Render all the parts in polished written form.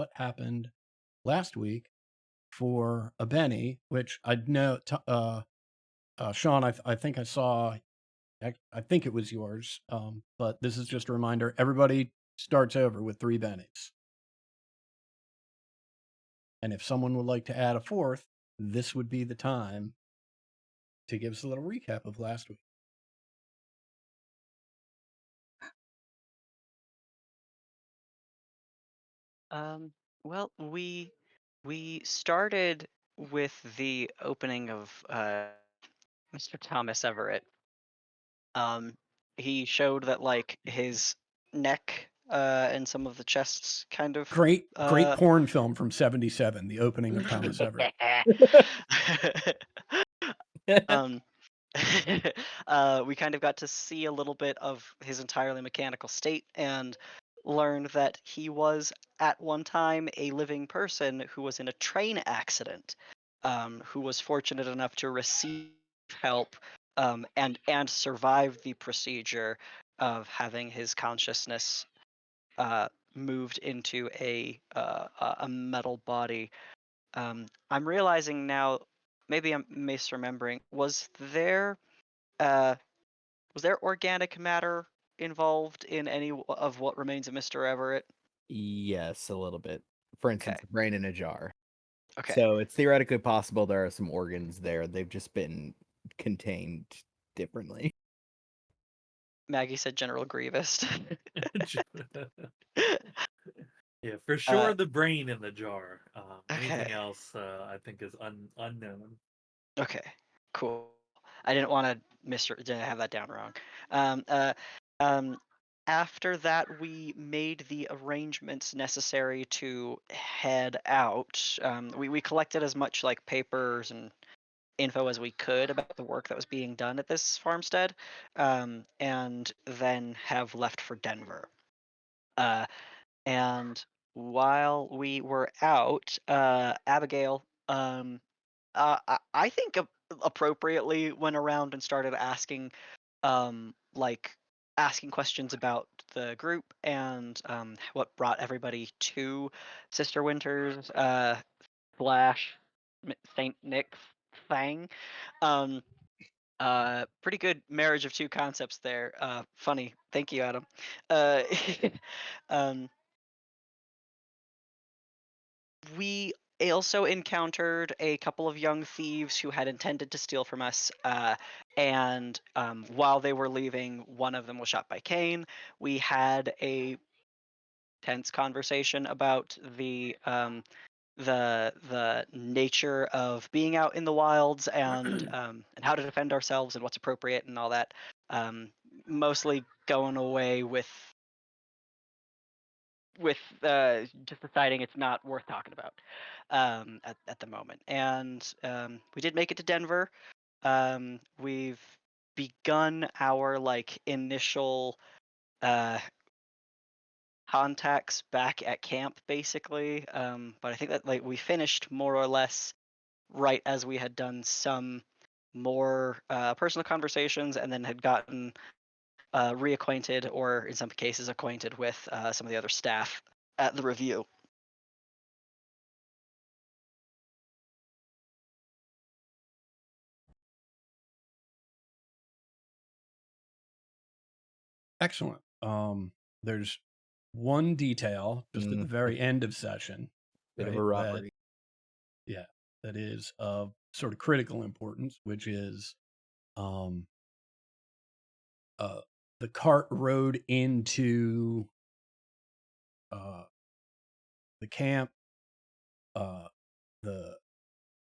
what happened last week for a Benny, which I know, Sean, I think I saw, I think it was yours, but this is just a reminder. Everybody starts over with 3 Bennies. And if someone would like to add a fourth, this would be the time to give us a little recap of last week. Um, well, we started with the opening of Mr. Thomas Everett. Um, he showed that like his neck and some of the chests kind of Great uh porn film from '77, the opening of Thomas Everett. um we kind of got to see a little bit of his entirely mechanical state and learned that he was at one time a living person who was in a train accident, who was fortunate enough to receive help and survive the procedure of having his consciousness moved into a metal body. I'm realizing now, maybe I'm misremembering. Uh, was there organic matter involved in any of what remains of Mr. Everett? Yes, a little bit. For Okay. instance, a brain in a jar. Okay. So it's theoretically possible there are some organs there. They've just been contained differently. Maggie said General Grievous. Yeah, for uh, sure the brain in the jar. Anything okay. else, I think is unknown. Okay. Cool. I didn't want didn't have that down wrong. Um, uh, um, After that, we made the arrangements necessary to head out. We collected as much like papers and info as we could about the work that was being done at this farmstead, and then have left for Denver. Uh, and while we were out, Abigail, I think appropriately went around and started asking, like asking questions about the group and what brought everybody to Sister Winters slash Saint Nick Fang. Um, Pretty good marriage of two concepts there. Funny. Thank you, Adam. Uh, um, we also encountered a couple of young thieves who had intended to steal from us. And while they were leaving, one of them was shot by Kane. We had a tense conversation about the nature of being out in the wilds and how to defend ourselves and what's appropriate and all that. Um, Mostly going away with just deciding it's not worth talking about at the moment. And we did make it to Denver. We've begun our like initial uh, contacts back at camp, basically. But I think that like we finished more or less right as we had done some more personal conversations and then had gotten reacquainted or in some cases acquainted with some of the other staff at the review. Excellent. There's one detail just at the A very end of session, bit of right? a That robbery. yeah, that is of sort of critical importance, which is um uh the cart rode into uh the camp. Uh the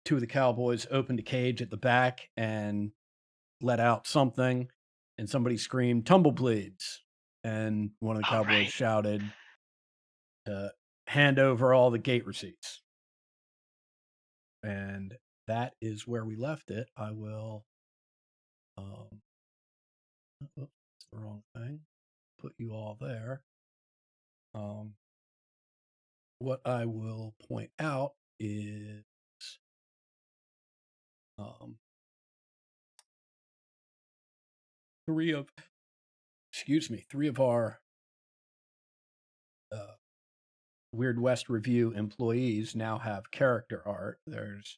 two of the cowboys opened a cage at the back and let out something, and somebody screamed "Tumblebleeds," and one of the All cowboys right. shouted to hand over all the gate receipts. And that is where we left it. I will, oops, that's the wrong thing. Put you all there. Um, what I will point out is, um, three of, three of our Weird West Review employees now have character art. There's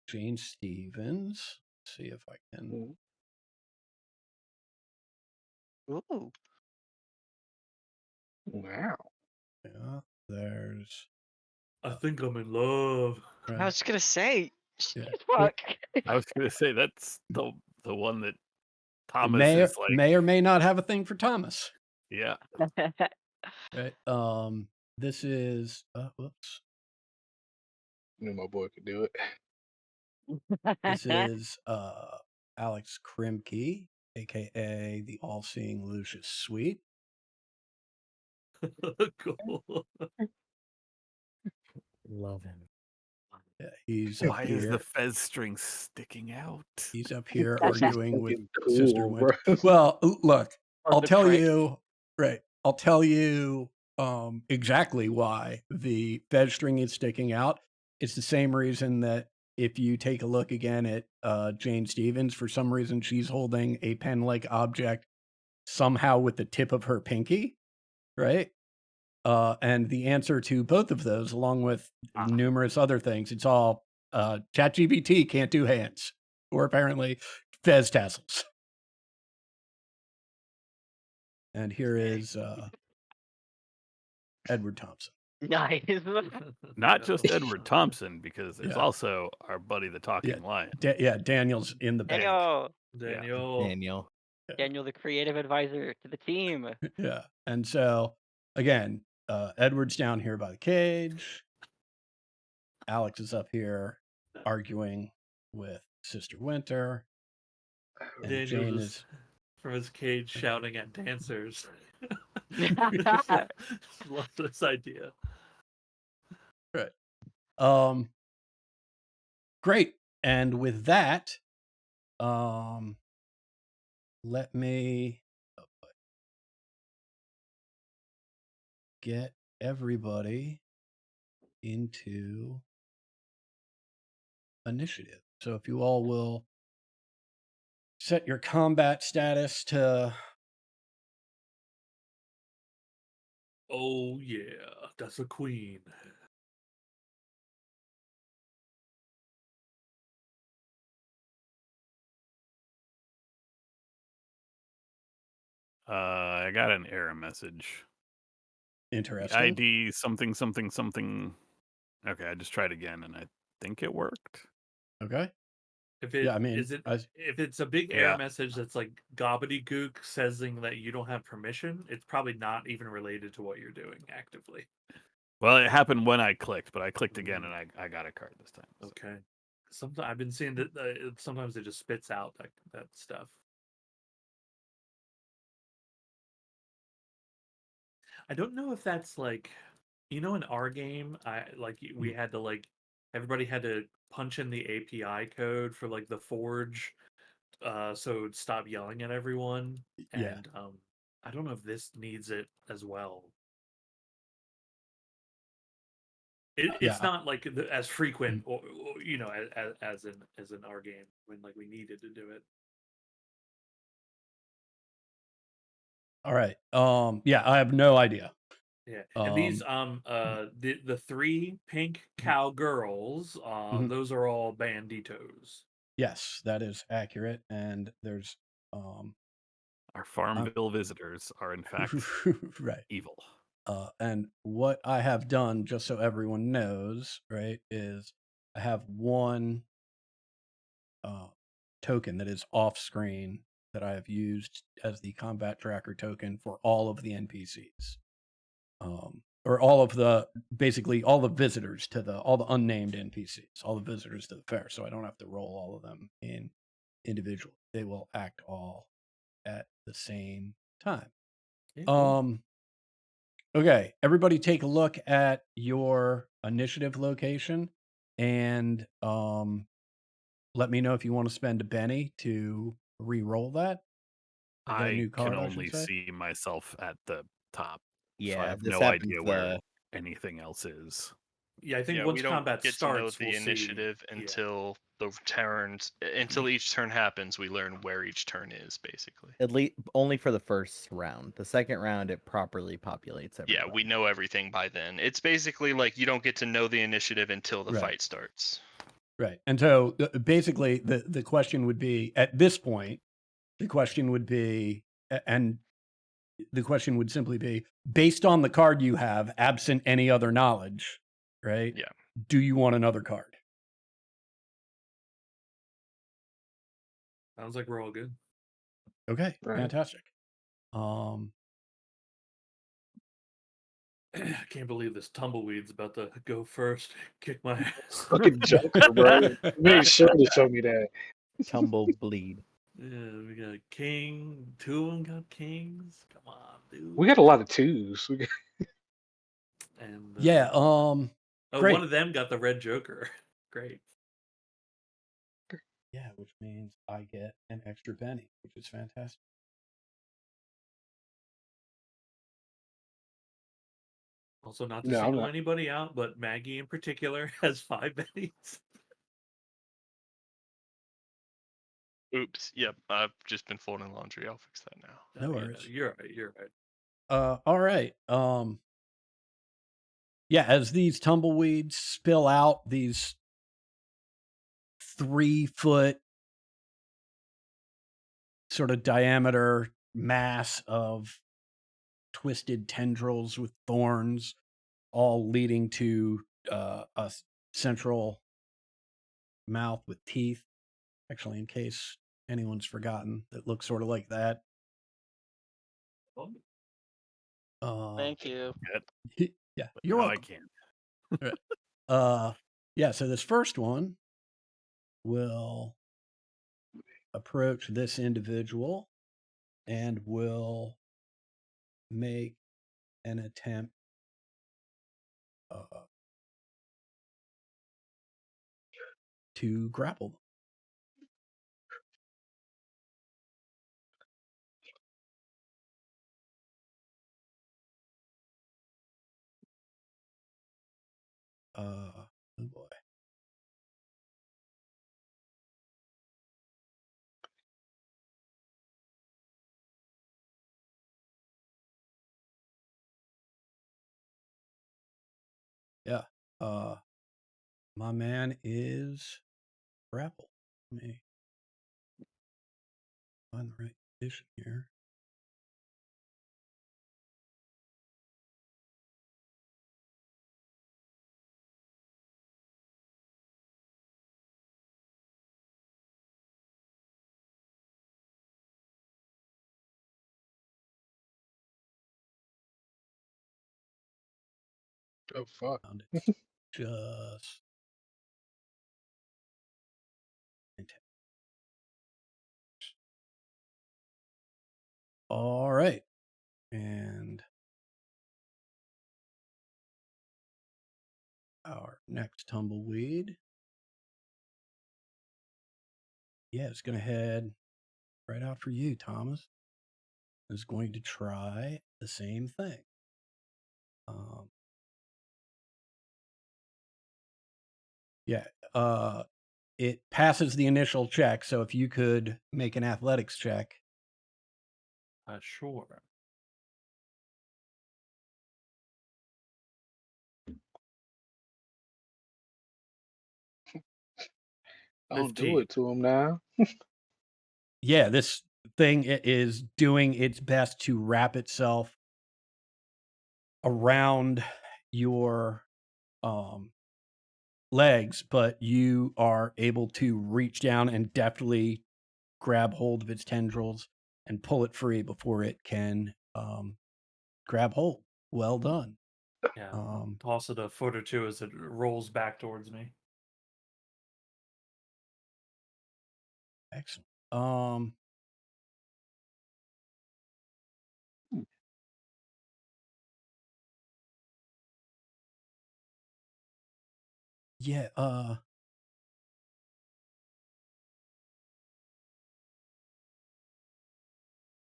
Jane Stevens. Let's see if I can. Ooh. Wow. Yeah, there's. I think I'm in love. I was gonna say, Yeah. fuck. I was gonna say that's the one that It Thomas may, is like. may or may not have a thing for Thomas. Yeah. Right. This is. Whoops. Knew my boy could do it. This is Alex Krimke, aka the all-seeing Lucius Sweet. Cool. Love him. Yeah, he's up Why here. is the fez string sticking out? He's up here That's just arguing with fucking cool, Sister bro. Winter. Well, look, Or I'll the tell prank. you. Right, I'll tell you exactly why the fez string is sticking out. It's the same reason that if you take a look again at Jane Stevens, for some reason she's holding a pen-like object somehow with the tip of her pinky, right? And the answer to both of those, along with numerous other things, it's all ChatGPT can't do hands, or apparently fez tassels. And here is Edward Thompson. Nice. Not just Edward Thompson, because there's Yeah. also our buddy the Talking Lion. Daniel's in the bank. Daniel, Daniel. the creative advisor to the team. Yeah. And so, again, Edward's down here by the cage. Alex is up here arguing with Sister Winter. And Daniel Jane just is from his cage shouting at dancers. Love this idea. right. Great. And with that, let me get everybody into initiative. So if you all will set your combat status to Oh yeah, that's a queen. I got an error message. interesting. ID something something something. Okay, I just tried again, and I think it worked. Okay. If it, Yeah, I mean, if it's a big error message that's like gobbledygook saying that you don't have permission, it's probably not even related to what you're doing actively. Well, it happened when I clicked, but I clicked again, and I got a card this time. So. Okay. Sometimes I've been seeing that sometimes it just spits out that stuff. I don't know if that's like, in our game, we had to like everybody had to punch in the API code for like the Forge, so it would stop yelling at everyone. Yeah. And I don't know if this needs it as well. It's not like as frequent, or as in our game when like we needed to do it. all right. Yeah, I have no idea. Yeah, and these the three pink cowgirls, those are all banditos. Yes, that is accurate. And there's our Farmville visitors are in fact right. evil. And what I have done, just so everyone knows, right, is I have one token that is off screen that I have used as the combat tracker token for all of the NPCs. Or all of the, basically all the visitors to all the unnamed NPCs, all the visitors to the fair. So I don't have to roll all of them in individually. They will act all at the same time. Yeah, Okay, everybody take a look at your initiative location and let me know if you want to spend a penny to re-roll that. Or get a new card, can I should only say. see myself at the top. Yeah, so I have this no happens, idea where anything else is. Yeah, I think Yeah, once we don't combat get to know starts, the we'll see. initiative Yeah. until until each turn happens. We learn where each turn is, basically. At least only for the first round. The second round, it properly populates everybody. Yeah, we know everything by then. It's basically like you don't get to know the initiative until the Right. fight starts. Right. And so basically the question would be at this point, the question would be, and the question would simply be based on the card you have, absent any other knowledge, right? Yeah. Do you want another card? Sounds like we're all good. Okay. Right. Fantastic. I can't believe this Tumbleweed's about to go first. Kick my ass. Fucking Joker, bro. You made sure to show me that. Tumblebleed. Yeah, we got a king. Two of them got kings. Come on, dude. We got a lot of twos. And Yeah. oh, Great. one of them got the red Joker. Great. Yeah, which means I get an extra penny, which is fantastic. Also, not to No, I'm single not. anybody out, but Maggie in particular has 5 pennies. Oops. Yep. I've just been folding laundry. I'll fix that now. No Yeah, worries. you're right. You're right. All right. Yeah, as these tumbleweeds spill out, these 3-foot sort of diameter mass of twisted tendrils with thorns, all leading to a central mouth with teeth. Actually, in case anyone's forgotten, that looks sort of like that. Thank you. Yeah, you're No, I welcome. can't. Yeah, so this first one will approach this individual and will make an attempt to grapple them. Oh boy. Yeah. My man is grappled. Let me find the right position here. Oh, fuck. Found it. Just all right. And our next tumbleweed. Yeah, it's going to head right out for you, Thomas. Is going to try the same thing. Yeah. It passes the initial check. So if you could make an athletics check. Sure. Don't do 15. it to him now. Yeah, this thing is doing its best to wrap itself around your legs, but you are able to reach down and deftly grab hold of its tendrils and pull it free before it can grab hold. Well done. Yeah. Toss it a foot or two as it rolls back towards me. Excellent. Yeah,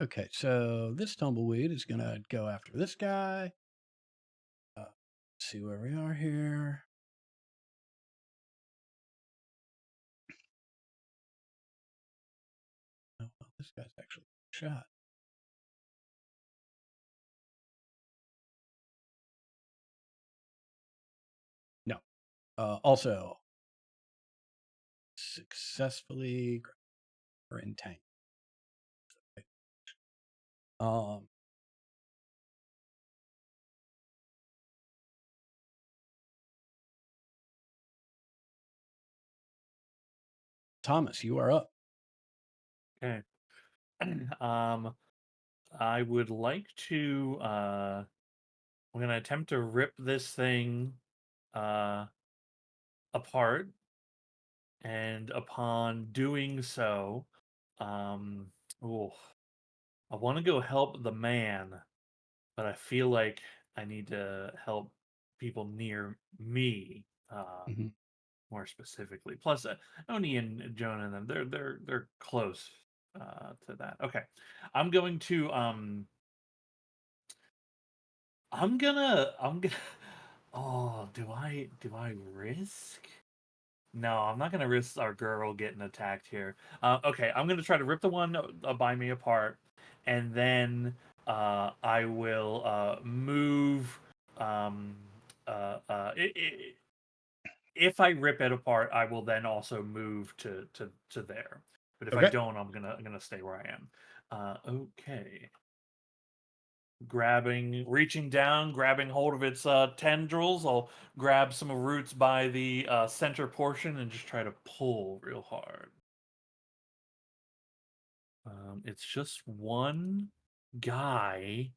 okay, so this tumbleweed is gonna go after this guy. See where we are here. This guy's actually shot. No. Also, successfully or entangled. Thomas, you are up. Okay. I would like to. I'm gonna attempt to rip this thing apart, and upon doing so, oh, I want to go help the man, but I feel like I need to help people near me. Mhm. More specifically. Plus, Oni and Jonah and them, they're close to that. Okay, I'm going to I'm gonna Oh, do I risk? No, I'm not gonna risk our girl getting attacked here. Okay, I'm gonna try to rip the one by me apart, and then I will move. Um, if I rip it apart, I will then also move to there. But if I Okay. don't, I'm gonna stay where I am. Okay. Reaching down, grabbing hold of its tendrils. I'll grab some roots by the center portion and just try to pull real hard. It's just one guy.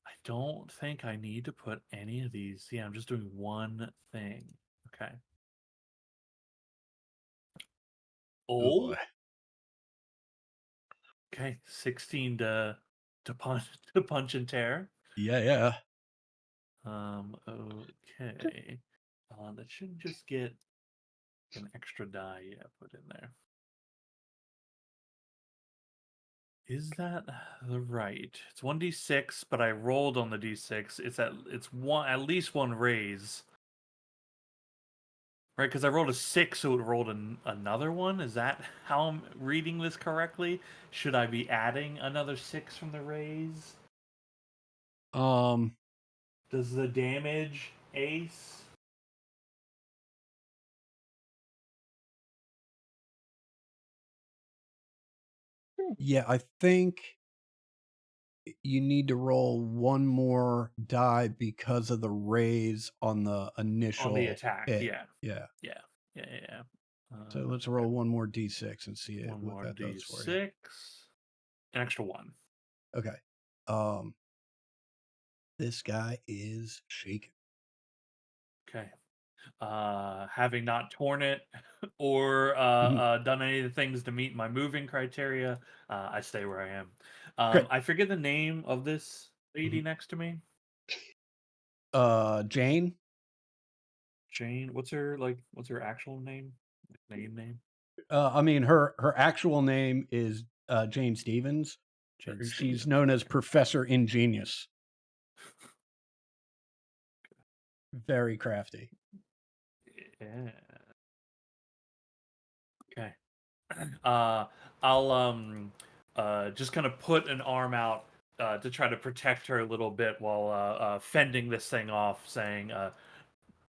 I don't think I need to put any of these. Yeah, I'm just doing one thing. Okay. Oh Oh, boy. okay. 16 to punch to punch and tear. Yeah. Okay. That should just get an extra die, yeah, put in there. Is that the right? It's 1d6, but I rolled on the d6. It's one at least one raise. Right, because I rolled a 6, so it rolled another one. Is that how I'm reading this correctly? Should I be adding another 6 from the raise? Um. Does the damage ace? Yeah, I think you need to roll one more die because of the raise on the initial On the attack, hit. yeah. Yeah. Yeah. So let's roll one more d6 and see One what more that does for you. d6. An extra 1. Okay. This guy is shaken. Okay. Having not torn it or done any of the things to meet my moving criteria, I stay where I am. Great. I forget the name of this lady Mhm. next to me. Jane. Jane. What's her actual name? Name? I mean, her actual name is Jane Stevens. Jane She's Stevens. known as Professor Ingenious. Very crafty. Yeah. Okay. I'll just kind of put an arm out to try to protect her a little bit while fending this thing off, saying,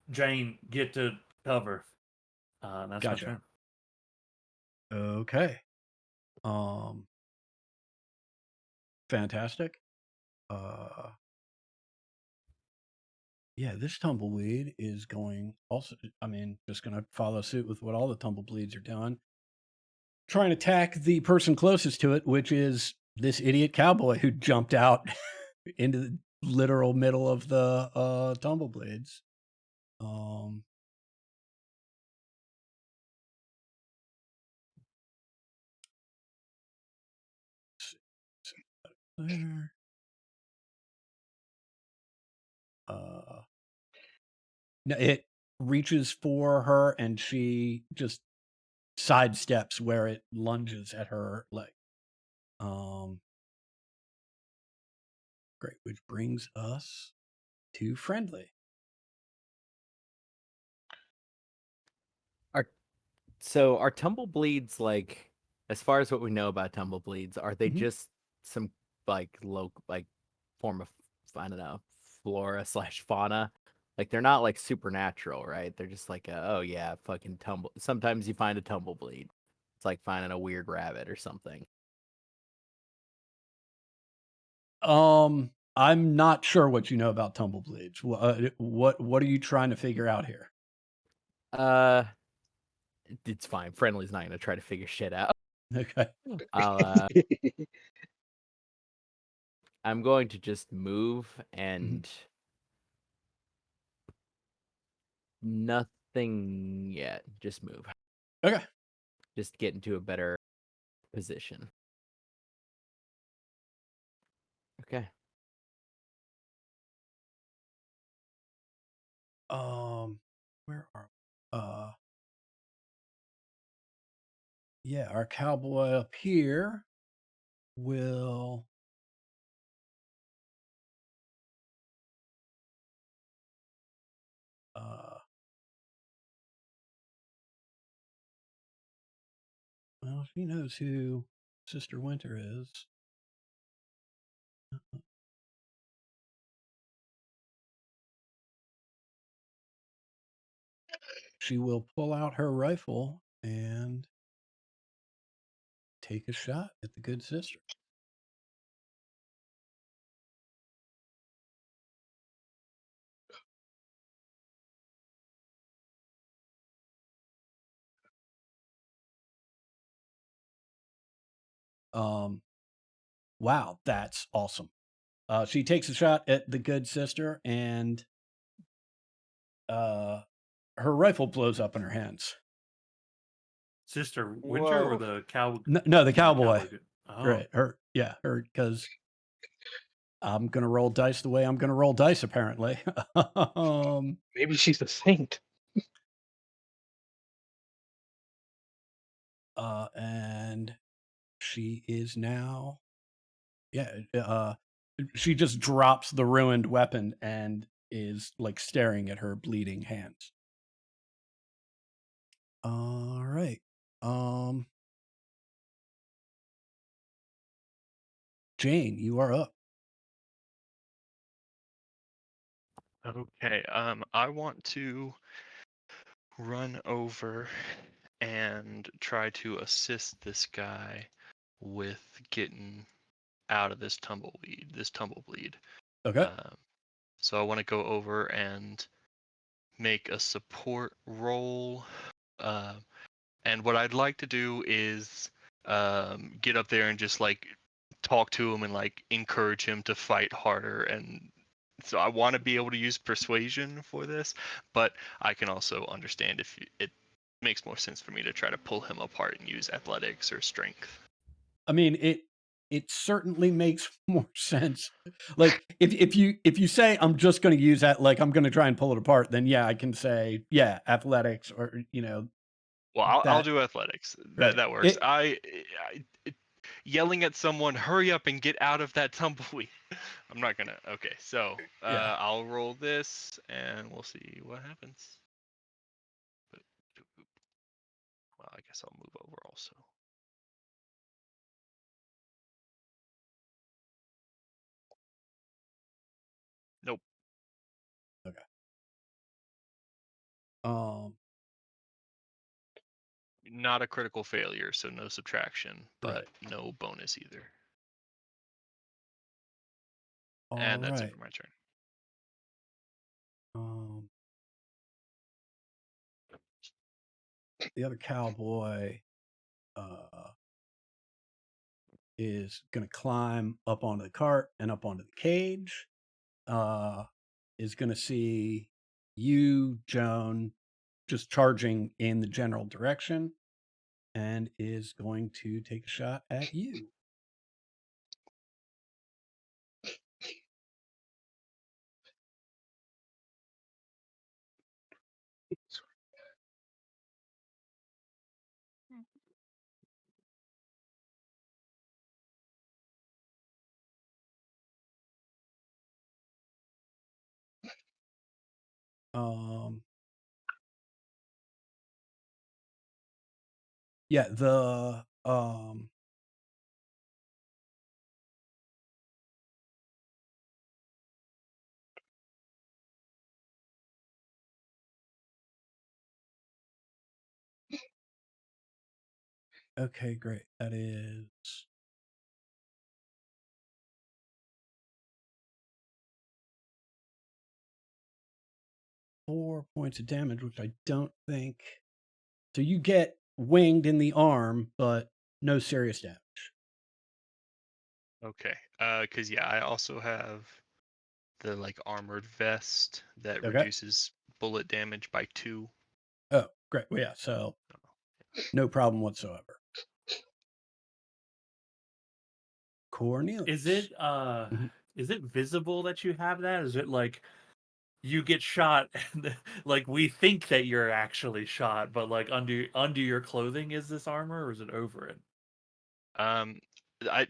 "Jane, get to cover." That's my Gotcha. turn. Okay. Fantastic. Yeah, this tumbleweed is going also, I mean, just going to follow suit with what all the tumblebleeds are doing. Trying to attack the person closest to it, which is this idiot cowboy who jumped out into the literal middle of the tumblebleeds. There. No, it reaches for her and she just sidesteps where it lunges at her leg. Great, which brings us to friendly. So are tumblebleeds like As far as what we know about tumblebleeds, are they Mhm. just some like form of, I don't know, flora slash fauna? Like they're not like supernatural, right? They're just like oh yeah, fucking tumble. Sometimes you find a tumblebleed. It's like finding a weird rabbit or something. I'm not sure what you know about tumbleblades. What are you trying to figure out here? Uh, it's fine. Friendly's not gonna try to figure shit out. Okay. I'm going to just move and nothing yet. Just move. Okay. Just get into a better position. Okay. Where are yeah, our cowboy up here will well, she knows who Sister Winter is. She will pull out her rifle and take a shot at the good sister. Wow, that's awesome. She takes a shot at the good sister, and her rifle blows up in her hands. Sister Winter or Whoa. the cow? No, the cowboy. Oh, Right, her because I'm gonna roll dice the way I'm gonna roll dice. Apparently, Maybe she's a saint. and she is now, she just drops the ruined weapon and is like staring at her bleeding hands. All right. Jane, you are up. Okay. I want to run over and try to assist this guy with getting out of this tumbleweed. Okay. So I want to go over and make a support roll. And what I'd like to do is get up there and just like talk to him and like encourage him to fight harder. And so I want to be able to use persuasion for this, but I can also understand if it makes more sense for me to try to pull him apart and use athletics or strength. I mean, it certainly makes more sense. Like if you say I'm just going to use that, like I'm going to try and pull it apart, then yeah, I can say yeah, athletics or Well, I'll that do athletics. right. That works. Yelling at someone, hurry up and get out of that tumbleweed. I'm not gonna. Okay, so Yeah. I'll roll this and we'll see what happens. Well, I guess I'll move over also. Nope. Okay. Not a critical failure, so no subtraction, but Right. no bonus either. All And that's right. it for my turn. The other cowboy is going to climb up onto the cart and up onto the cage. Is going to see you, Joan, just charging in the general direction, and is going to take a shot at you. Yeah, the Um. Okay, great. That is 4 points of damage, which I don't think. So you get winged in the arm, but no serious damage. Okay. Cause yeah, I also have the like armored vest that Okay. reduces bullet damage by 2. Oh, great. Well, yeah. So no problem whatsoever. Is Cornelius. it Mhm. is it visible that you have that? Is it like you get shot and like we think that you're actually shot, but like under your clothing is this armor or is it over it? Um, I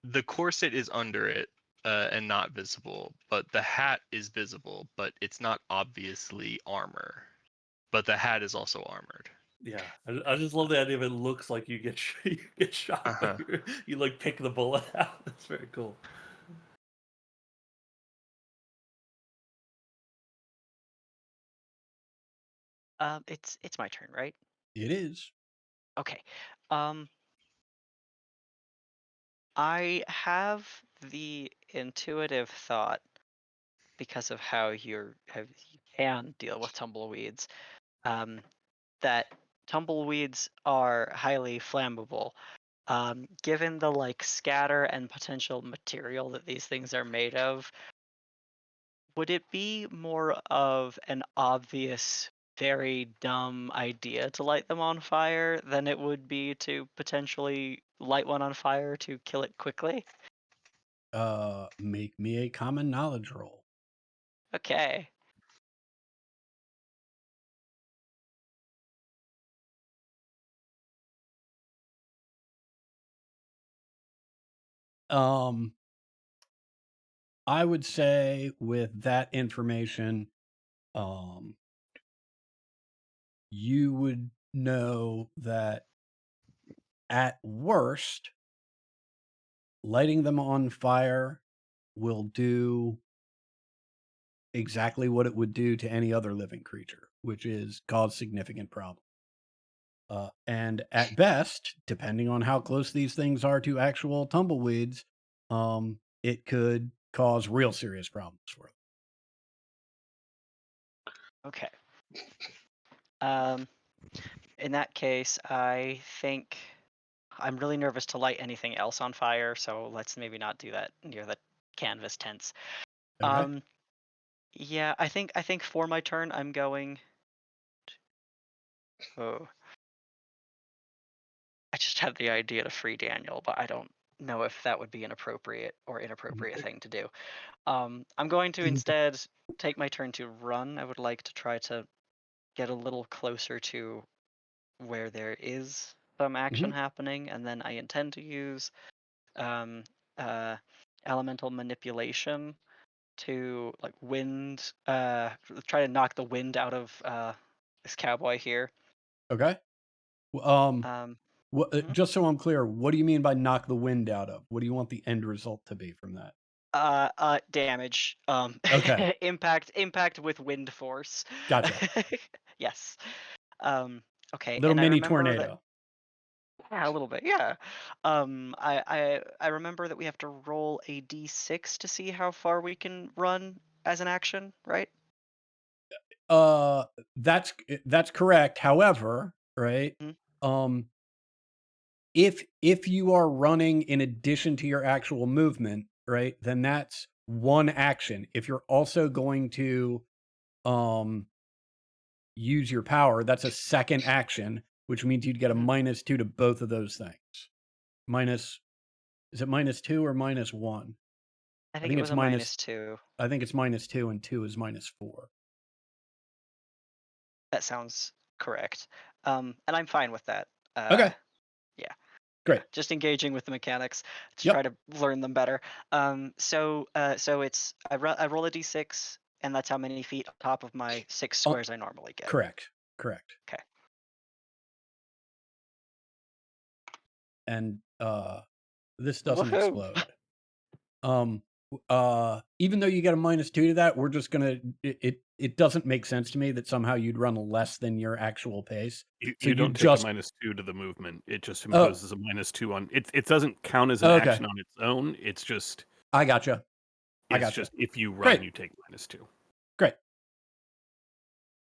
the corset is under it and not visible, but the hat is visible, but it's not obviously armor. But the hat is also armored. Yeah, I just love the idea of it looks like you get you get shot, but Uh-huh. you like pick the bullet out. That's very cool. It's my turn, right? It is. Okay. Um, I have the intuitive thought because of how you can deal with tumbleweeds. Um, that tumbleweeds are highly flammable. Given the like scatter and potential material that these things are made of, would it be more of an obvious, very dumb idea to light them on fire than it would be to potentially light one on fire to kill it quickly? Make me a common knowledge roll. Okay. Um, I would say with that information, um, you would know that at worst, lighting them on fire will do exactly what it would do to any other living creature, which is cause significant problems. And at best, depending on how close these things are to actual tumbleweeds, it could cause real serious problems for them. Okay. Um, in that case, I think I'm really nervous to light anything else on fire, so let's maybe not do that near the canvas tents. Okay. Um, yeah, I think for my turn, I'm going. Oh, I just had the idea to free Daniel, but I don't know if that would be an appropriate or inappropriate thing to do. I'm going to instead take my turn to run. I would like to try to get a little closer to where there is some action Mhm. happening, and then I intend to use um, uh, elemental manipulation to like wind, try to knock the wind out of this cowboy here. Okay. Um, mhm. Just so I'm clear, what do you mean by knock the wind out of? What do you want the end result to be from that? Damage. Okay. Impact with wind force. Gotcha. Yes. Okay, Little and I mini remember that. tornado. Yeah, a little bit. Yeah. I remember that we have to roll a d6 to see how far we can run as an action, right? Uh, that's correct. However, right? Mhm. Um, if you are running in addition to your actual movement, right, then that's one action. If you're also going to um use your power, that's a second action, which means you'd get a Mhm. -2 to both of those things. Minus is it -2 or -1? I I think think it was it's a minus -2. I think it's -2 and 2 is -4. That sounds correct. And I'm fine with that. Okay, Yeah. Yeah, great. just engaging with the mechanics to try Yep. to learn them better. So it's I roll a d6, and that's how many feet on top of my 6 Uh, squares I normally get. correct. Correct. Okay. and this doesn't Woohoo! explode. Even though you get a -2 to that, we're just gonna it doesn't make sense to me that somehow you'd run less than your actual pace. You, So you you don't take a just -2 to the movement. It just oh imposes a -2 on it. It doesn't count as an okay. action on its own. It's just I gotcha. if you run, Great. you take -2. Great.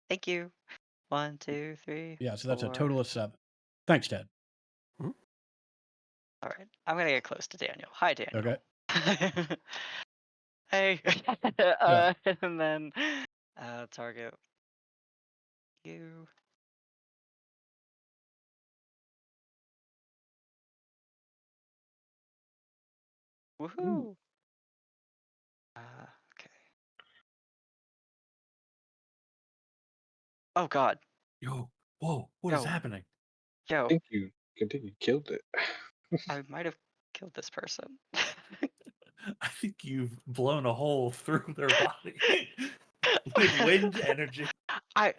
Thank you. 1, 2, 3, Yeah, so that's a 4. total of 7. Thanks, Ted. Mhm. All right. I'm gonna get close to Daniel. Hi, Daniel. Okay. Hey. Yeah. And then target you. Ooh. Woohoo! Okay. Oh God. Yo, whoa, what is Yo, happening? I yo. think you killed it. I might have killed this person. I think you've blown a hole through their body with wind energy. I Okay.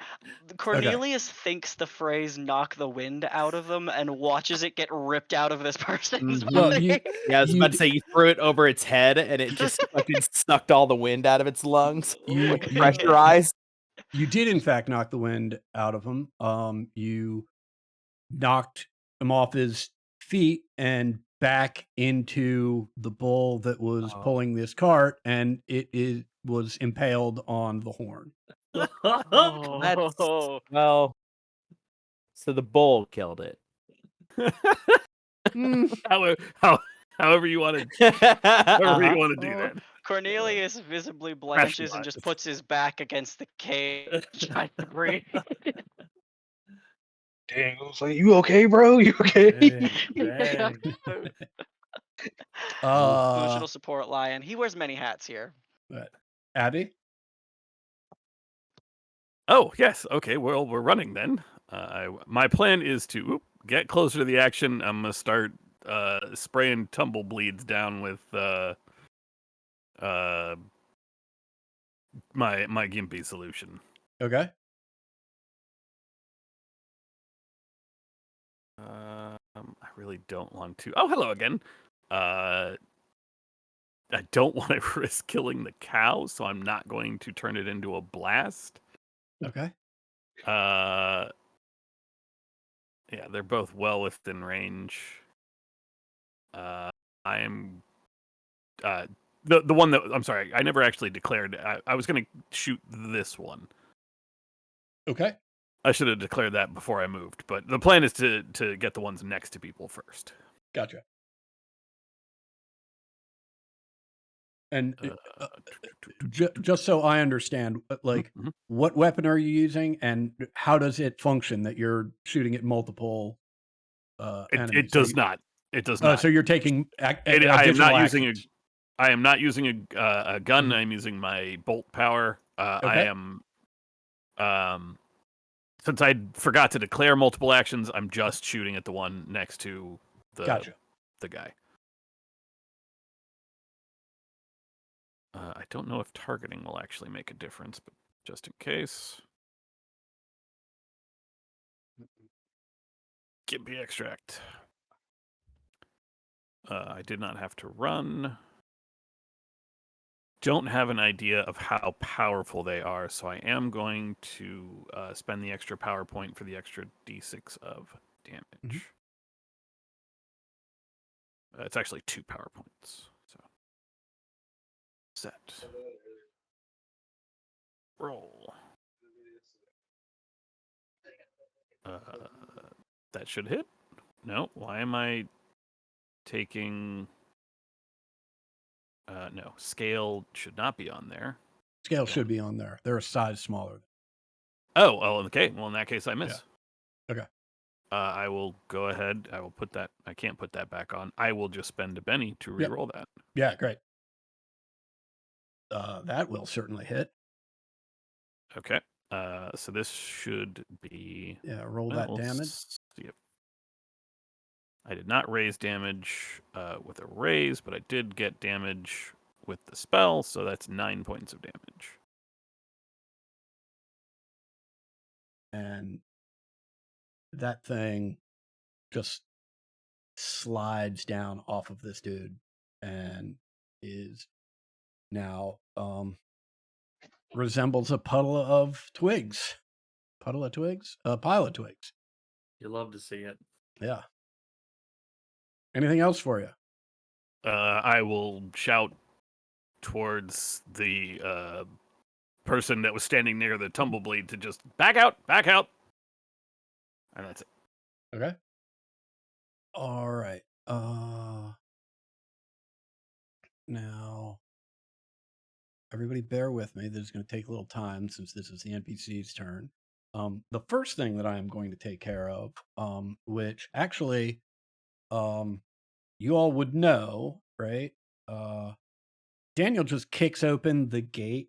Cornelius thinks the phrase "knock the wind out of them" and watches it get ripped out of this person's Well, Mhm. body. Yeah, I was you about to say you threw it over its head and it just fucking sucked all the wind out of its lungs you with you pressurized. you did in fact knock the wind out of him. You knocked him off his feet and back into the bull that was Oh. pulling this cart, and it was impaled on the horn. That's Oh. well, so the bull killed it. Mm, However you want to do Oh. that. Cornelius visibly blanches and just Rationalize. puts his back against the cage, trying to breathe. Daniel's like, you okay, bro? You okay? Dang, Yeah. dang. Emotional support lion. He wears many hats here. Abby? Oh yes, okay. Well, we're running then. My plan is to get closer to the action. I'm gonna start spraying Tumblebleeds down with my Gimpy solution. Okay. I really don't want to. Oh, hello again. I don't want to risk killing the cow, so I'm not going to turn it into a blast. Okay. Yeah, they're both well within range. I am the one that I'm sorry, I never actually declared. I was going to shoot this one. Okay. I should have declared that before I moved, but the plan is to get the ones next to people first. Gotcha. And just so I understand, like, Mhm. what weapon are you using, and how does it function that you're shooting at multiple enemies? It does not. It does not. So you're taking I am additional not using actions. I am not using a gun. Mhm. I'm using my bolt power. I Okay. am since I forgot to declare multiple actions, I'm just shooting at the one next to Gotcha. the guy. I don't know if targeting will actually make a difference, but just in case. Gimpy extract. I did not have to run. Don't have an idea of how powerful they are, so I am going to spend the extra power point for the extra d6 of damage. It's actually 2 power points. So set. Roll. That should hit. No, why am I taking... no, scale should not be on there. Scale should be on there. They're a size smaller. Oh, well, okay. Well, in that case, I miss. Yeah. Okay. I will go ahead. I will put that... I can't put that back on. I will just spend a Benny to Yep. reroll that. Yeah, great. That will certainly hit. Okay. So this should be... Yeah, roll well, that we'll damage. see if... I did not raise damage with a raise, but I did get damage with the spell, so that's 9 points of damage. And that thing just slides down off of this dude and is now resembles a puddle of twigs. Puddle of twigs? A pile of twigs. You love to see it. Yeah. Anything else for you? I will shout towards the person that was standing near the Tumblebleed to just back out, and that's it. Okay. All right. Now, everybody bear with me. This is going to take a little time since this is the NPC's turn. The first thing that I am going to take care of, which actually you all would know, right? Daniel just kicks open the gate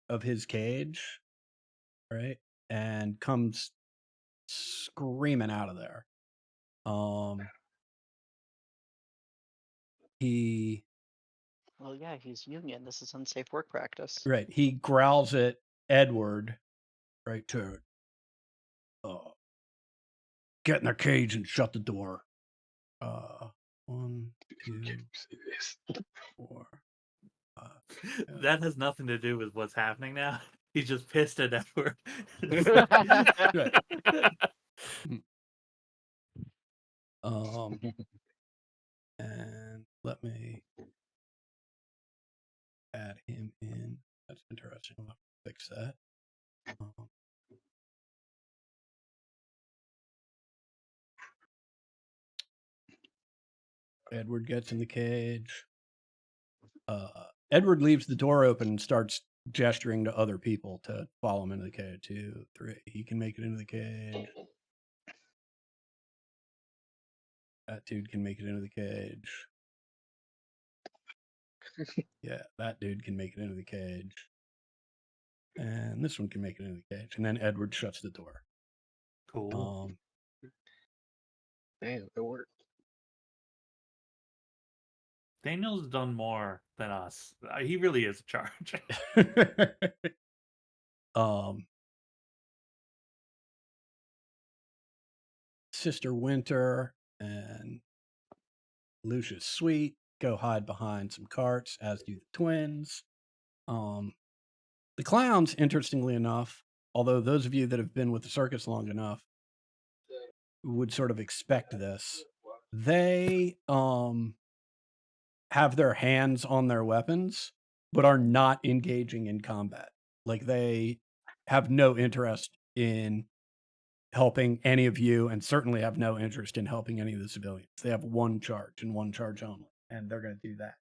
of his cage, right? And comes screaming out of there. He Well, yeah, he's union. This is unsafe work practice. Right. He growls at Edward, right, to get in the cage and shut the door. 1, 2, Can't say this. 4. That has nothing to do with what's happening now. He's just pissed at Edward. Right. And let me add him in. That's interesting. I'll fix that. Edward gets in the cage. Edward leaves the door open and starts gesturing to other people to follow him into the cage. 2, 3. He can make it into the cage. That dude can make it into the cage. Yeah, that dude can make it into the cage. And this one can make it into the cage. And then Edward shuts the door. Cool. Damn, it worked. Daniel's done more than us. He really is in charge. Sister Winter and Lucius Sweet go hide behind some carts, as do the twins. The clowns, interestingly enough, although those of you that have been with the circus long enough would sort of expect this, they have their hands on their weapons, but are not engaging in combat. Like, they have no interest in helping any of you, and certainly have no interest in helping any of the civilians. They have one charge and one charge only, and they're going to do that.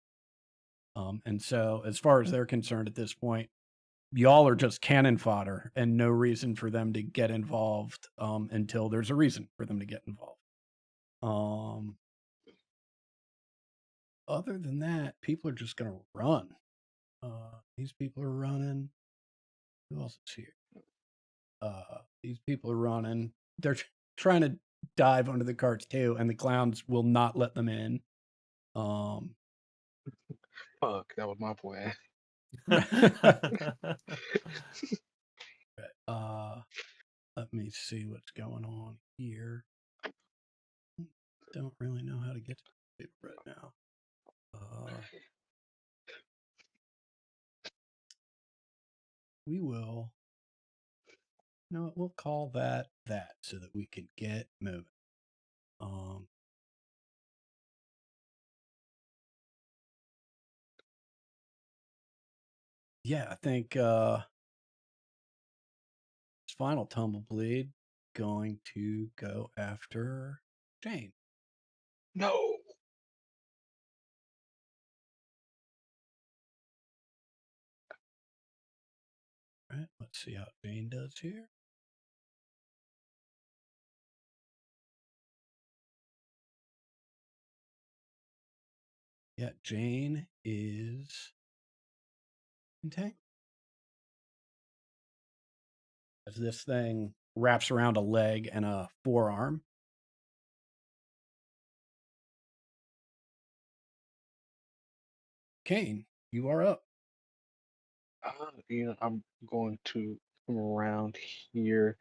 And so, as far as they're concerned at this point, y'all are just cannon fodder, and no reason for them to get involved until there's a reason for them to get involved. Other than that, people are just going to run. These people are running. Who else is here? These people are running. They're trying to dive under the carts too, and the clowns will not let them in. Fuck, that was my plan. Let me see what's going on here. Don't really know how to get to it right now. We will. No, we'll call that so that we can get moving. Yeah, I think this final Tumblebleed going to go after Jane. No. All right, let's see how Jane does here. Yeah, Jane is entangled. As this thing wraps around a leg and a forearm. Kane, you are up. I'm going to come around here,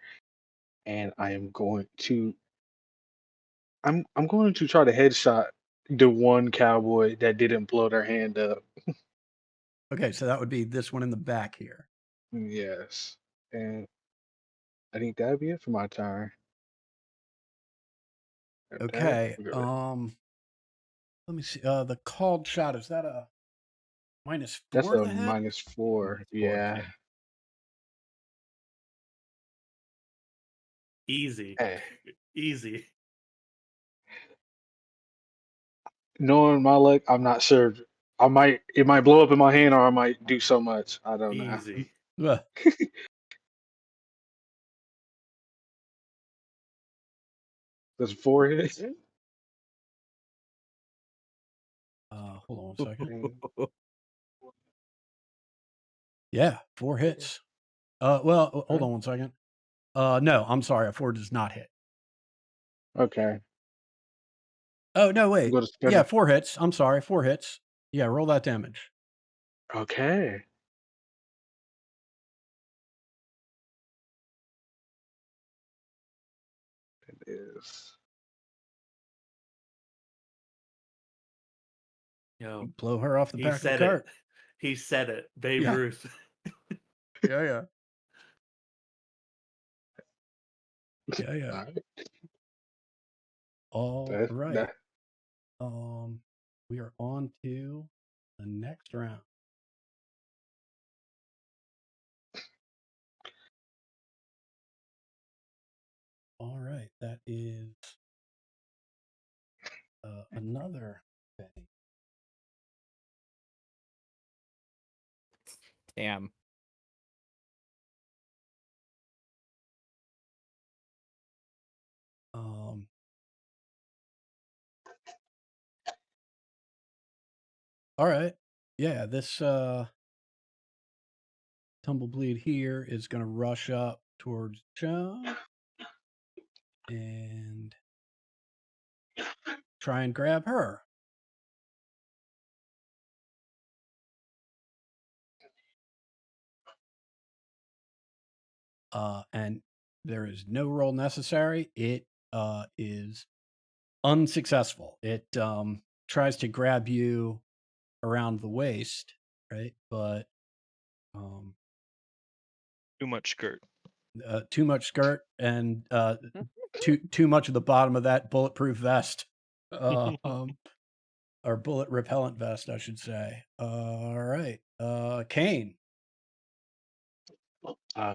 and I am going to I'm going to try to headshot the one cowboy that didn't blow their hand up. Okay, so that would be this one in the back here. Yes, and I think that'd be it for my turn. After that, Okay. we go. Let me see. The called shot, is that a That's -4 a the hit? -4. -4, Yeah. yeah. Easy. Hey, Easy. knowing my luck, I'm not sure. It might blow up in my hand, or I might do so much. I don't know. Easy. Ugh. That's 4 hits. Hold on one second. And- Yeah, 4 hits. Well, hold Okay. on one second. No, I'm sorry, a 4 does not hit. Okay. Oh, no, I'm wait. going to spend Yeah, a. 4 hits. I'm sorry, 4 hits. Yeah, roll that damage. Okay. It is. Yo, You blow her off the he back of the said it. cart. He said it. Babe Yeah. Ruth. Yeah, yeah. Yeah, yeah. All right. All That, right. that, We are on to the next round. All right, that is another thing. Damn. All right. Yeah, this Tumblebleed here is going to rush up towards Joan and try and grab her. And there is no roll necessary. It is unsuccessful. It tries to grab you around the waist, right? But Too much skirt. too much skirt and too much of the bottom of that bulletproof vest, or bullet repellent vest, I should say. All right, Kane. uh,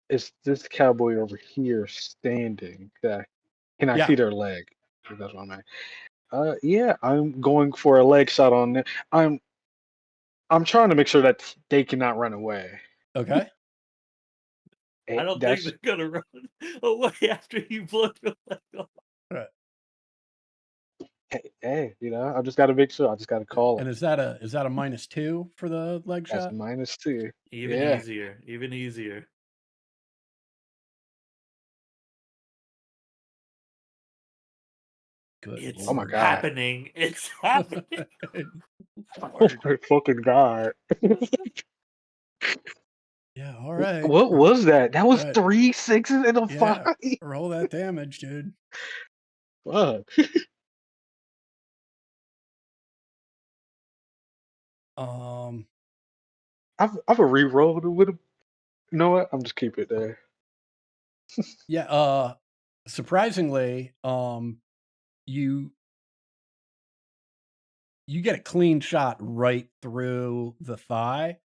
it's this cowboy over here standing. Can I Yeah. see their leg? That's what I'm at. Yeah, I'm going for a leg shot on them. I'm trying to make sure that they cannot run away. Okay. I don't think That's they're gonna run away after you blow your leg off. All right. hey, I just got to make sure. I just got to call And it. is that a -2 for the leg That's shot? -2. Even Yeah. easier. Even easier. Good It's Oh my lord. god. happening. It's happening. Oh my fucking god. Yeah. All right. What was that? That was Right. 3 sixes and a Yeah. 5. Roll that damage, dude. Fuck. I've a re-rolled it with him. You know what? I'm just keep it there. Yeah. Surprisingly, you get a clean shot right through the thigh,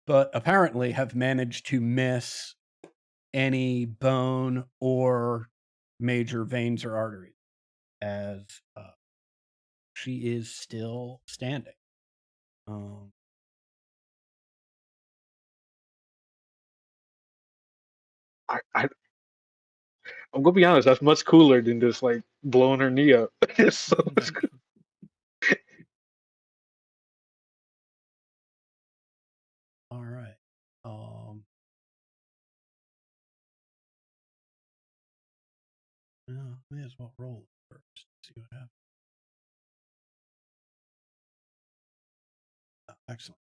but apparently have managed to miss any bone or major veins or arteries, as she is still standing. I I'm gonna be honest. That's much cooler than just like blowing her knee up. It's so much cool. All right. Well, may as well roll it first. See what happens. Oh, excellent.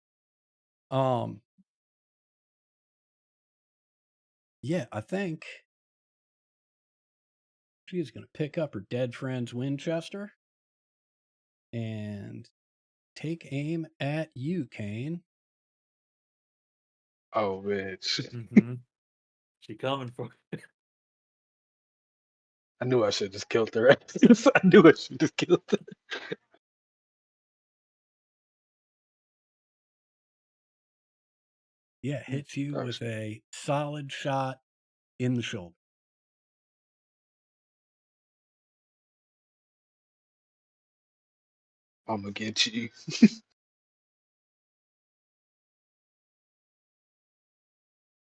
Yeah, I think She is going to pick up her dead friend's Winchester and take aim at you, Kane. Oh, bitch. Mm-hmm. She coming for I knew I should just killed her. I knew I should just killed her. Yeah, hits you Dark with side. a solid shot in the shoulder. I'm gonna get you.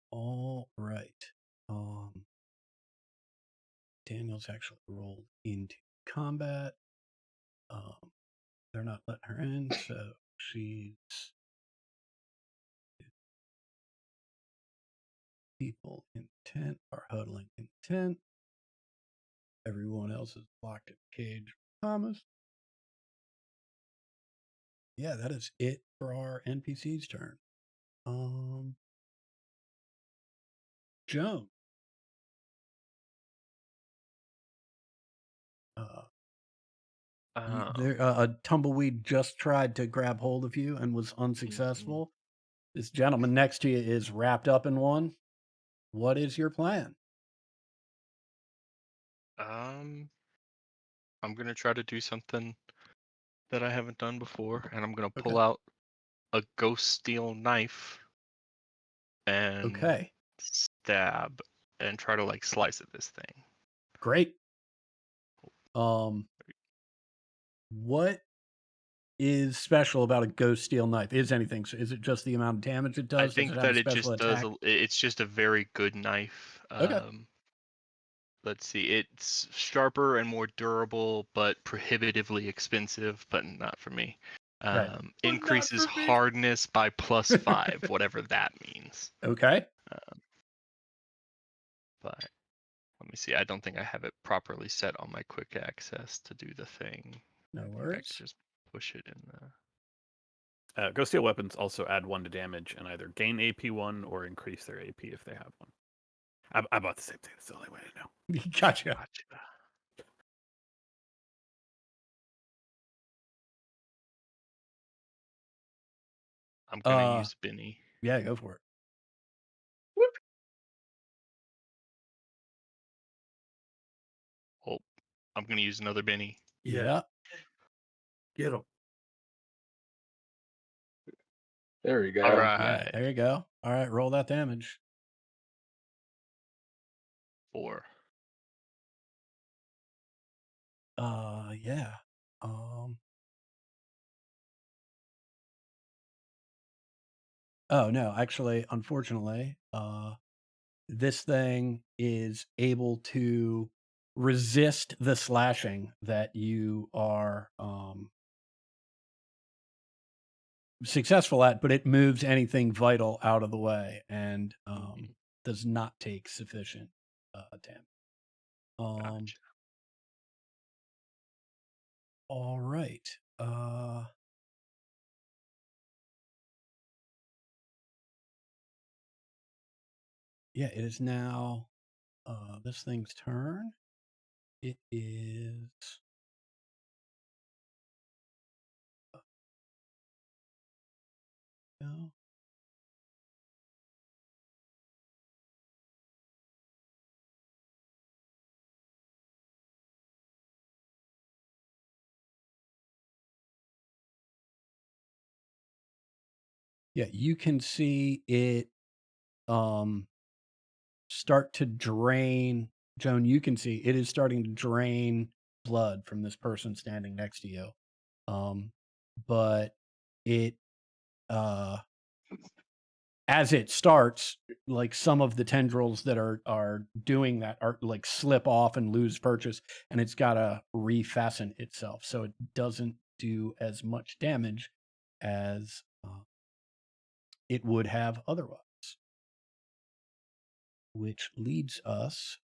All right. Daniel's actually rolled into combat. They're not letting her in, so she's people in tent are huddling in tent. Everyone else is locked in the cage. Thomas. Yeah, that is it for our NPC's turn. Joan. A tumbleweed just tried to grab hold of you and was unsuccessful. This gentleman next to you is wrapped up in one. What is your plan? I'm gonna try to do something that I haven't done before, and I'm gonna pull Okay. out a ghost steel knife and Okay. stab and try to like slice at this thing. Great. What is special about a ghost steel knife? Is anything? Is it just the amount of damage it I does? Does it think have a that it special just does. attack? It's just a very good knife. Okay. Let's see. It's sharper and more durable, but prohibitively expensive. But not for me. Right. Increases hardness by +5, whatever that means. Okay. But let me see. I don't think I have it properly set on my quick access to do the thing. No I think I worries. can just push it in the. Ghost steel weapons also add 1 to damage and either gain AP1 or increase their AP if they have one. I bought the same thing. That's the only way to know. Gotcha. I'm gonna use Benny. Yeah, go for it. Oh, I'm gonna use another Benny. Yeah. Get him. There we go. All right. Yeah, there you go. All right, roll that damage. 4. Yeah. Oh no, actually, unfortunately, this thing is able to resist the slashing that you are successful at, but it moves anything vital out of the way and does not take sufficient damage. Gotcha. All right. Yeah, it is now this thing's turn. It is no. Yeah, you can see it start to drain. Joan, you can see it is starting to drain blood from this person standing next to you. But it as it starts, like some of the tendrils that are doing that are like slip off and lose purchase, and it's got to refasten itself, so it doesn't do as much damage as it would have otherwise. Which leads us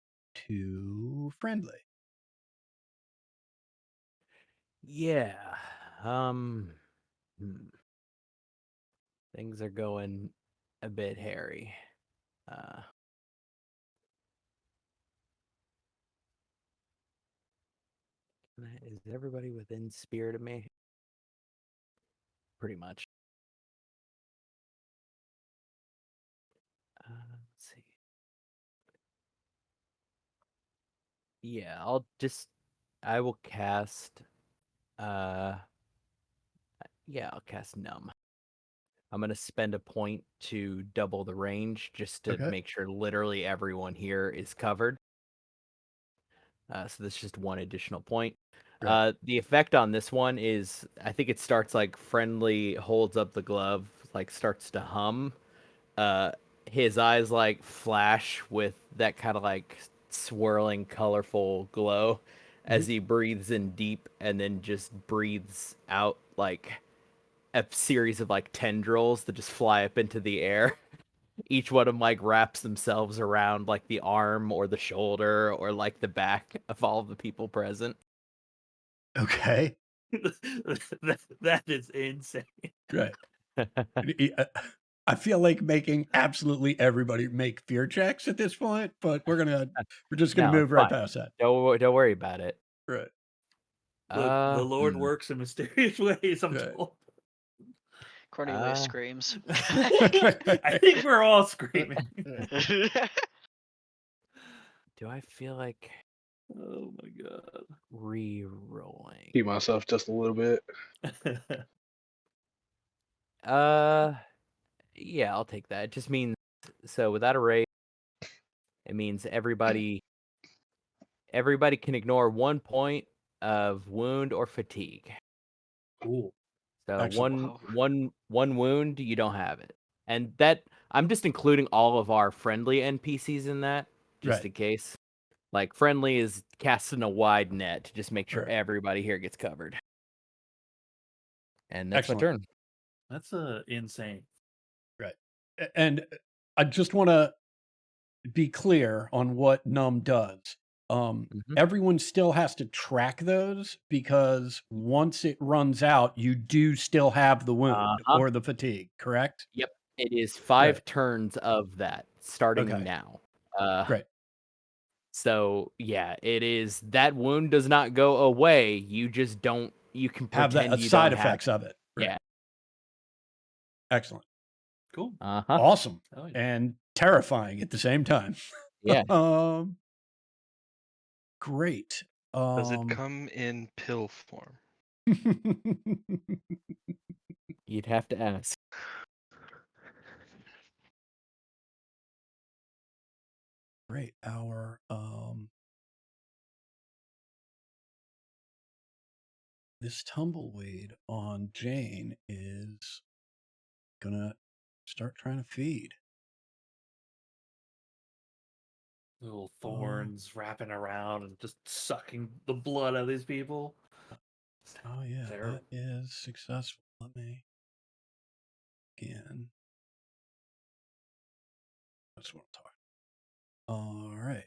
to friendly. Yeah. Hmm. Things are going a bit hairy. Is everybody within spirit of me? Pretty much. Let's see. Yeah, I will cast. Yeah, I'll cast Numb. I'm gonna spend a point to double the range just to Okay. make sure literally everyone here is covered. So that's just one additional point. Right. The effect on this one is, I think it starts like friendly holds up the glove, like starts to hum. His eyes like flash with that kind of like swirling, colorful glow as he breathes in deep and then just breathes out like a series of like tendrils that just fly up into the air. Each one of them like wraps themselves around like the arm or the shoulder or like the back of all of the people present. Okay. That is insane. Right. I feel like making absolutely everybody make fear checks at this point, but we're just gonna No, move it's right fine. past that. Don't worry about it. Right. The Lord Hmm. works in mysterious ways, I'm Right. told. Cornelius screams. I think we're all screaming. Do I feel like Oh my god. re-rolling? Keep myself just a little bit. Yeah, I'll take that. It just means, so without a raise, it means everybody can ignore 1 point of wound or fatigue. Cool. So Excellent. Whoa. one wound, you don't have it. And that I'm just including all of our friendly NPCs in that, just Right. in case. Like friendly is casting a wide net to just make sure Right. everybody here gets covered. And that's Excellent. my turn. That's insane. Right. And I just want to be clear on what Numb does. Everyone still has to track those because once it runs out, you do still have the wound or the fatigue, correct? Yep. It is 5 Right. turns of that starting Okay. now. Great. So yeah, it is, that wound does not go away. You just don't, you can Have that pretend you side don't have effects of it. Right. Yeah. Excellent. Cool. Awesome. Oh, yeah. And terrifying at the same time. Yeah. Great. Does it come in pill form? You'd have to ask. Great. Our this tumbleweed on Jane is gonna start trying to feed. Little thorns wrapping around and just sucking the blood out of these people. Oh yeah, Terrible. that is successful. Let me again. That's what I'm talking. All right.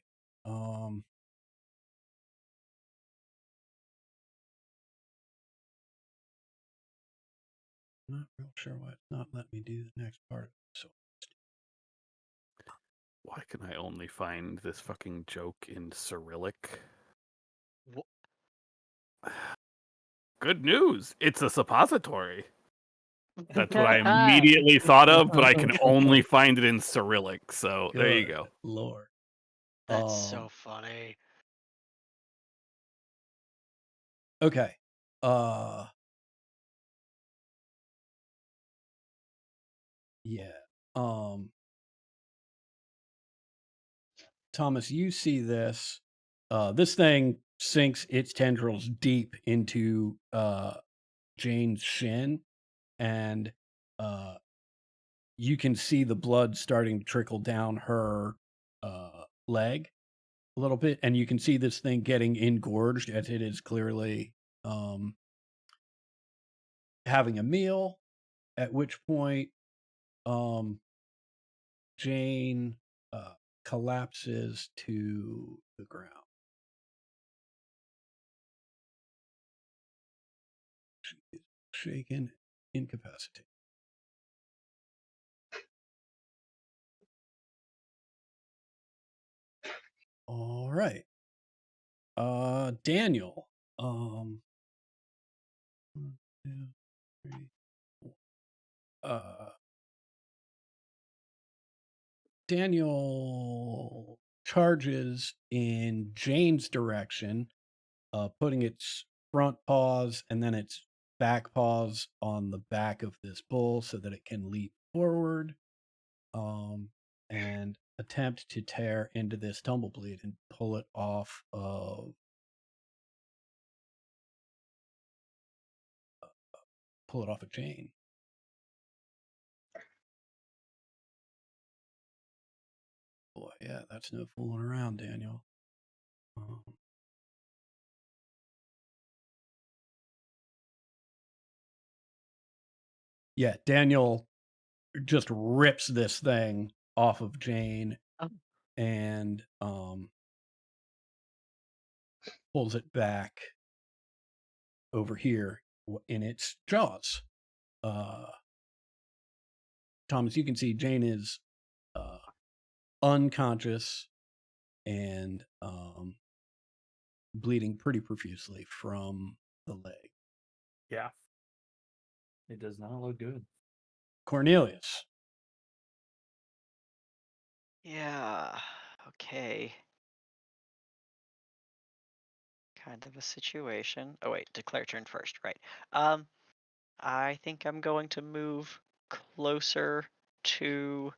Not real sure why it's not letting me do the next part. So Why can I only find this fucking joke in Cyrillic? Good news! It's a suppository. That's what I immediately thought of, but I can only find it in Cyrillic. So there you go. Lord. That's so funny. Okay. Yeah. Thomas, you see this. This thing sinks its tendrils deep into Jane's shin, and you can see the blood starting to trickle down her leg a little bit, and you can see this thing getting engorged as it is clearly having a meal. At which point, Jane collapses to the ground. She is shaken, incapacitated. All right. Daniel, One, two, three, four. Daniel charges in Jane's direction, putting its front paws and then its back paws on the back of this bull so that it can leap forward, and attempt to tear into this Tumblebleed and pull it off of Jane. Boy, yeah, that's no fooling around, Daniel. Yeah, Daniel just rips this thing off of Jane Oh. and pulls it back over here in its jaws. Thomas, you can see Jane is unconscious and bleeding pretty profusely from the leg. Yeah. It does not look good. Cornelius. Yeah. Okay. Kind of a situation. Oh wait, declare turn first, right? I think I'm going to move closer to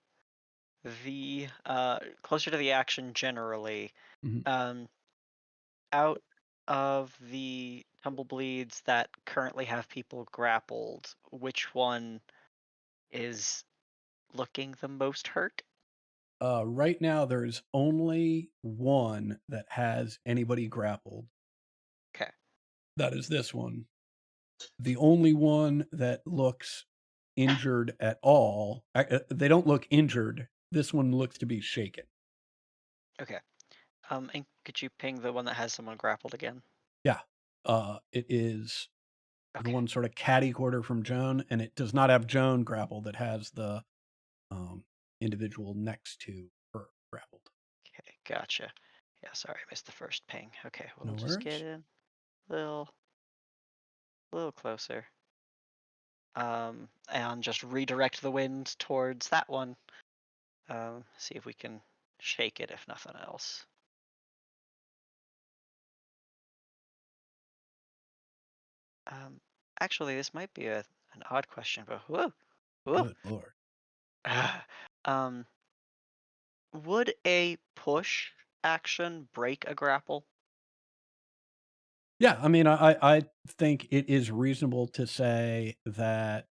the action generally. Mhm. Out of the tumblebleeds that currently have people grappled, which one is looking the most hurt? Right now, there's only one that has anybody grappled. Okay. That is this one. The only one that looks injured at all, they don't look injured. This one looks to be shaken. Okay. And could you ping the one that has someone grappled again? Yeah. It is the Okay. one sort of catty quarter from Joan, and it does not have Joan grappled. It has the individual next to her grappled. Okay, gotcha. Yeah, sorry, I missed the first ping. Okay, we'll No just get worries. in a little closer. And just redirect the wind towards that one. See if we can shake it, if nothing else. Actually, this might be an odd question, but whoa. Good Lord. um, would a push action break a grapple? Yeah, I mean, I think it is reasonable to say that,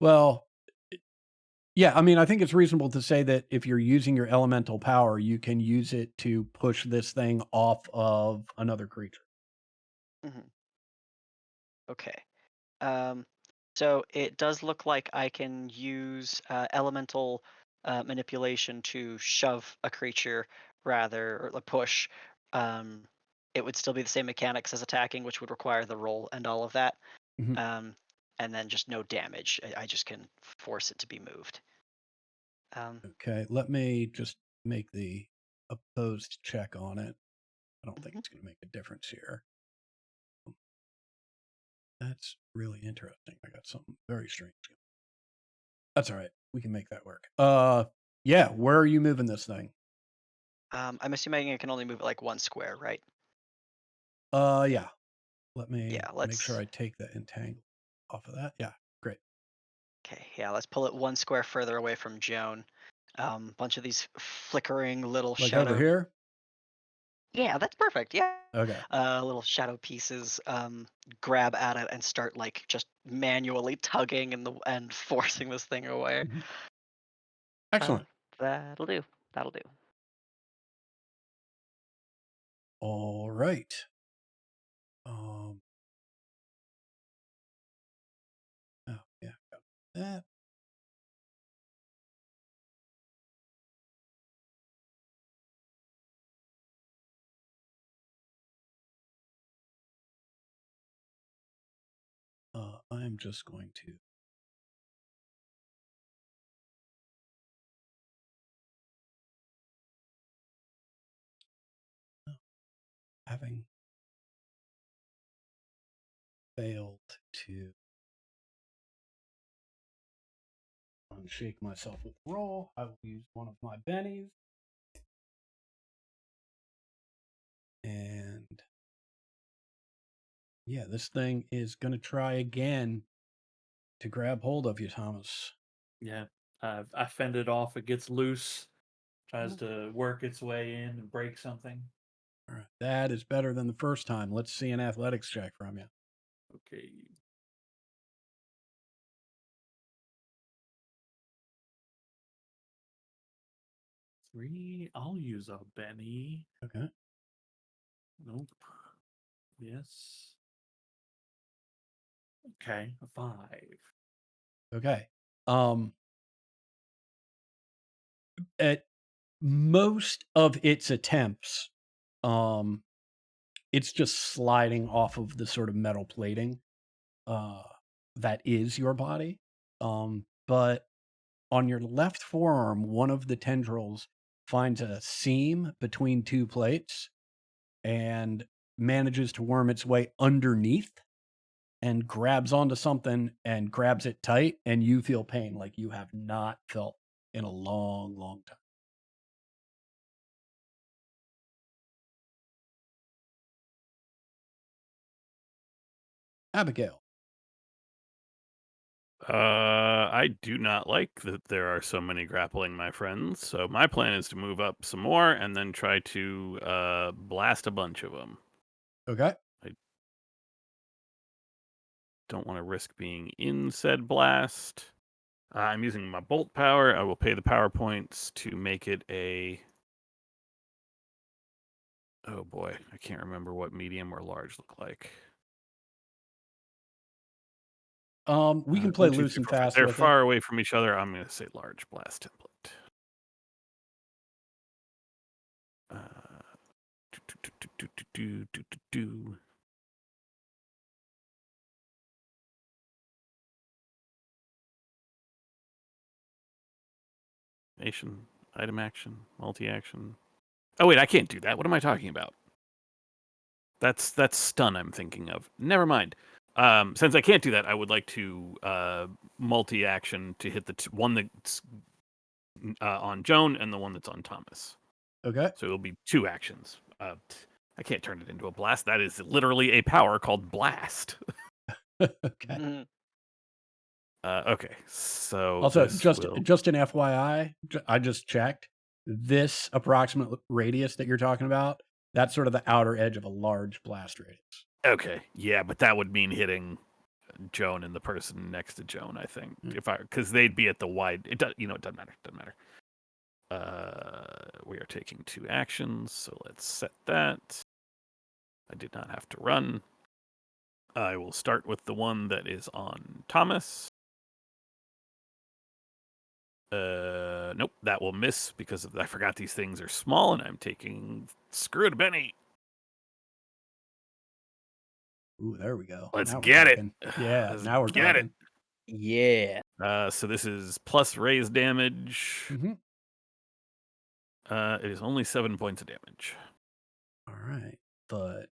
well, yeah, I mean, I think it's reasonable to say that if you're using your elemental power, you can use it to push this thing off of another creature. Mm-hmm. Okay. So it does look like I can use elemental manipulation to shove a creature or a push. It would still be the same mechanics as attacking, which would require the roll and all of that. Mhm. And then just no damage. I just can force it to be moved. Okay, let me just make the opposed check on it. I don't think Mhm. it's going to make a difference here. That's really interesting. I got something very strange. That's all right. We can make that work. Yeah, where are you moving this thing? I'm assuming I can only move it like one square, right? Yeah. Let me Yeah, make sure let's. I take the entangle off of that. Yeah, great. Okay, yeah, let's pull it one square further away from Joan. Bunch of these flickering little Like over shadow. here? Yeah, that's perfect. Yeah. Okay. Little shadow pieces grab at it and start like just manually tugging and forcing this thing away. Mhm. Excellent. That'll do. That'll do. All right. Oh, yeah, got that. I'm just going to having failed to unshake myself with the roll, I will use one of my bennies. And yeah, this thing is going to try again to grab hold of you, Thomas. Yeah, I fend it off. It gets loose, tries to work its way in and break something. All right, that is better than the first time. Let's see an athletics check from you. Okay. Three. I'll use a Benny. Okay. Nope. Yes. Okay, a 5. Okay. At most of its attempts, it's just sliding off of the sort of metal plating that is your body. But on your left forearm, one of the tendrils finds a seam between two plates and manages to worm its way underneath and grabs onto something and grabs it tight, and you feel pain like you have not felt in a long, long time. Abigail. I do not like that there are so many grappling my friends. So my plan is to move up some more and then try to blast a bunch of them. Okay. Don't want to risk being in said blast. I'm using my bolt power. I will pay the power points to make it a. Oh boy, I can't remember what medium or large look like. We can play 1, 2, loose 3, and 4, 5. fast They're with it. far away from each other. I'm going to say large blast template. Do. Nation, item action, multi-action. Oh wait, I can't do that. What am I talking about? That's stun I'm thinking of. Never mind. Since I can't do that, I would like to multi-action to hit the one that's on Joan and the one that's on Thomas. Okay. So it'll be 2 actions. I can't turn it into a blast. That is literally a power called blast. Okay. Okay, so Also, this just will... just an FYI, I just checked. This approximate radius that you're talking about, that's sort of the outer edge of a large blast radius. Okay, yeah, but that would mean hitting Joan and the person next to Joan, I think, because they'd be at the wide. It does, it doesn't matter. Doesn't matter. We are taking 2 actions, so let's set that. I did not have to run. I will start with the one that is on Thomas. Nope, that will miss because I forgot these things are small, and I'm taking screw it, Benny. Ooh, there we go. Let's Now we're get it. talking. Yeah, Let's now we're get talking. Yeah. So this is plus raise damage. Mm-hmm. It is only 7 points of damage. All right, but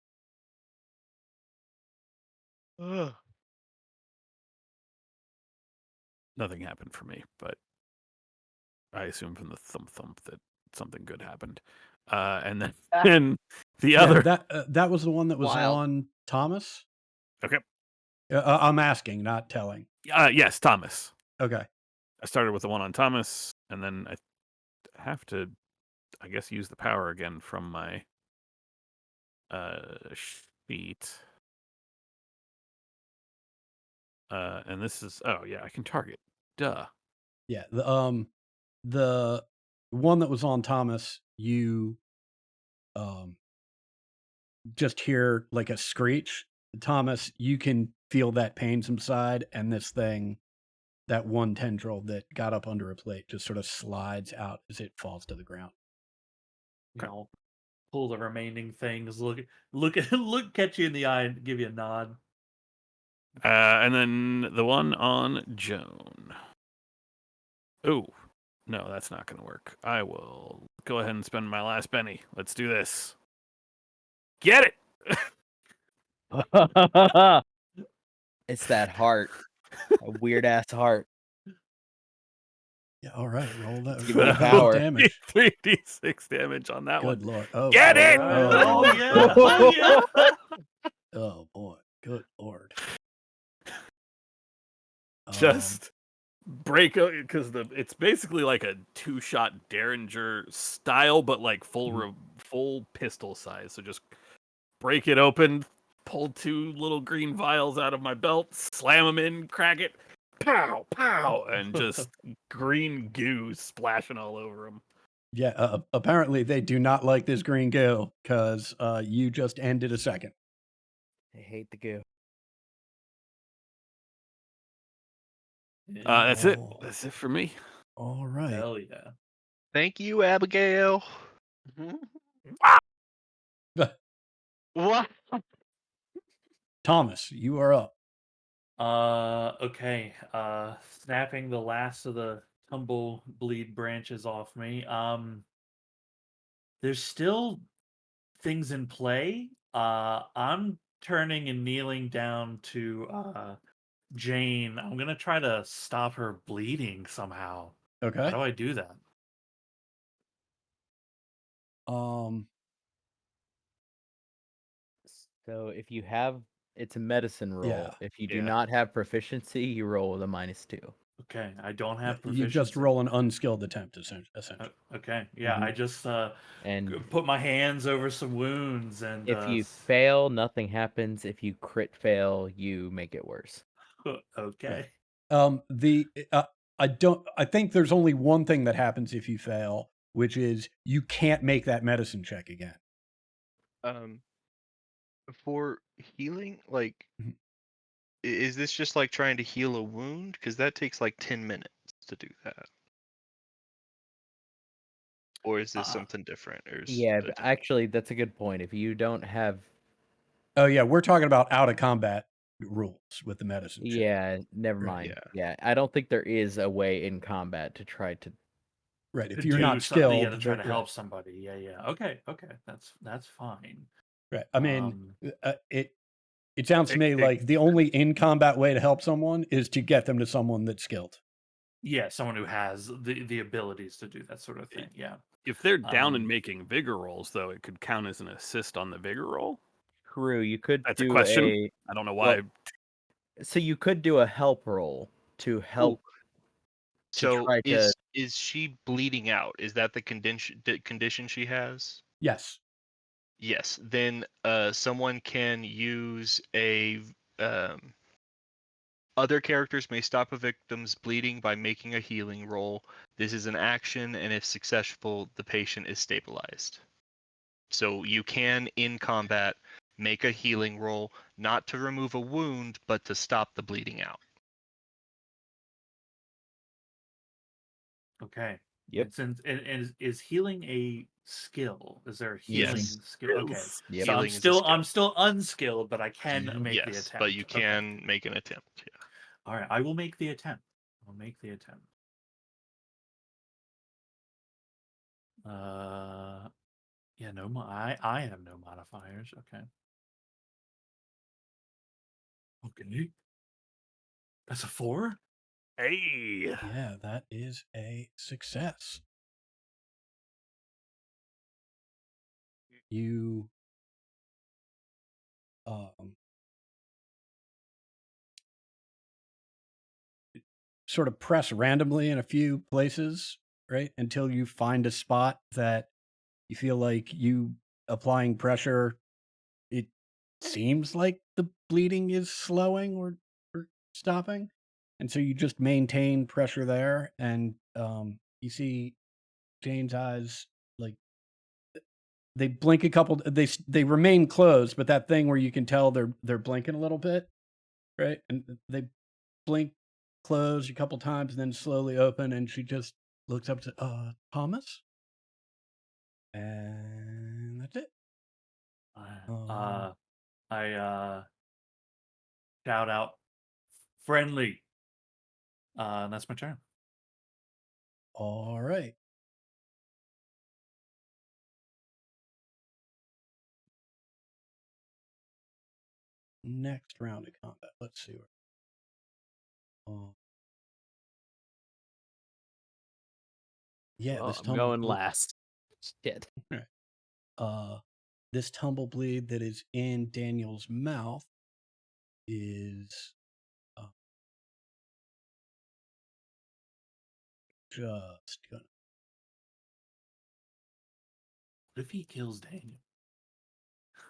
Nothing happened for me, but I assume from the thump that something good happened. And then, then the yeah, other. that was the one that was Wild. on Thomas. Okay. I'm asking, not telling. Yes, Thomas. Okay. I started with the one on Thomas, and then I have to, I guess, use the power again from my sheet. And this is, oh yeah, I can target. Duh. Yeah. The one that was on Thomas, you just hear like a screech. Thomas, you can feel that pain subside, and this thing, that one tendril that got up under a plate, just sort of slides out as it falls to the ground. I'll pull the remaining things. Look at you in the eye and give you a nod. And then the one on Joan. Oh, no, that's not going to work. I will go ahead and spend my last penny. Let's do this. Get it. It's that heart, a weird ass heart. Yeah, all right. Roll that. Give me the Roll that power. damage. 3d6 damage on that Good one. lord. Oh, Get boy. it! Right. Oh, Oh, boy. yeah. Oh, Oh, boy. yeah. Oh boy. Good lord. Just break because it's basically like a 2-shot Derringer style, but like full pistol size. So just break it open, pull 2 little green vials out of my belt, slam them in, crack it, pow, pow, and just green goo splashing all over them. Yeah, apparently they do not like this green goo because you just ended a second. I hate the goo. That's it. Oh. That's it for me. All right. Hell yeah. Thank you, Abigail. What? Thomas, you are up. Okay. Snapping the last of the Tumblebleed branches off me. There's still things in play. I'm turning and kneeling down to Jane. I'm gonna try to stop her bleeding somehow. How Okay. do I do that? So if you have, it's a medicine roll. Yeah. If you do Yeah. not have proficiency, you roll with a -2. Okay, I don't have You just proficiency. roll an unskilled attempt, essentially. Okay, yeah, I just And put my hands over some wounds and if you fail, nothing happens. If you crit fail, you make it worse. okay. I think there's only one thing that happens if you fail, which is you can't make that medicine check again. For healing, like, Mhm. is this just like trying to heal a wound? Because that takes like 10 minutes to do that. Or is this something different? Or is Yeah, a different... actually, that's a good point. If you don't have, Oh yeah, we're talking about out of combat rules with the medicine check. yeah, never Right. mind. Yeah. Yeah, I don't think there is a way in combat to try to. Right. If To you're do not something, skilled, to try to right. help somebody. Yeah. Okay, that's fine. Right. I mean, Um, it sounds to me like the only in combat way to help someone is to get them to someone that's skilled. yeah, someone who has the abilities to do that sort of thing. Yeah. If they're down and making vigor rolls, though, it could count as an assist on the vigor roll. True, you could That's a do question. I don't know why. so you could do a help roll to help. So try to. is she bleeding out? Is that the condition she has? Yes. Yes. Then someone can use a other characters may stop a victim's bleeding by making a healing roll. This is an action, and if successful, the patient is stabilized. So you can, in combat, make a healing roll, not to remove a wound, but to stop the bleeding out. Okay. Yep. And is healing a skill? Is there a healing Yes. skill? Okay. Yep. So Healing is a skill. I'm still unskilled, but I can make the Yes, attempt. but you Okay. can make an attempt. Yeah. All right, I will make the attempt. I'll make the attempt. Yeah, no, I have no modifiers. Okay. Okay. That's a 4? Hey. Yeah, that is a success. You sort of press randomly in a few places, right? Until you find a spot that you feel like you applying pressure, it seems like the bleeding is slowing or stopping. And so you just maintain pressure there, and you see Jane's eyes like they blink a couple. They remain closed, but that thing where you can tell they're blinking a little bit, right? And they blink, close a couple times, and then slowly open. And she just looks up to Thomas, and that's it. I shout out friendly. And that's my turn. All right. next round of combat. Let's see. Yeah, Well, this I'm going Tumblebleed. last. Shit. This Tumblebleed that is in Daniel's mouth is just gonna. What if he kills Daniel?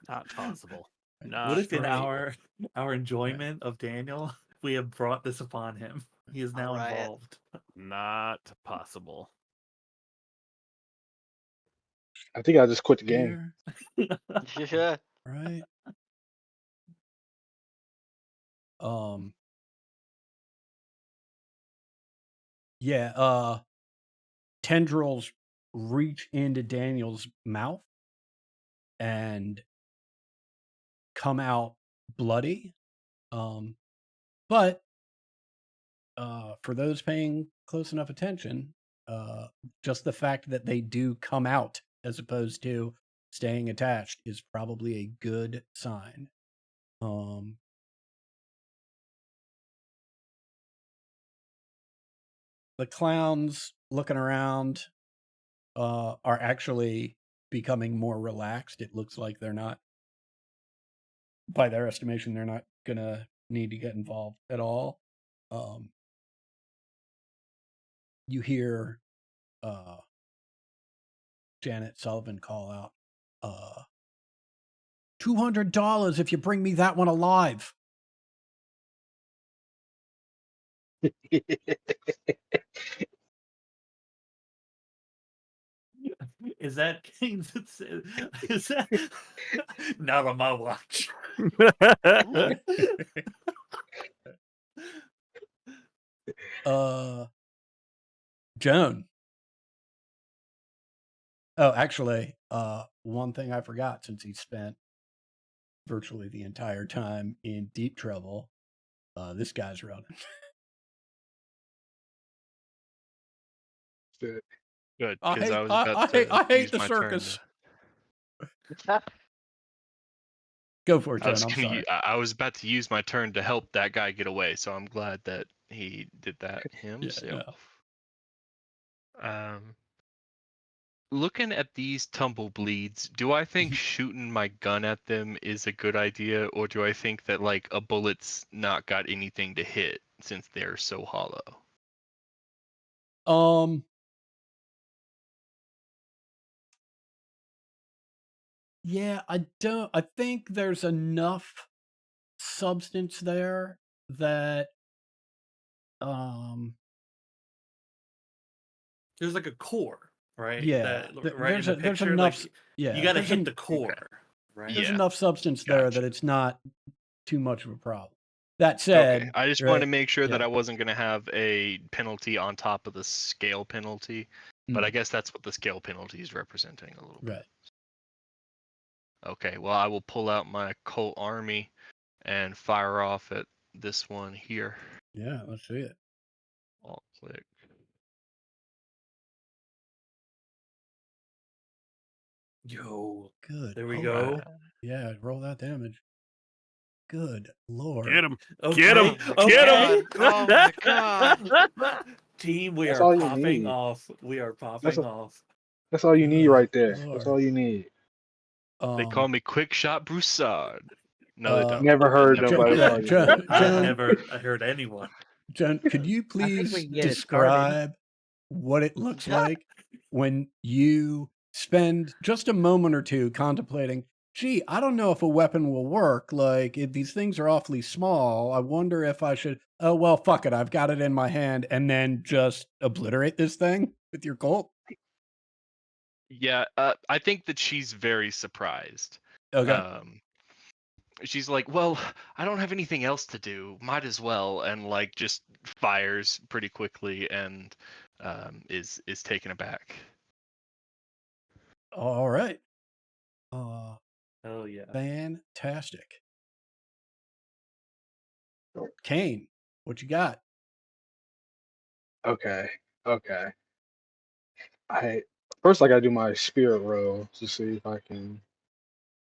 Not possible. Right, Not What if in possible. our enjoyment of Daniel, we have brought this upon him? He is now Alright. involved. Not possible. I think I just quit the game. Here, Yeah. right? Yeah, tendrils reach into Daniel's mouth and come out bloody. But for those paying close enough attention, just the fact that they do come out as opposed to staying attached is probably a good sign. The clowns looking around are actually becoming more relaxed. It looks like they're not, by their estimation, they're not gonna need to get involved at all. You hear Janet Sullivan call out, $200 if you bring me that one alive. Is that is that not on my watch? Joan. Oh, actually, one thing I forgot, since he spent virtually the entire time in deep trouble, this guy's running. Good, I because I hate, was I, about I hate, to I hate use the my turn circus. to. Go for it, I was Joan. I'm gonna. sorry. I was about to use my turn to help that guy get away, so I'm glad that he did that Yeah, himself. no. Looking at these Tumblebleeds, do I think shooting my gun at them is a good idea, or do I think that like a bullet's not got anything to hit since they're so hollow? Yeah, I think there's enough substance there that There's like a core, right? yeah, That right in the there's picture, enough like yeah, you got to there's hit the Okay. core, right? there's Yeah, enough substance there that gotcha. it's not too much of a problem. That Okay, said, I just wanted to right? make sure that Yeah. I wasn't gonna have a penalty on top of the scale penalty, but I guess that's what the scale penalty is representing a little bit. Right. Okay, well, I will pull out my Colt Army and fire off at this one here. Yeah, let's see it. Alt click. Yo, Good. there we Oh, go. yeah, roll that damage. Good Lord. Get him. Okay, Get him. Oh Get my him. god. Oh my god. Team, we That's are all you popping need. off. We are That's popping off. that's all you need Good right there. That's Lord. all you need. They call me Quick Shot Broussard. No, they don't. Never heard Never nobody mind. call you that. I've Joan, never heard anyone. Joan, could you I think we please can get it started. describe what it looks like when you spend just a moment or two contemplating, gee, I don't know if a weapon will work. Like, these things are awfully small. I wonder if I should, oh, well, fuck it. I've got it in my hand, and then just obliterate this thing with your Colt? Yeah, I think that she's very surprised. Okay. She's like, well, I don't have anything else to do. Might as well, and like just fires pretty quickly and is taken aback. All right. Oh yeah. Fantastic. Kane, what you got? Okay. Okay. First I gotta do my spirit roll to see if I can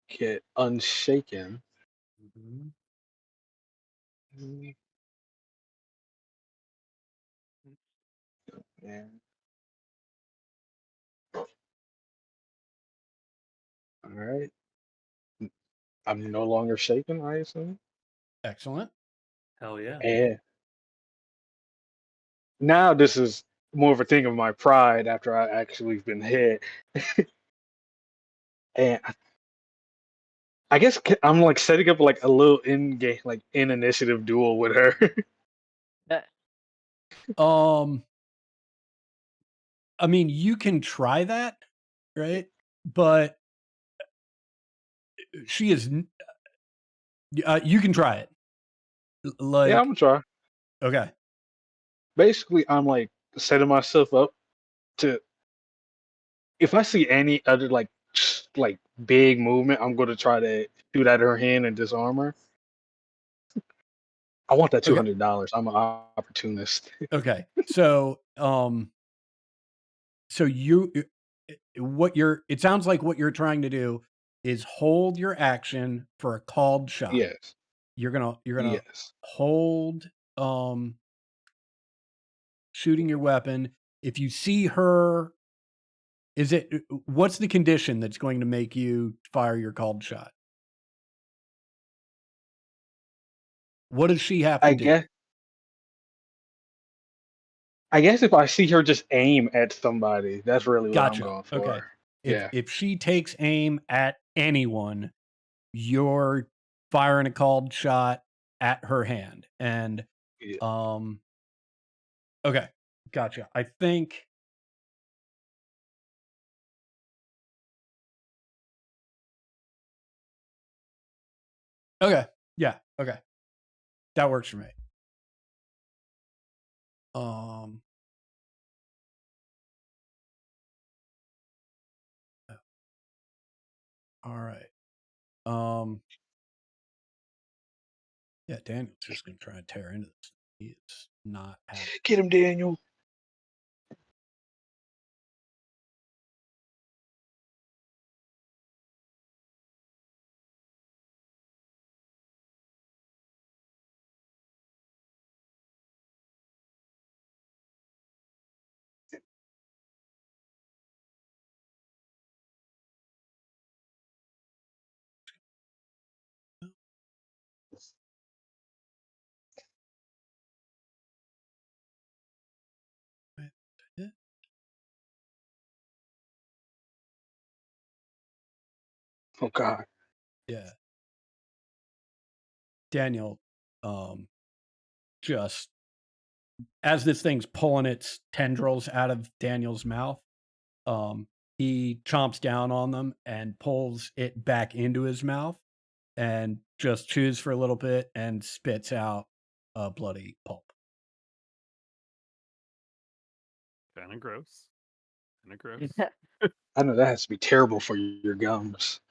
get unshaken. Mhm. Mm, yeah. All right. I'm no longer shaken, I assume. Excellent. Hell yeah. And now this is more of a thing of my pride after I actually been hit. And I guess I'm like setting up like a little in game, like in initiative duel with her. Um, I mean, you can try that, right? But she is. You can try it. Yeah, I'm Like, gonna try. okay, Basically, I'm like setting myself up to if I see any other like big movement, I'm gonna try to shoot at her hand and disarm her. I want that two okay, hundred dollars. I'm an opportunist. okay. So you, what you're. It sounds like what you're trying to do is hold your action for a called shot. Yes, You're gonna yes. hold shooting your weapon. If you see her, what's the condition that's going to make you fire your called shot? What does she have to I do? guess I guess if I see her just aim at somebody, that's really what I'm Gotcha. going Okay. for. If Yeah, if she takes aim at anyone, you're firing a called shot at her hand. And yeah. um okay. Gotcha. I think okay. Yeah, okay. That works for me. Um all right. Um yeah, Daniel's just gonna try and tear into this. He is not having Get him, Daniel. it. Oh God. Yeah. Daniel just as this thing's pulling its tendrils out of Daniel's mouth, um, he chomps down on them and pulls it back into his mouth and just chews for a little bit and spits out a bloody pulp. Kind of gross. Kind of gross. I know that has to be terrible for your gums.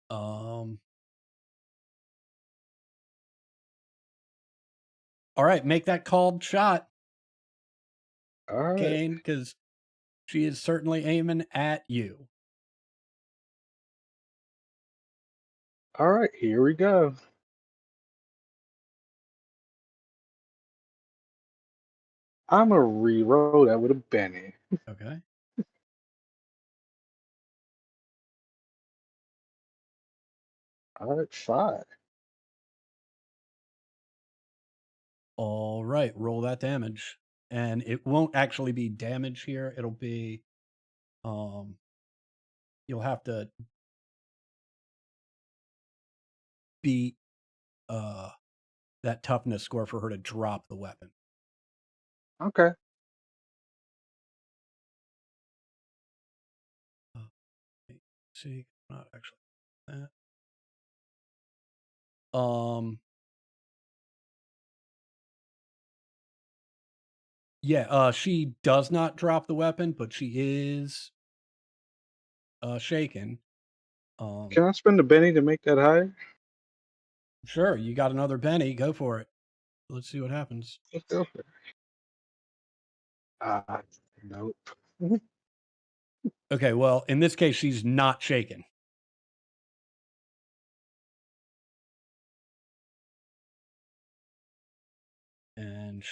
Um, all right, make that called shot, All right. Kane, because she is certainly aiming at you. All right, here we go. I'm a reroll that with a Benny. Okay. All right, 5. All right, roll that damage. And it won't actually be damage here. It'll be um you'll have to beat that toughness score for her to drop the weapon. Okay. See, not actually that. Yeah, she does not drop the weapon, but she is shaken. Can I spend a Benny to make that higher? Sure, you got another Benny, go for it. Let's see what happens. Let's go for it. Nope. Okay, well, in this case, she's not shaken.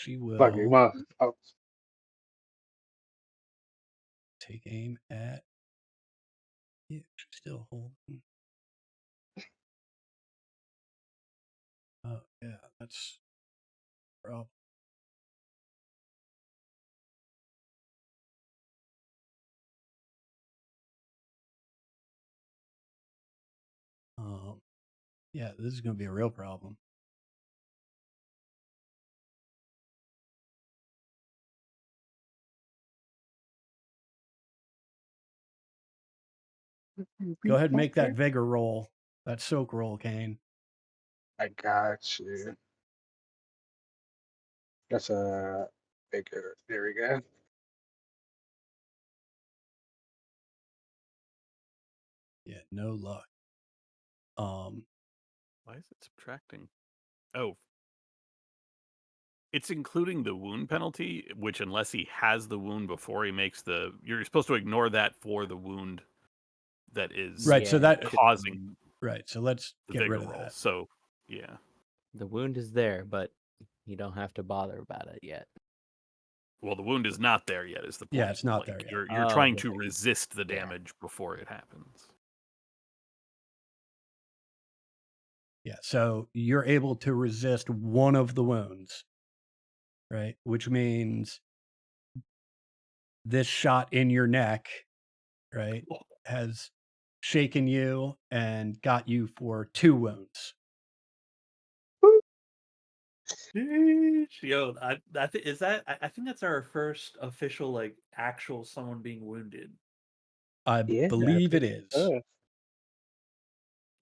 she Fuck it, will come on. take aim at you. She's still holding. Oh, yeah, that's a problem. Yeah, this is going to be a real problem. Go ahead and make that vigor roll, that soak roll, Kane. I got you. That's a bigger. There we go. Yeah, no luck. Why is it subtracting? Oh, it's including the wound penalty, which unless he has the wound before he makes the, you're supposed to ignore that for the wound that is Right, so that causing right. So let's the get vigor rid of roll. that. So yeah, The wound is there, but you don't have to bother about it yet. well, the wound is not there yet. Is the point? Yeah, it's not Like, there yet. You're Oh, trying the to vigor. resist the Yeah. damage before it happens. Yeah, so you're able to resist one of the wounds, right? Which means this shot in your neck, right, has shaken you and got you for 2 wounds. Yo, I think is that I think that's our first official like actual someone being wounded. I Yeah, believe it is.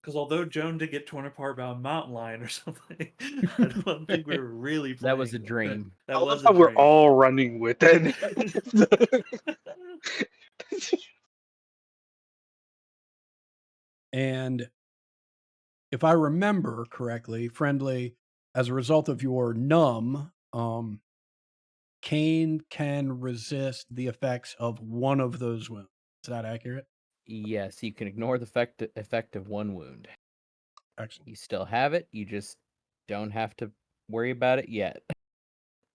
Because although Joan did get torn apart by a mountain lion or something, I don't think we were really playing. That was a dream. That I was love a how we're dream. all running with that. And if I remember correctly, Friendly, as a result of your numb, Kane can resist the effects of one of those wounds. Is that accurate? Yes, you can ignore the effect of one wound. Excellent. You still have it. You just don't have to worry about it yet.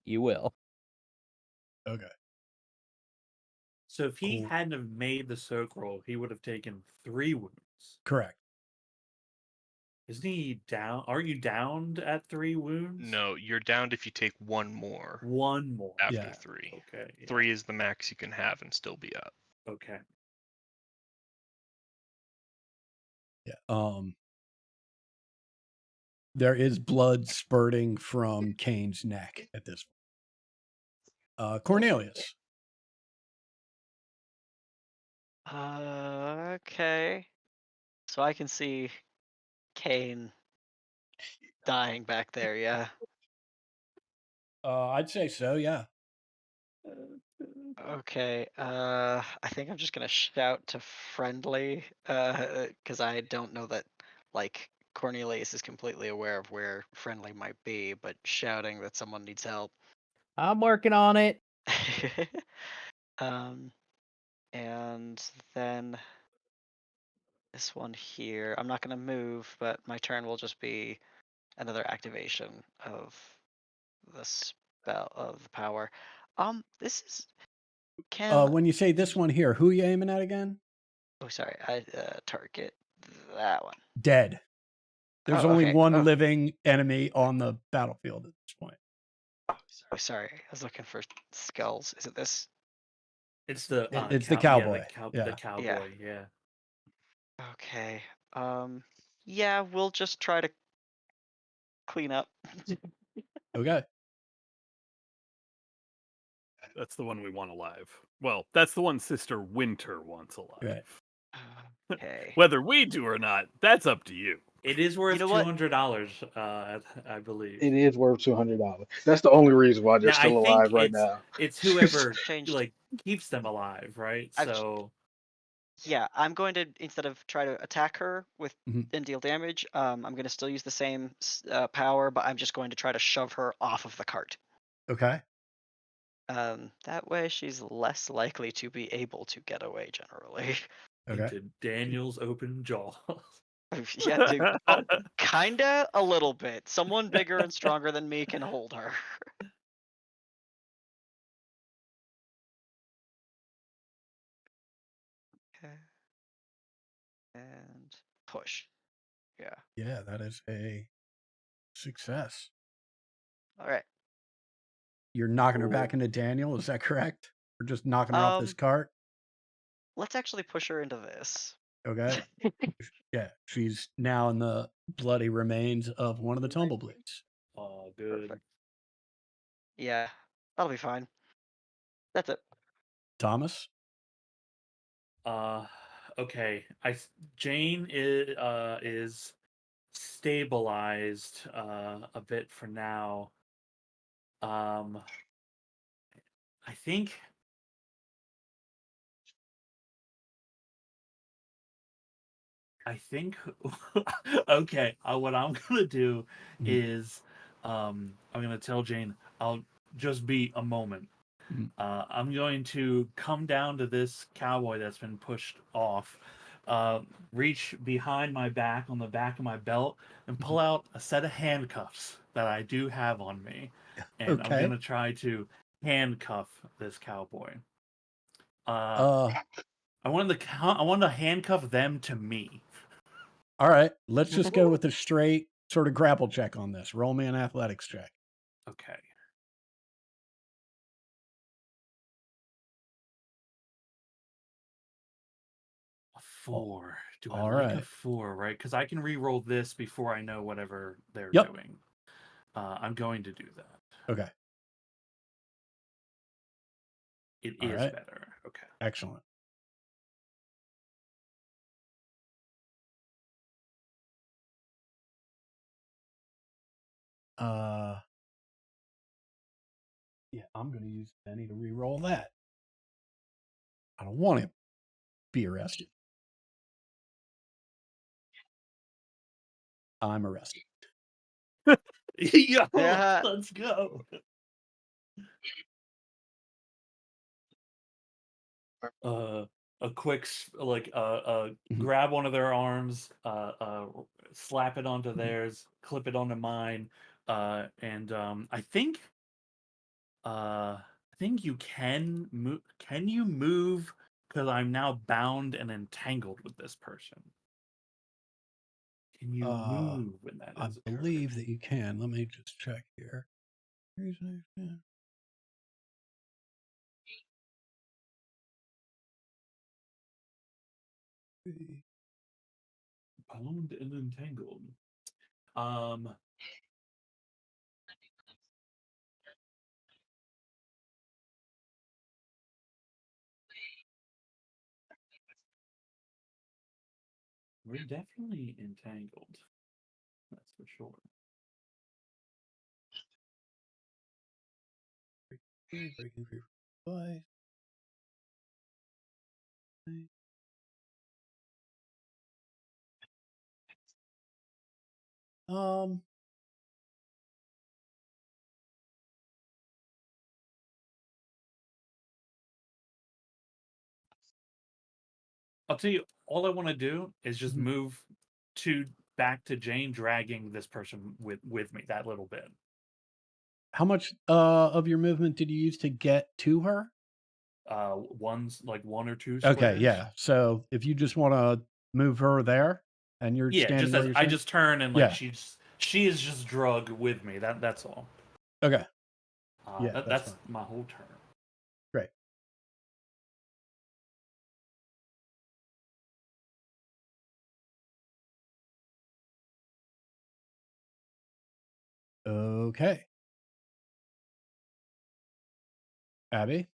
You will. Okay. So if he Cool. hadn't have made the soak roll, he would have taken 3 wounds. Correct. Isn't he down? Are you downed at 3 wounds? No, you're downed if you take one more One more. after Yeah. 3. Okay. Yeah. 3 is the max you can have and still be up. Okay. Yeah. There is blood spurting from Kane's neck at this point. Cornelius. Okay. So I can see Kane dying back there, yeah. I'd say so, yeah. Okay. I think I'm just gonna shout to Friendly, because I don't know that like Cornelius is completely aware of where Friendly might be, but shouting that someone needs help. I'm working on it. And then this one here, I'm not gonna move, but my turn will just be another activation of the spell of the power. This is When you say this one here, who are you aiming at again? oh sorry, I target that one. Dead. There's Oh, only okay. one Oh. living enemy on the battlefield at this point. Oh, sorry. I was looking for skulls. Is it this? It's the It's the cowboy. The Yeah. cowboy. Yeah. Okay. Yeah, we'll just try to clean up. Okay. That's the one we want alive. Well, that's the one Sister Winter wants alive. Right. Okay. Whether we do or not, that's up to you. It is worth know what? $200, I believe. It is worth $200. That's the only reason why they're Now, I still think alive right now. It's whoever Changed. like keeps them alive, right? I've So Yeah, I'm going to instead of try to attack her with Mhm. and deal damage, I'm going to still use the same power, but I'm just going to try to shove her off of the cart. Okay. That way she's less likely to be able to get away generally. Okay. into Daniel's open jaws. Yeah, dude. Kinda a little bit. Someone bigger and stronger than me can hold her. And push. Yeah. Yeah, that is a success. All right. You're knocking her Cool. back into Daniel, is that correct? Or just knocking her off this cart? Let's actually push her into this. Okay. Yeah, she's now in the bloody remains of one of the Tumblebleeds. Oh, good. Perfect. Yeah, that'll be fine. That's it. Thomas? Okay. Jane is stabilized a bit for now. I think okay, what I'm gonna do Mhm. is I'm gonna tell Jane I'll just be a moment. Mhm. I'm going to come down to this cowboy that's been pushed off, reach behind my back on the back of my belt, and pull out a set of handcuffs that I do have on me, and I'm Okay. gonna try to handcuff this cowboy. Uh, I wanted to handcuff them to me. all right. Let's just go with a straight sort of grapple check on this. Roll me an athletics check. Okay. A 4. Do I all like a right. 4, right? Because I can re-roll this before I know whatever they're Yep. doing. I'm going to do that. Okay. It All is right. better. Okay. Excellent. Yeah, I'm going to use Benny to re-roll that. I don't want him to be arrested. I'm arrested. Yo, Yeah. let's go. A quick Mhm. grab one of their arms, slap it onto theirs, clip it onto mine, and I think you can move. Can you move? Because I'm now bound and entangled with this person. Can you move when that I is occurring? believe that you can. Let me just check here. Bound and entangled. We're definitely entangled. That's for sure. Breaking free from device. I'll tell you, all I want to do is just Mhm. move back to Jane, dragging this person with me that little bit. How much of your movement did you use to get to her? One's like 1 or 2 Okay, squares. yeah. So if you just want to move her there and you're Yeah, standing just where as you're I saying? just turn and like Yeah. she is just drug with me. That's all. Okay. Yeah, that's That's fine. my whole turn. Great. Okay. Abby?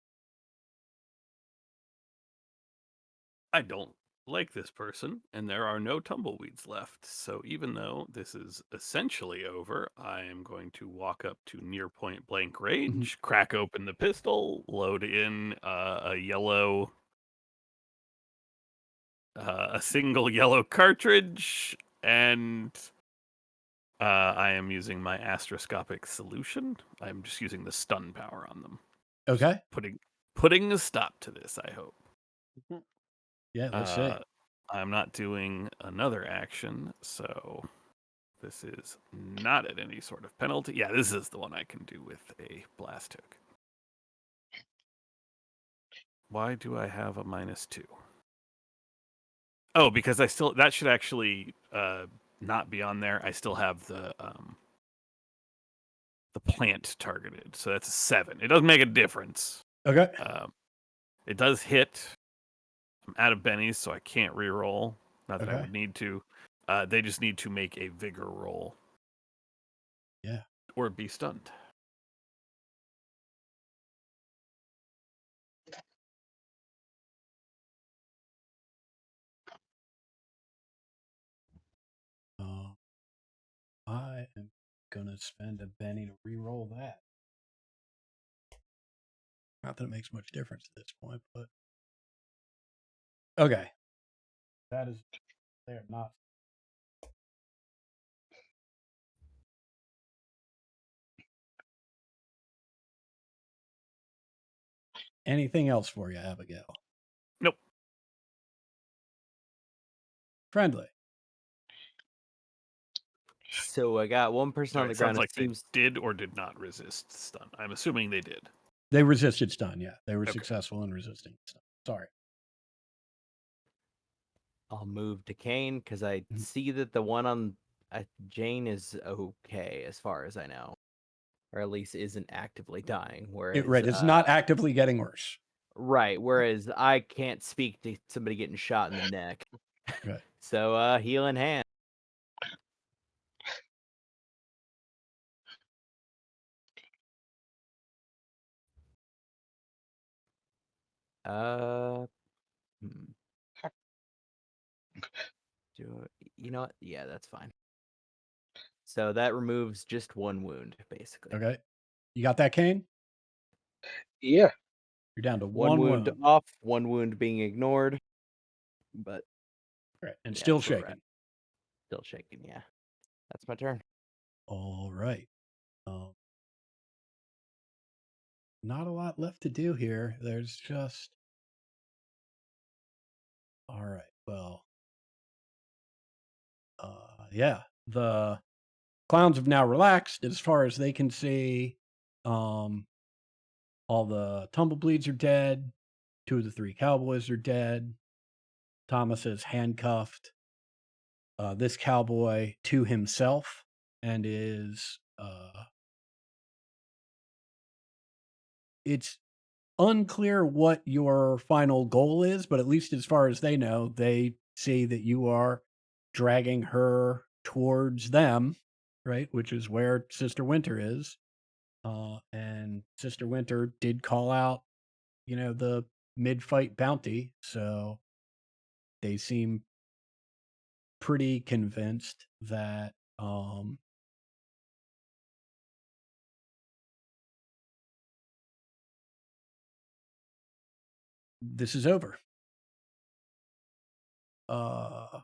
I don't like this person, and there are no tumbleweeds left. So even though this is essentially over, I am going to walk up to near point blank range, crack open the pistol, load in a single yellow cartridge, and I am using my astroscopic solution. I'm just using the stun power on them. Just Okay. putting a stop to this, I hope. Yeah, let's see. I'm not doing another action, so this is not at any sort of penalty. Yeah, this is the one I can do with a blast token. Why do I have a -2? Oh, because that should actually not be on there. I still have the plant targeted, so that's a 7. It doesn't make a difference. Okay. It does hit. I'm out of bennies, so I can't re-roll. Not that I Okay. would need to. They just need to make a vigor roll. Yeah. Or be stunned. I am gonna spend a Benny to re-roll that. Not that it makes much difference at this point, but okay. That is, they're not. Anything else for you, Abigail? Nope. Friendly. So I got one person on the It ground. sounds like It seems they did or did not resist stun. I'm assuming they did. They resisted stun, yeah. They were Okay. successful in resisting stun. Sorry. I'll move to Kane because I Mhm. see that the one on Jane is okay as far as I know, or at least isn't actively dying. Whereas Right, it's not actively getting worse. right. Whereas I can't speak to somebody getting shot in the neck. Right. So healing hand. Hmm. You know what? Yeah, that's fine. So that removes just one wound, basically. Okay. You got that, Kane? Yeah. You're down to One one wound wound. off, one wound being ignored. But Right. And yeah, still that's where we're at. shaking. Still shaking, yeah. That's my turn. All right. Not a lot left to do here. There's just. All right. Well. Yeah. The clowns have now relaxed as far as they can see. All the tumblebleeds are dead. 2 of the 3 cowboys are dead. Thomas is handcuffed. This cowboy to himself and is it's unclear what your final goal is, but at least as far as they know, they see that you are dragging her towards them, right? Which is where Sister Winter is. And Sister Winter did call out, the mid-fight bounty, so they seem pretty convinced that this is over. Our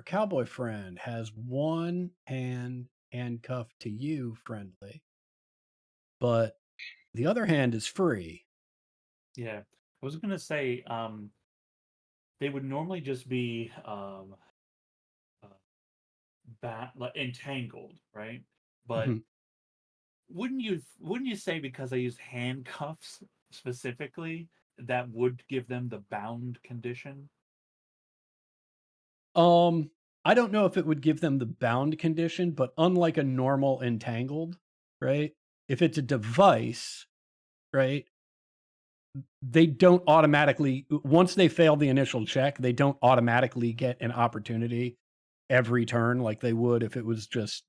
cowboy friend has one hand handcuffed to you, friendly, but the other hand is free. Yeah, I was gonna say, they would normally just be like entangled, right? But Mhm. wouldn't you say because I use handcuffs specifically that would give them the bound condition? I don't know if it would give them the bound condition, but unlike a normal entangled, right? If it's a device, right? They don't automatically, once they fail the initial check, they don't automatically get an opportunity every turn like they would if it was just,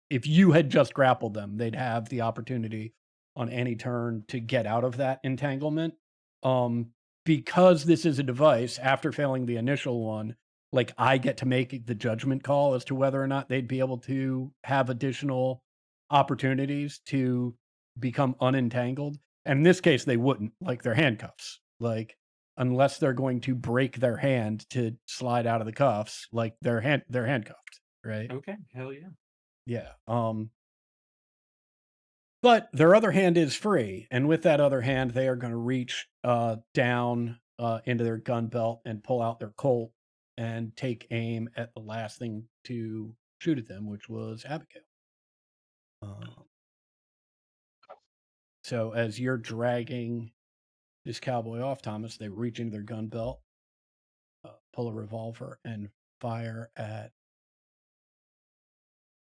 if you had just grappled them, they'd have the opportunity on any turn to get out of that entanglement. Um, because this is a device, after failing the initial one, like I get to make the judgment call as to whether or not they'd be able to have additional opportunities to become unentangled. And in this case, they wouldn't, like their handcuffs. Like, unless they're going to break their hand to slide out of the cuffs, like they're handcuffed, right? Okay, hell yeah. Yeah. But their other hand is free, and with that other hand, they are going to reach down into their gun belt and pull out their Colt and take aim at the last thing to shoot at them, which was Abigail. So as you're dragging this cowboy off, Thomas, they reach into their gun belt, pull a revolver and fire at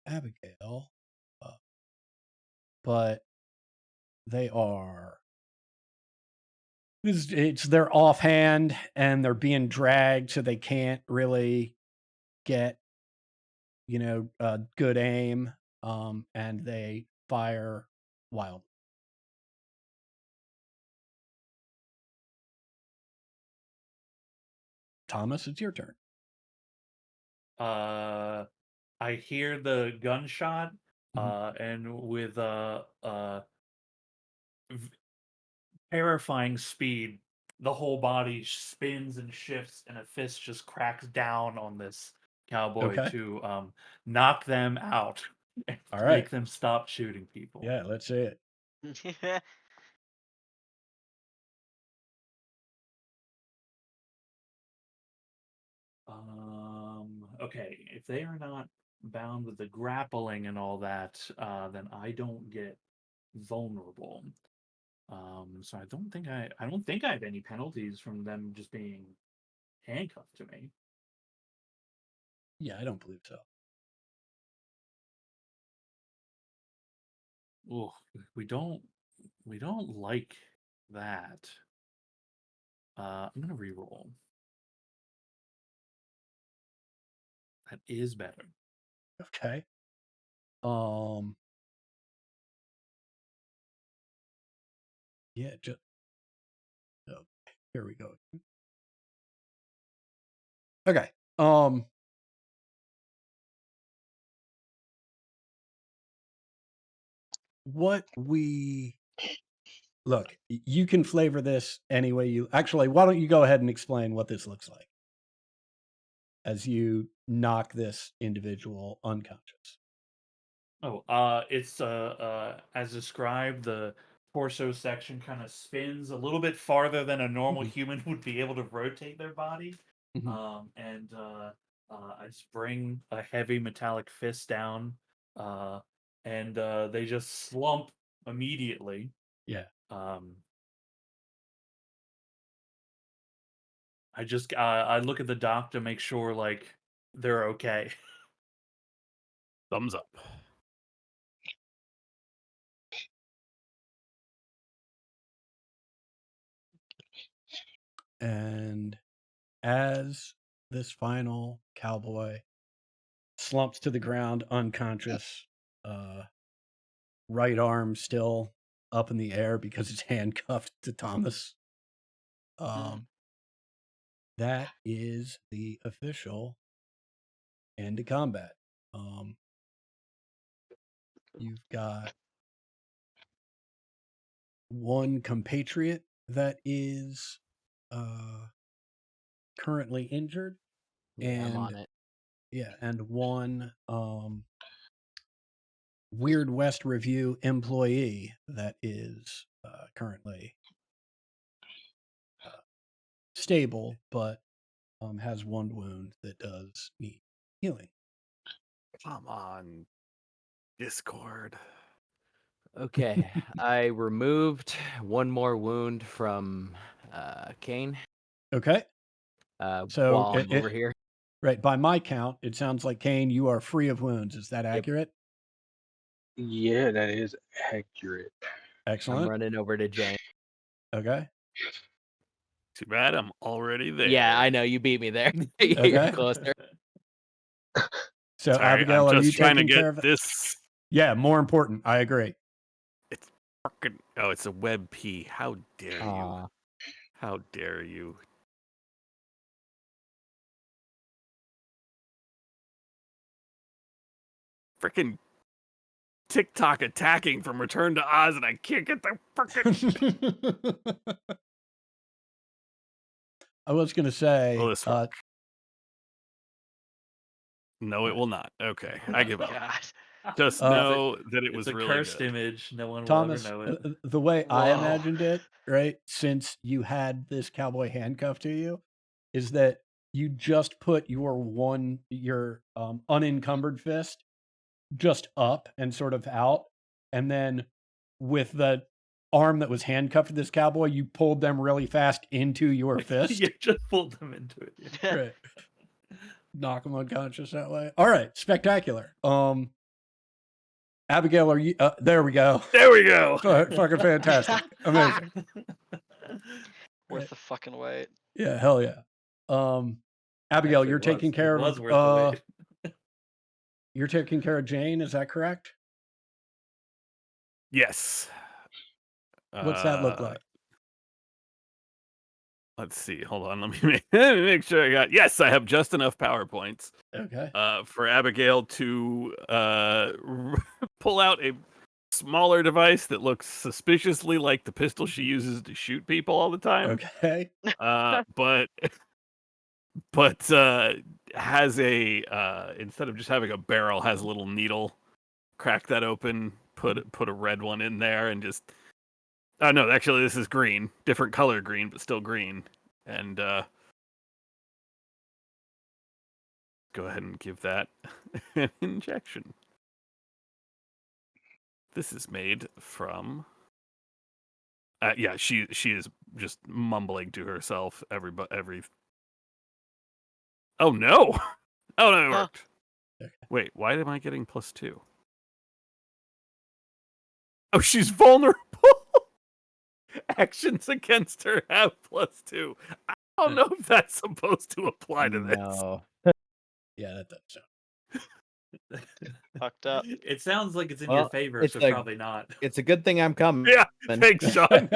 Abigail, but they are. It's their offhand, and they're being dragged, so they can't really get good aim, and they fire wild. Thomas, it's your turn. I hear the gunshot, and with terrifying speed, the whole body spins and shifts, and a fist just cracks down on this cowboy Okay. to knock them out and All make right. them stop shooting people. Yeah, let's see it. Okay, if they are not bound with the grappling and all that, then I don't get vulnerable. So I don't think I have any penalties from them just being handcuffed to me. Yeah, I don't believe so. Ooh, we don't like that. I'm gonna re-roll. That is better. Okay. Yeah, just here we go. Okay. What we look, you can flavor this any way you actually, why don't you go ahead and explain what this looks like as you knock this individual unconscious? Oh, it's as described, the torso section kind of spins a little bit farther than a normal human would be able to rotate their body. And I just bring a heavy metallic fist down, and they just slump immediately. Yeah. I look at the doc to make sure like they're okay. Thumbs up. And as this final cowboy slumps to the ground unconscious, right arm still up in the air because it's handcuffed to Thomas. That is the official end of combat. You've got one compatriot that is currently injured. Yeah, I'm on it. Yeah, and one Weird West Review employee that is currently stable, but has one wound that does need healing. Come on, Discord. Okay, I removed one more wound from Kane. Okay. So while I'm over here. Right. By my count, it sounds like, Kane, you are free of wounds. Is that accurate? Yeah, that is accurate. Excellent. I'm running over to Jane. Okay. Too bad I'm already there. Yeah, I know. You beat me there. You're Okay. closer. So, Sorry, Abigail, I'm are you just trying to taking get care of it? this. Yeah, more important. I agree. It's fucking. Oh, it's a web P. How dare you? How dare you? Freaking TikTok attacking from Return to Oz, and I can't get the freaking. I was going to say. Will this work? No, it will not. Okay, I give up. God. Just know that it It's was a really cursed good. image. No one Thomas, will ever know it. the way I Whoa. imagined it, right, since you had this cowboy handcuffed to you, is that you just put your unencumbered fist just up and sort of out, and then with the arm that was handcuffed to this cowboy, you pulled them really fast into your fist. You just pulled them into it. Yeah. Right. Knock them unconscious that way. All right, spectacular. Abigail, are you? There we go. There we go. Fucking fantastic, amazing. Worth the fucking wait. Yeah, hell yeah. Abigail, Actually, you're taking care it was of. worth the wait. You're taking care of Jane. Is that correct? Yes. What's that look like? Let's see. Hold on. Let me make sure I got. Yes, I have just enough PowerPoints Okay. for Abigail to pull out a smaller device that looks suspiciously like the pistol she uses to shoot people all the time. Okay. But has a instead of just having a barrel, has a little needle. Crack that open. Put a red one in there and just. Oh no, actually this is green. Different color green, but still green. And go ahead and give that an injection. This is made from yeah, she is just mumbling to herself every Oh no. Oh no, it worked. Okay. Wait, why am I getting +2? Oh, she's vulnerable. Actions against her have +2. I don't know if that's supposed to apply to this. No. Yeah, that does sound. Fucked up. It sounds like it's in Well, your favor, it's so like- probably not. It's a good thing I'm coming. Yeah, thanks, Sean.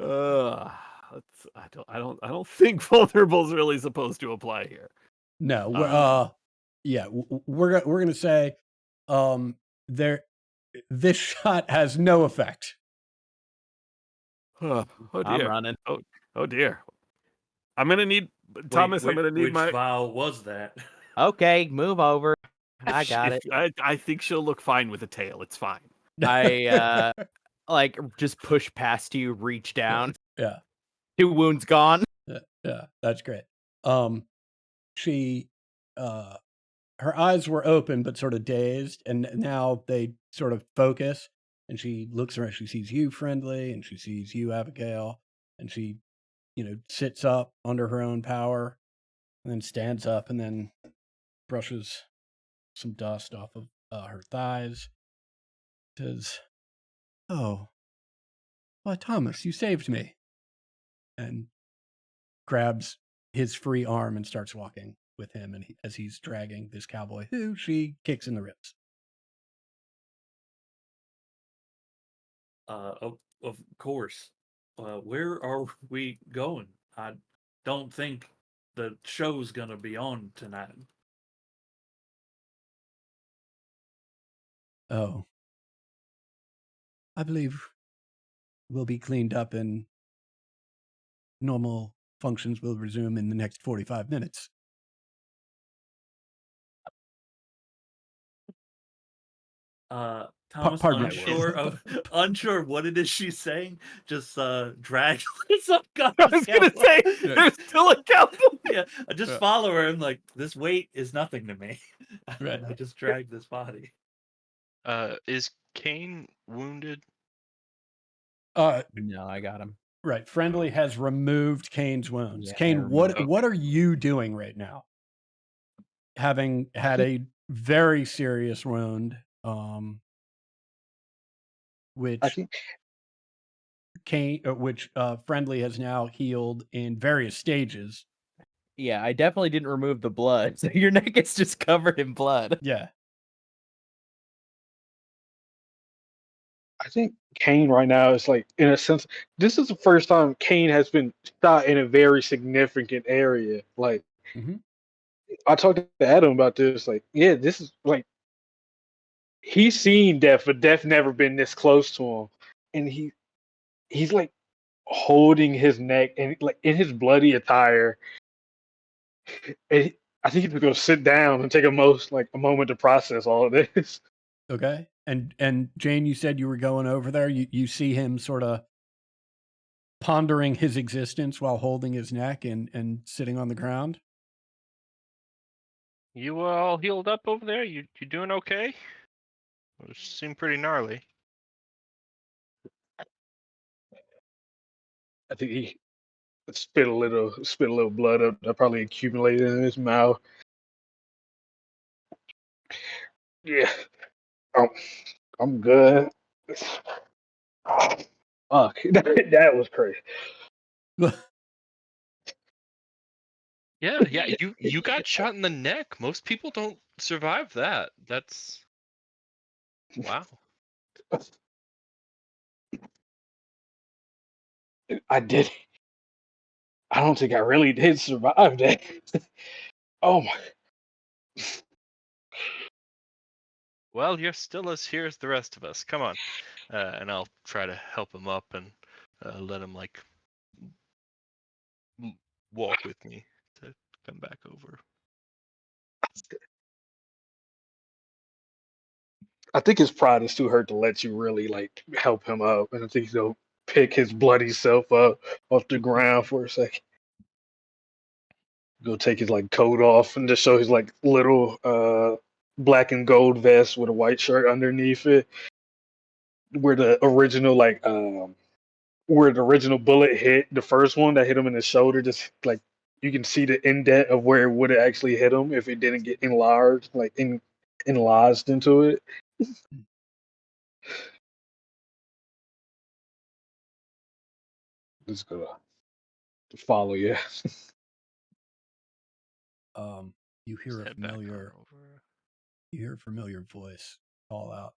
I don't think vulnerable is really supposed to apply here. No, yeah, we're gonna say, there, this shot has no effect. Oh I'm dear. running. Oh dear. I'm gonna need Thomas. I'm gonna need which my. vial was that? Okay, move over. I got it. I think she'll look fine with a tail. It's fine. I like just push past you, reach down. Yeah, 2 wounds gone. yeah, that's great. She, her eyes were open but sort of dazed, and now they sort of focus. And she looks around. She sees you, Friendly, and she sees you, Abigail, and she, sits up under her own power, and then stands up, and then brushes some dust off of her thighs. Says, "Oh, why, Thomas, you saved me," and grabs his free arm and starts walking with him, and as he's dragging this cowboy, who she kicks in the ribs. Of course. Where are we going? I don't think the show's gonna be on tonight. Oh, I believe we'll be cleaned up and normal functions will resume in the next 45 minutes. Thomas, pardon my unsure what it is she's saying. Just drag some guy. I was gonna say there's still a cowboy. Yeah, I just follow her and like this weight is nothing to me. Right. I just drag this body. Is Kane wounded? No, I got him. Right. Friendly has removed Kane's wounds. Yeah, I Kane, removed what are you doing right now? Having had a very serious wound, which I think Friendly has now healed in various stages. Yeah, I definitely didn't remove the blood. So your neck is just covered in blood. Yeah. I think Kane right now is like, in a sense, this is the first time Kane has been shot in a very significant area. Like, Mhm. I talked to Adam about this. Like, yeah, this is like he's seen death, but death never been this close to him, and he's like holding his neck and like in his bloody attire. And I think he's gonna sit down and take a moment to process all of this. Okay. And Jane, you said you were going over there. You see him sort of pondering his existence while holding his neck and sitting on the ground. You all healed up over there? You doing okay? Which seemed pretty gnarly. I think he spit a little blood up that probably accumulated in his mouth. Yeah, I'm, I'm good. Fuck, that was crazy. Yeah, you got shot in the neck. Most people don't survive that. That's wow. I did. I don't think I really did survive that. Oh my! Well, you're still as here as the rest of us. Come on, and I'll try to help him up and let him like walk with me to come back over. I think his pride is too hurt to let you really like help him up, and I think he'll pick his bloody self up off the ground for a second. Go take his like coat off and just show his like little black and gold vest with a white shirt underneath it, where the original where the original bullet hit the first one that hit him in the shoulder. Just like you can see the indent of where it would have actually hit him if it didn't get enlarged, like enlarged into it. Just gonna follow you. You hear a Head back on familiar. over. You hear a familiar voice call out,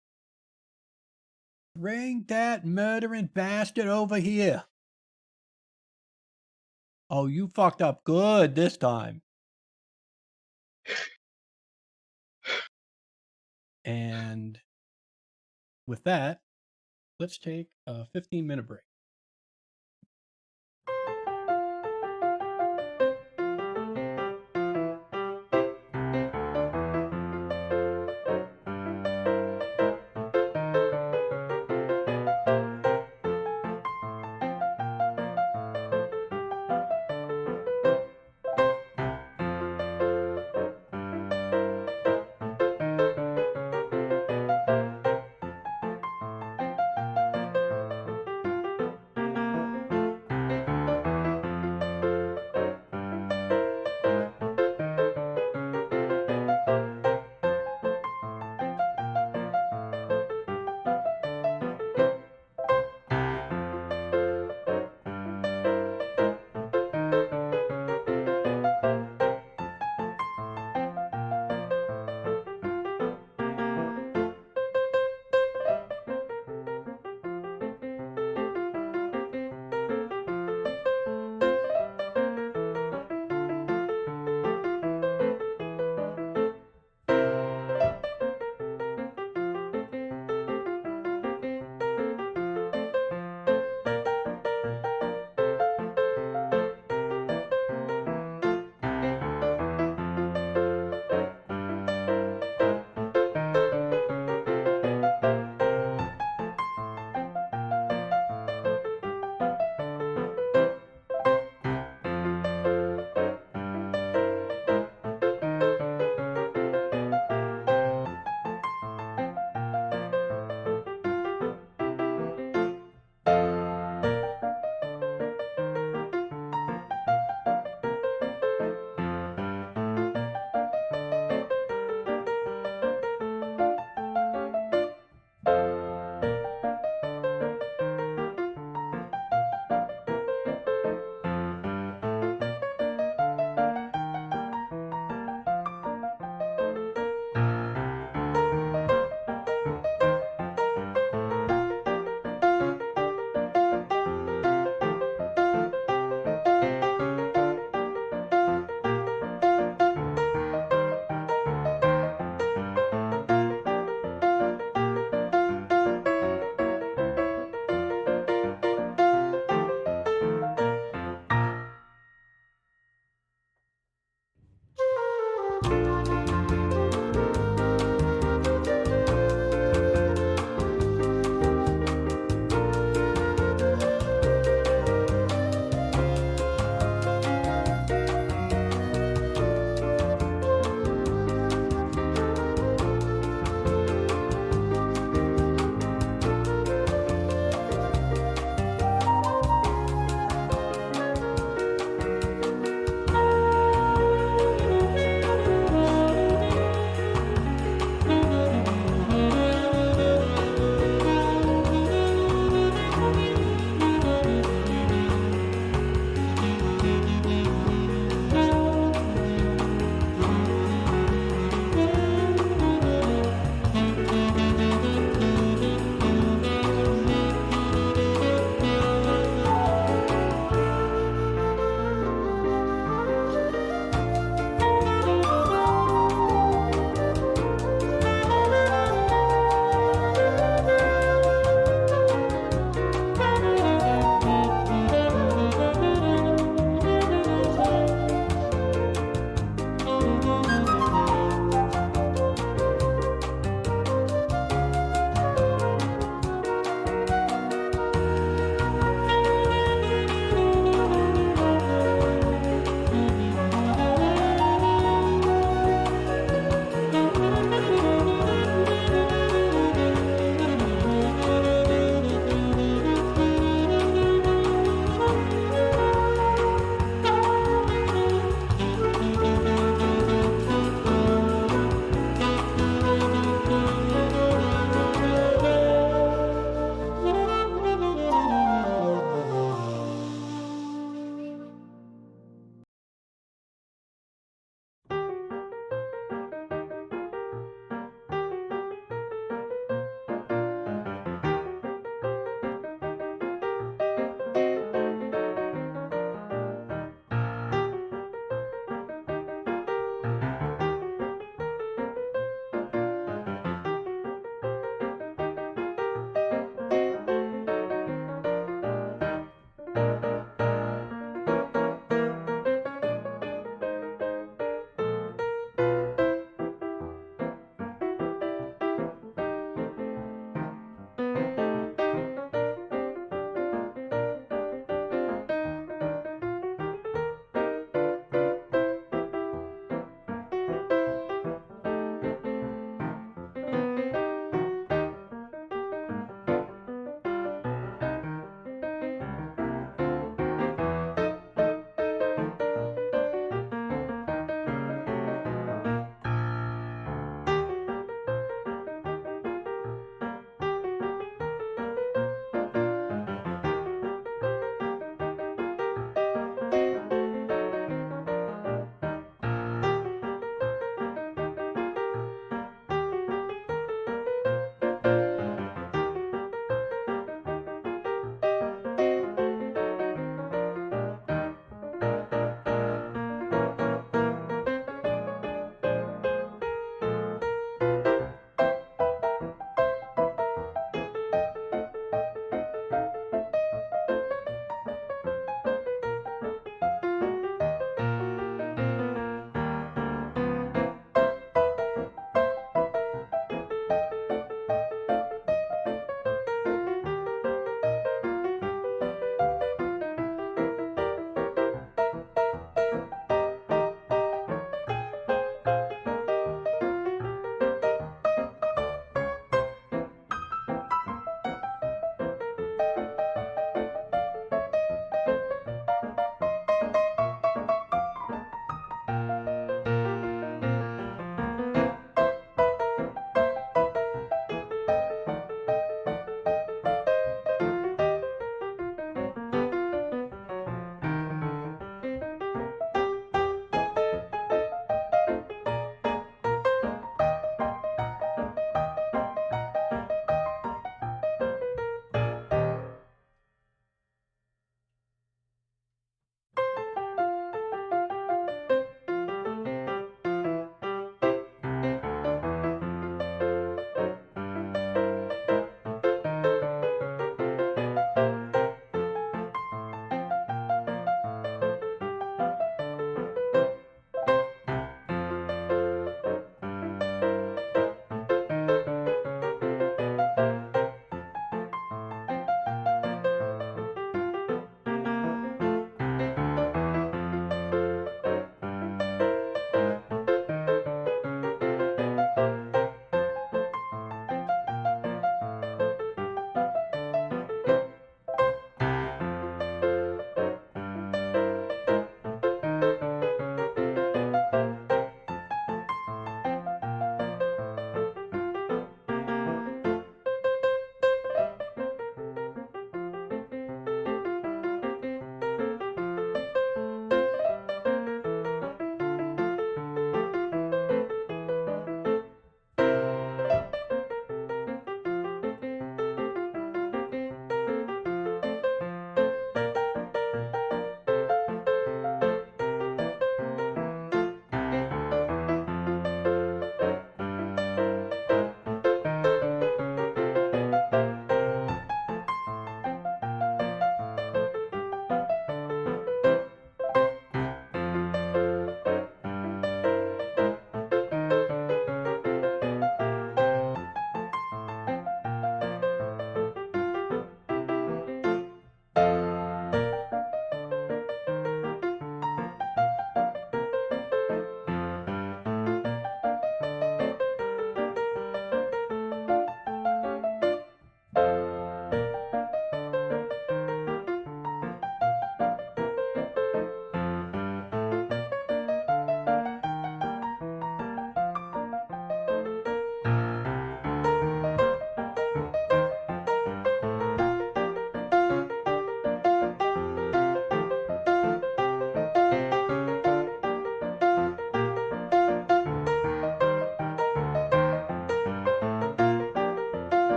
"Bring that murdering bastard over here." Oh, you fucked up good this time. And with that, let's take a 15-minute break.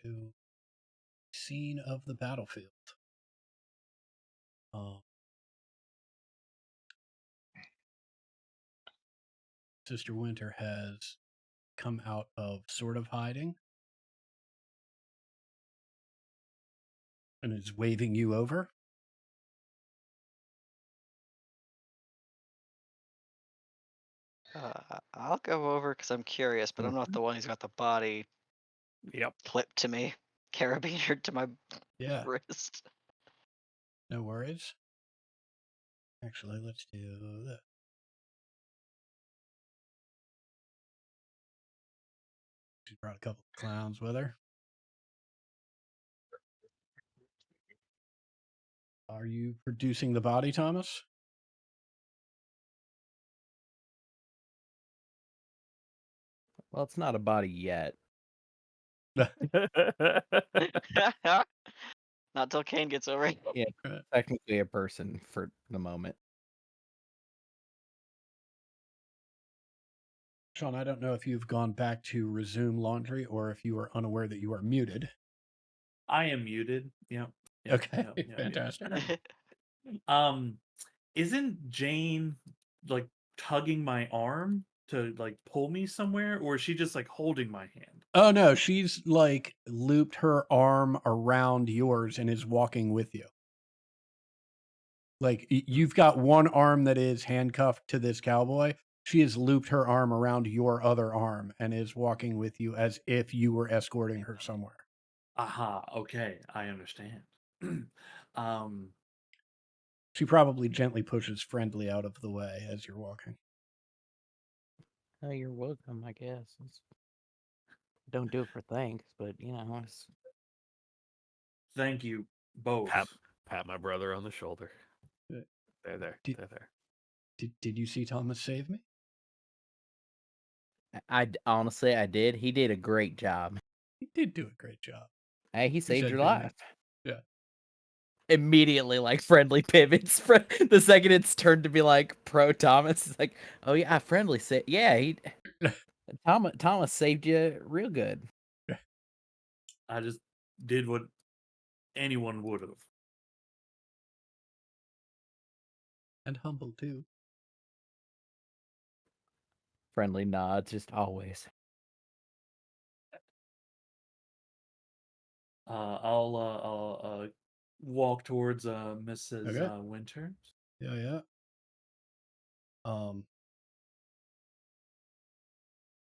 to scene of the battlefield. Sister Winter has come out of sort of hiding and is waving you over. I'll go over because I'm curious, but I'm not the one who's got the body Yep. clipped to me, carabinered to my Yeah, wrist. no worries. Actually, let's do that. She brought a couple of clowns with her. Are you producing the body, Thomas? Well, it's not a body yet. Not till Kane gets over it. Yeah, technically a person for the moment. Sean, I don't know if you've gone back to resume laundry or if you are unaware that you are muted. I am muted. Yep. Okay, fantastic. Isn't Jane like tugging my arm to like pull me somewhere, or is she just like holding my hand? Oh no, she's like looped her arm around yours and is walking with you. Like you've got one arm that is handcuffed to this cowboy. She has looped her arm around your other arm and is walking with you as if you were escorting her somewhere. Aha, okay, I understand. She probably gently pushes Friendly out of the way as you're walking. Oh, you're welcome, I guess. Don't do it for thanks, but it's... Thank you both. Pat my brother on the shoulder. Uh, There. Did you see Thomas save me? Honestly, I did. He did a great job. He did do a great job. Hey, he saved said your good life. night. Yeah. Immediately, like, Friendly pivots. The second it's turned to be like pro Thomas, it's like, oh yeah, Friendly said, yeah, Thomas saved you real good. I just did what anyone would have. And humble too. Friendly nods, just always. I'll walk towards Mrs. Okay. Winter. Yeah.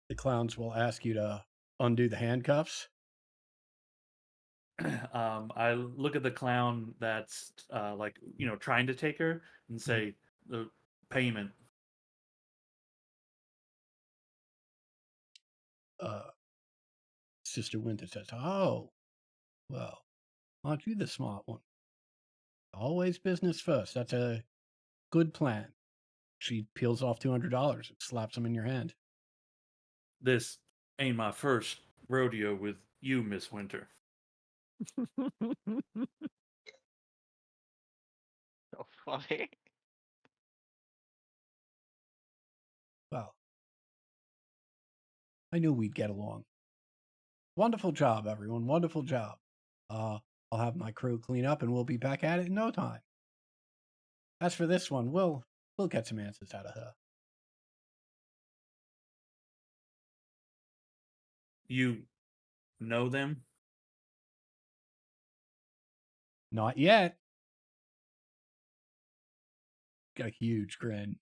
The clowns will ask you to undo the handcuffs. I look at the clown that's like trying to take her and say the payment. Sister Winter says, "Oh, well, aren't you the smart one? Always business first. That's a good plan." She peels off $200 and slaps them in your hand. This ain't my first rodeo with you, Miss Winter. So funny. Well, I knew we'd get along. Wonderful job, everyone. Wonderful job. I'll have my crew clean up and we'll be back at it in no time. As for this one, we'll get some answers out of her. You know them? Not yet. Got a huge grin.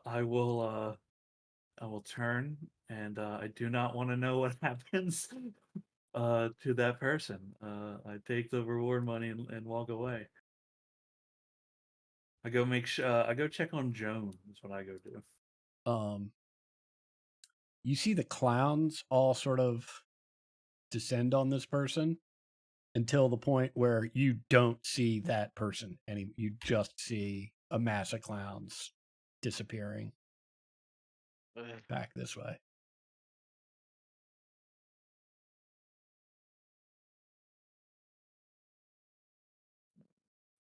I will turn, and I do not want to know what happens to that person. I take the reward money and walk away. I go I go check on Joan. That's what I go do. You see the clowns all sort of descend on this person until the point where you don't see that person and you just see a mass of clowns disappearing back this way.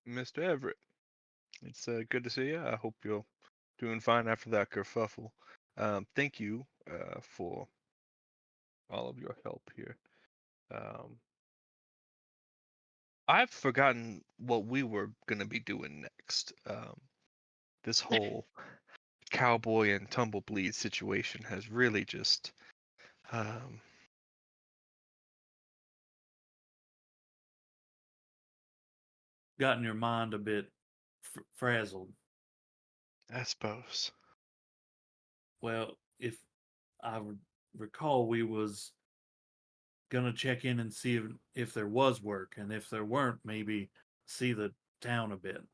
Mr. Everett. It's good to see you. I hope you're doing fine after that kerfuffle. Thank you for all of your help here. Um, I've forgotten what we were gonna be doing next. This whole cowboy and tumblebleed situation has really just, um, Gotten your mind a bit frazzled. I suppose. Well, if I recall, we was gonna check in and see if there was work, and if there weren't, maybe see the town a bit. Of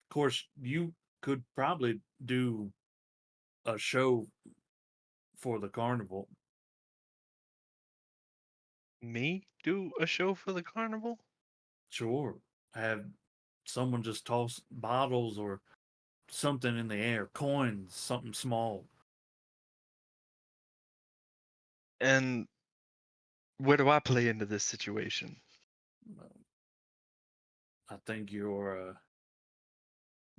course, you could probably do a show for the carnival. Me do a show for the carnival? Sure, have someone just toss bottles or something in the air, coins, something small. And where do I play into this situation? I think you're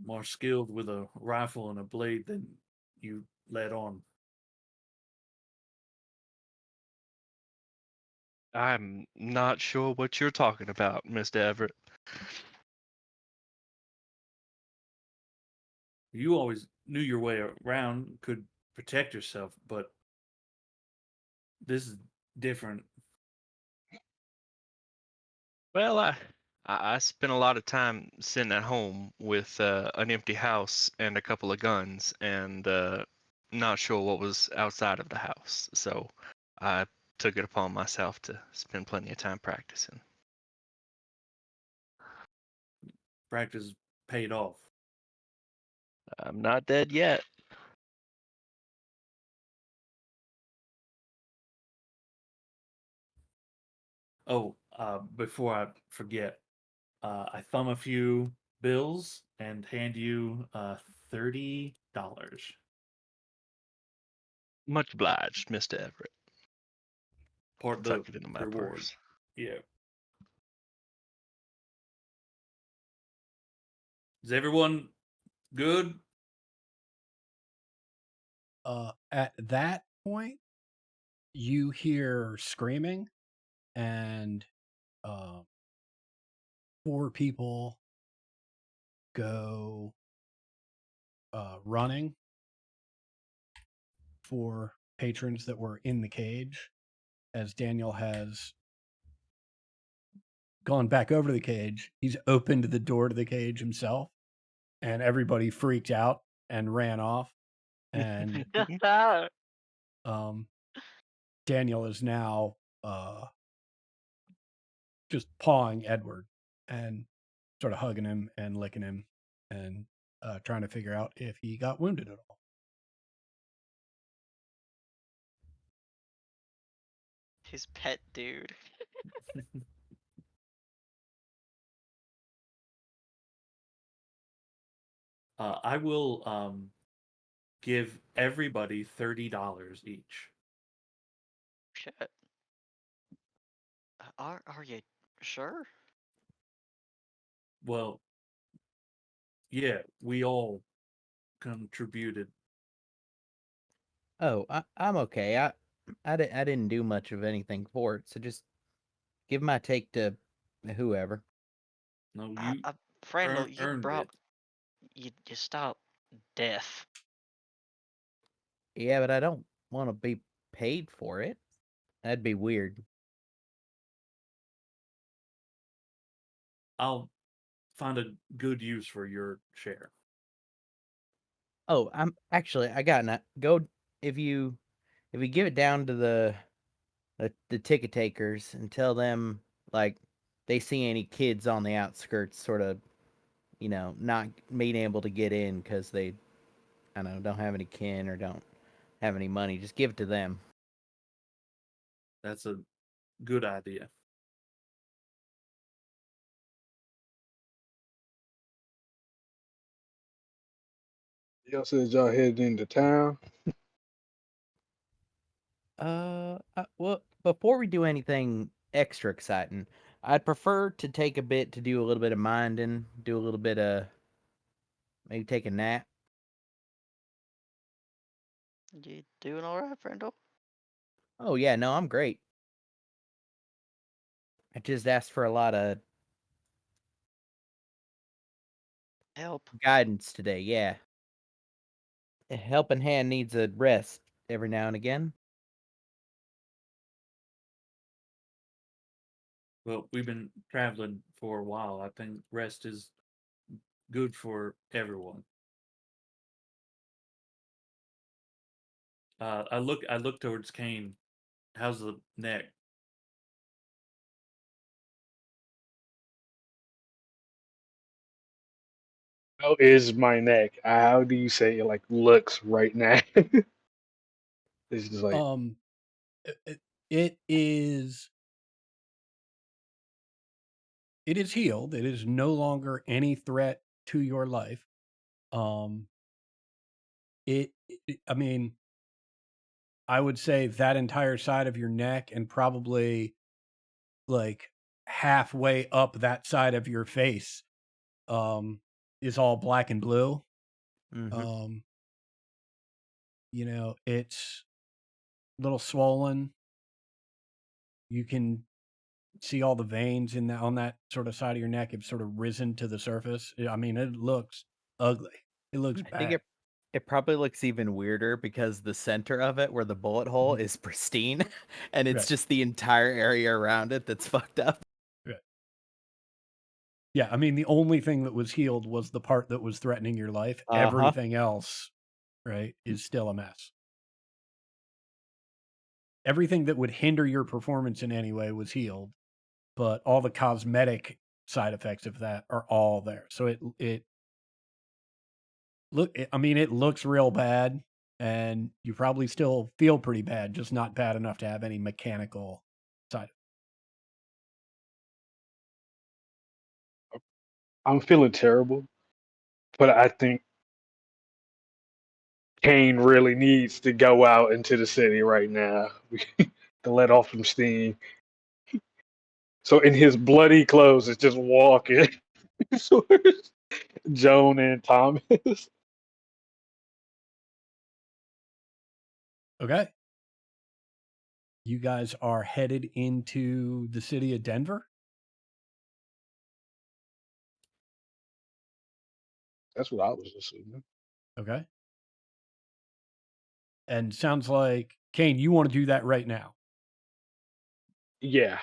more skilled with a rifle and a blade than you let on. I'm not sure what you're talking about, Mr. Everett. You always knew your way around, could protect yourself, but this is different. Well, I spent a lot of time sitting at home with an empty house and a couple of guns, and not sure what was outside of the house. So I took it upon myself to spend plenty of time practicing. Practice paid off. I'm not dead yet. Oh, before I forget, I thumb a few bills and hand you $30. Much obliged, Mr. Everett. Part of the Tuck it into my reward. purse. Yeah. Is everyone good? At that point, you hear screaming, and uh, 4 people go running for patrons that were in the cage, as Daniel has gone back over to the cage. He's opened the door to the cage himself, and everybody freaked out and ran off. And Daniel is now just pawing Edward and sort of hugging him and licking him and trying to figure out if he got wounded at all. His pet dude. I will give everybody $30 each. Shit. Are you sure? Well, yeah, we all contributed. Oh, I'm okay. I didn't do much of anything for it, so just give my take to whoever. No, you Randall, you earned brought it. you stopped death. Yeah, but I don't want to be paid for it. That'd be weird. I'll find a good use for your share. Oh, I got go if you give it down to the ticket takers and tell them like they see any kids on the outskirts sort of, not being able to get in because they, I don't know, don't have any kin or don't have any money, just give it to them. That's a good idea. Y'all said y'all headed into town. Well, before we do anything extra exciting, I'd prefer to take a bit to do a little bit of minding, do a little bit of maybe take a nap. You doing all right, friendo? Oh yeah, no, I'm great. I just asked for a lot of Help. guidance today. Yeah, a helping hand needs a rest every now and again. Well, we've been traveling for a while. I think rest is good for everyone. I look towards Kane. How's the neck? How is my neck? How do you say it like looks right now? It's just like Um, it, it is it is healed. It is no longer any threat to your life. Um, I mean, I would say that entire side of your neck and probably like halfway up that side of your face um is all black and blue. Mm-hmm. Um, it's a little swollen. You can see all the veins in that on that sort of side of your neck have sort of risen to the surface. I mean, it looks ugly. It looks I think bad. it probably looks even weirder because the center of it, where the bullet hole Mhm. is pristine, and it's Right. just the entire area around it that's fucked up. Right. Yeah, I mean, the only thing that was healed was the part that was threatening your life. Uh-huh. Everything else, right, is still a mess. Everything that would hinder your performance in any way was healed, but all the cosmetic side effects of that are all there. So I mean, it looks real bad, and you probably still feel pretty bad, just not bad enough to have any mechanical side. I'm feeling terrible, but I think Kane really needs to go out into the city right now to let off some steam. So in his bloody clothes, it's just walking towards Joan and Thomas. Okay. You guys are headed into the city of Denver. That's what I was assuming. Okay. And sounds like, Kane, you want to do that right now. Yeah.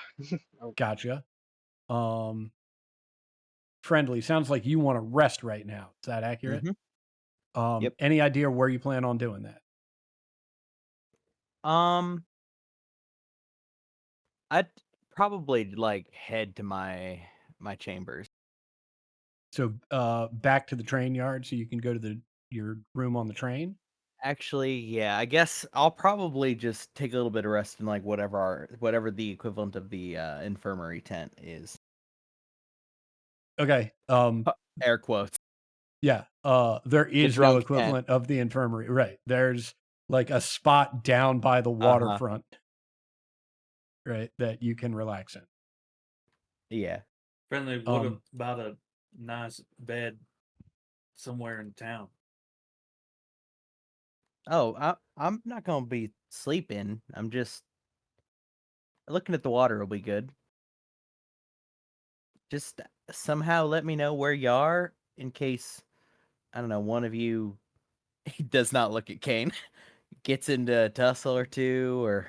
Gotcha. Friendly, sounds like you want to rest right now. Is that accurate? Yep. Any idea where you plan on doing that? Um, I'd probably like head to my chambers. So, back to the train yard so you can go to your room on the train? Actually, yeah, I guess I'll probably just take a little bit of rest in like whatever the equivalent of the infirmary tent is. Okay. Air quotes. Yeah. There The is no drunk tent. equivalent of the infirmary. Right. There's like a spot down by the Uh-huh. waterfront, right, that you can relax in. Yeah. Friendly, what about a nice bed somewhere in town? Oh, I'm not gonna be sleeping. I'm just looking at the water will be good. Just somehow let me know where you are in case I don't know, one of you he does not look at Kane. Gets into a tussle or two or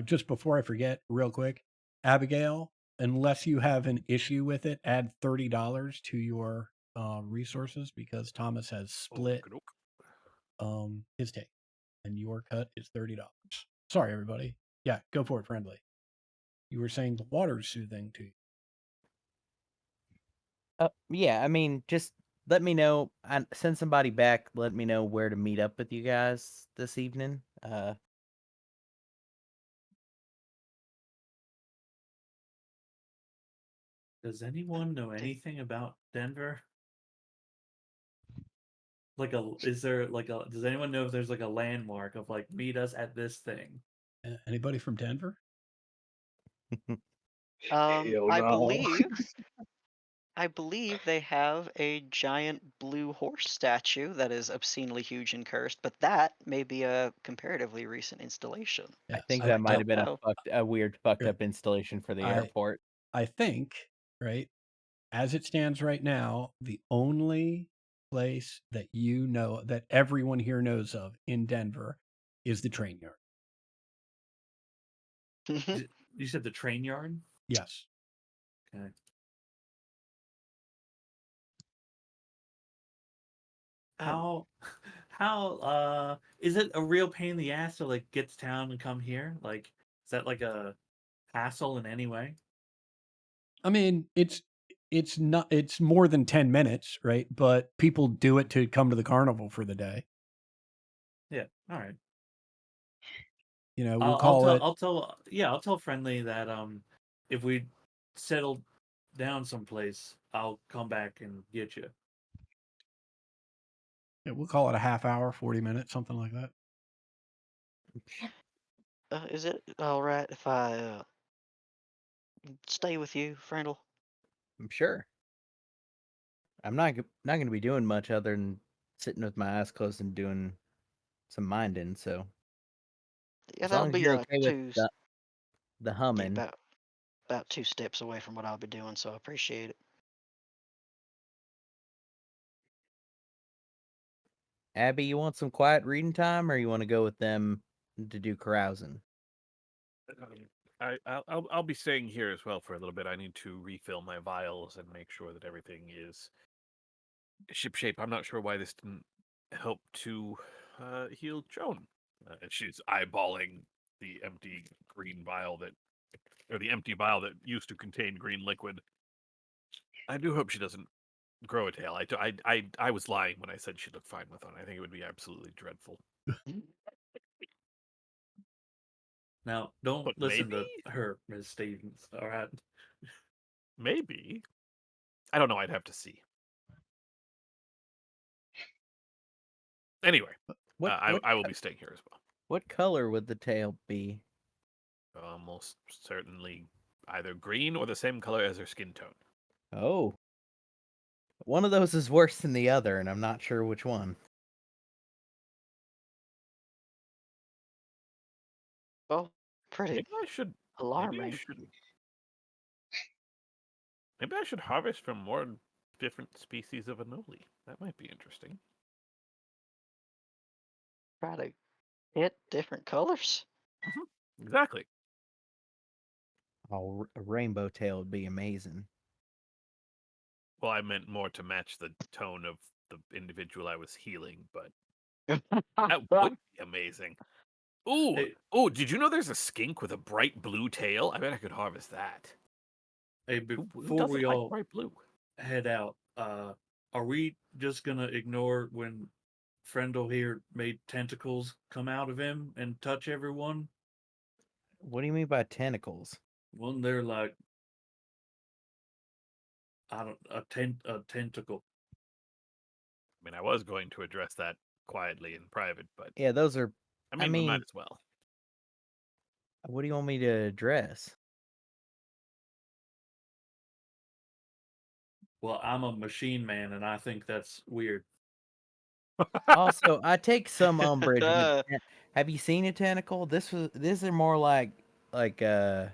Just before I forget, real quick, Abigail, unless you have an issue with it, add $30 to your resources because Thomas has split his take, and your cut is $30. Sorry, everybody. Yeah, go for it, friendly. You were saying the water's soothing to you. yeah, I mean, just let me know. Send somebody back. Let me know where to meet up with you guys this evening. Does anyone know anything about Denver? Does anyone know if there's like a landmark of like meet us at this thing? Anybody from Denver? Hell I no. believe they have a giant blue horse statue that is obscenely huge and cursed, but that may be a comparatively recent installation. I Yeah, think So that I might don't have been know. a weird fucked Yeah. up installation for the I airport. I think, right, as it stands right now, the only place that you know that everyone here knows of in Denver is the train yard. You said the train yard? Yes. Okay. How is it a real pain in the ass to like get to town and come here? Like, is that like a hassle in any way? I mean, it's more than 10 minutes, right? But people do it to come to the carnival for the day. Yeah. All right. You know, we'll call it I'll tell Friendly that if we settle down someplace, I'll come back and get you. yeah, we'll call it a half hour, 40 minutes, something like that. Is it all right if I stay with you, Frandle? I'm sure. I'm not going to be doing much other than sitting with my eyes closed and doing some minding. So Yeah, as that'll long as be you're like okay with the humming, about 2 steps away from what I'll be doing, so I appreciate it. Abby, you want some quiet reading time, or you want to go with them to do carousing? I'll be staying here as well for a little bit. I need to refill my vials and make sure that everything is shipshape. I'm not sure why this didn't help to heal Joan. And she's eyeballing the empty green vial or the empty vial that used to contain green liquid. I do hope she doesn't grow a tail. I was lying when I said she looked fine with one. I think it would be absolutely dreadful. Now, don't But listen maybe, to her, Ms. Stevens. All right. maybe. I don't know. I'd have to see. Anyway, What I will be staying here as well. what color would the tail be? Almost certainly either green or the same color as her skin tone. Oh, one of those is worse than the other, and I'm not sure which one. Well, pretty Maybe I should. alarming. Maybe I should harvest from more different species of anole. That might be interesting. Try to hit different colors. Exactly. Oh, a rainbow tail would be amazing. Well, I meant more to match the tone of the individual I was healing, but that would be amazing. Ooh, Hey, oh! Did you know there's a skink with a bright blue tail? I bet I could harvest that. hey, Who before doesn't we like all bright blue? head out, are we just gonna ignore when Frendel here made tentacles come out of him and touch everyone? What do you mean by tentacles? Well, they're like, I don't a tentacle. I mean, I was going to address that quietly in private, but Yeah, those are. I I mean, we might mean, as well. what do you want me to address? Well, I'm a machine man, and I think that's weird. Also, I take some umbrage with. Have you seen a tentacle? These are more like like Have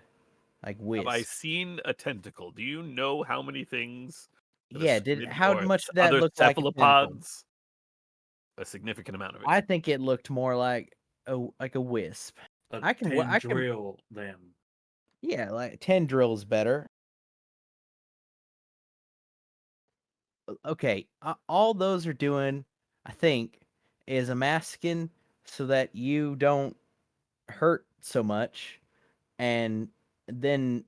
I wisps. seen a tentacle? Do you know how many things that a Yeah, squid how or much did that other look like a tentacle? cephalopods? A significant amount of it. I think it looked more like a wisp. A I can tendril, then. yeah, like tendrils better. Okay, all those are doing, I think, is a masking so that you don't hurt so much, and then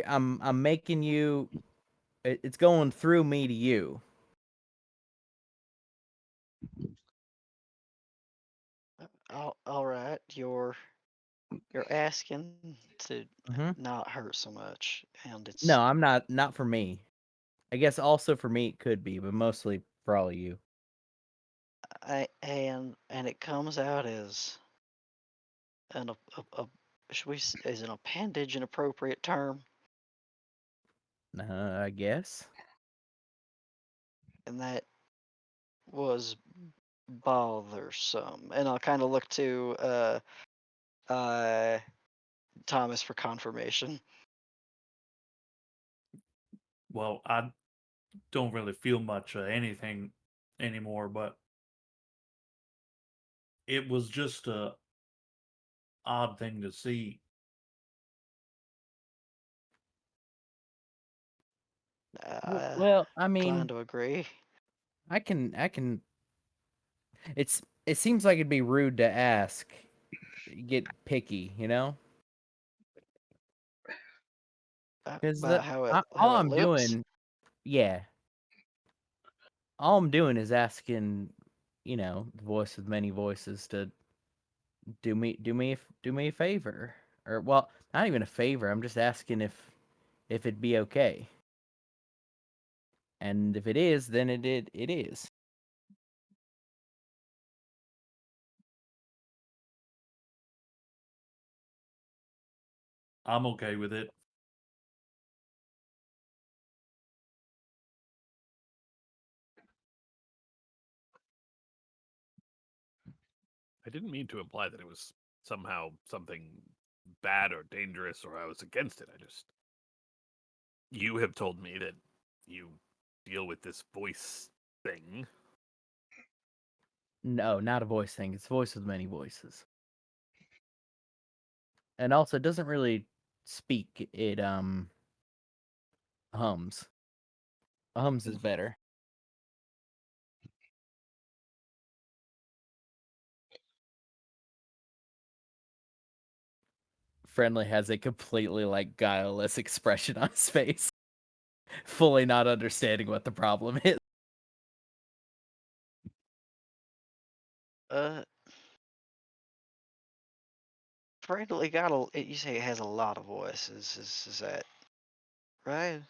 I'm making you. It's going through me to you. All right, you're asking to Hmm. not hurt so much, and it's No, I'm not for me. I guess also for me it could be, but mostly for all of you. and it comes out as a Is an appendage an appropriate term? I guess. And that was bothersome. And I'll kind of look to Thomas for confirmation. Well, I don't really feel much anything anymore, but it was just a odd thing to see. Well, I Inclined mean, to agree. I can. It seems like it'd be rude to ask, get picky, you know? Because About how all it I'm looks. doing, yeah, all I'm doing is asking, the voice with many voices to do me a favor, or well, not even a favor. I'm just asking if it'd be okay, and if it is, then it is. I'm okay with it. I didn't mean to imply that it was somehow something bad or dangerous or I was against it. You have told me that you deal with this voice thing. No, not a voice thing. It's voice with many voices, and also it doesn't really speak. It hums. Hums is better. Friendly has a completely like guileless expression on his face, fully not understanding what the problem is. Friendly got you say it has a lot of voices. Is that right?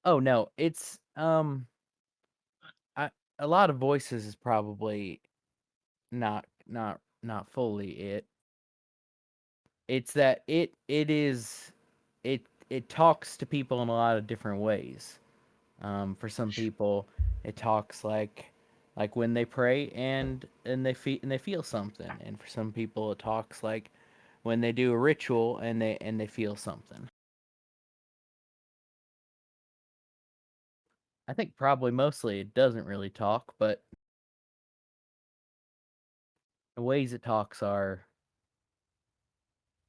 Oh no, it's a lot of voices is probably not fully it. It's that it talks to people in a lot of different ways. For some people, it talks like when they pray and they feel something, and for some people, it talks like when they do a ritual and they feel something. I think probably mostly it doesn't really talk, but the ways it talks are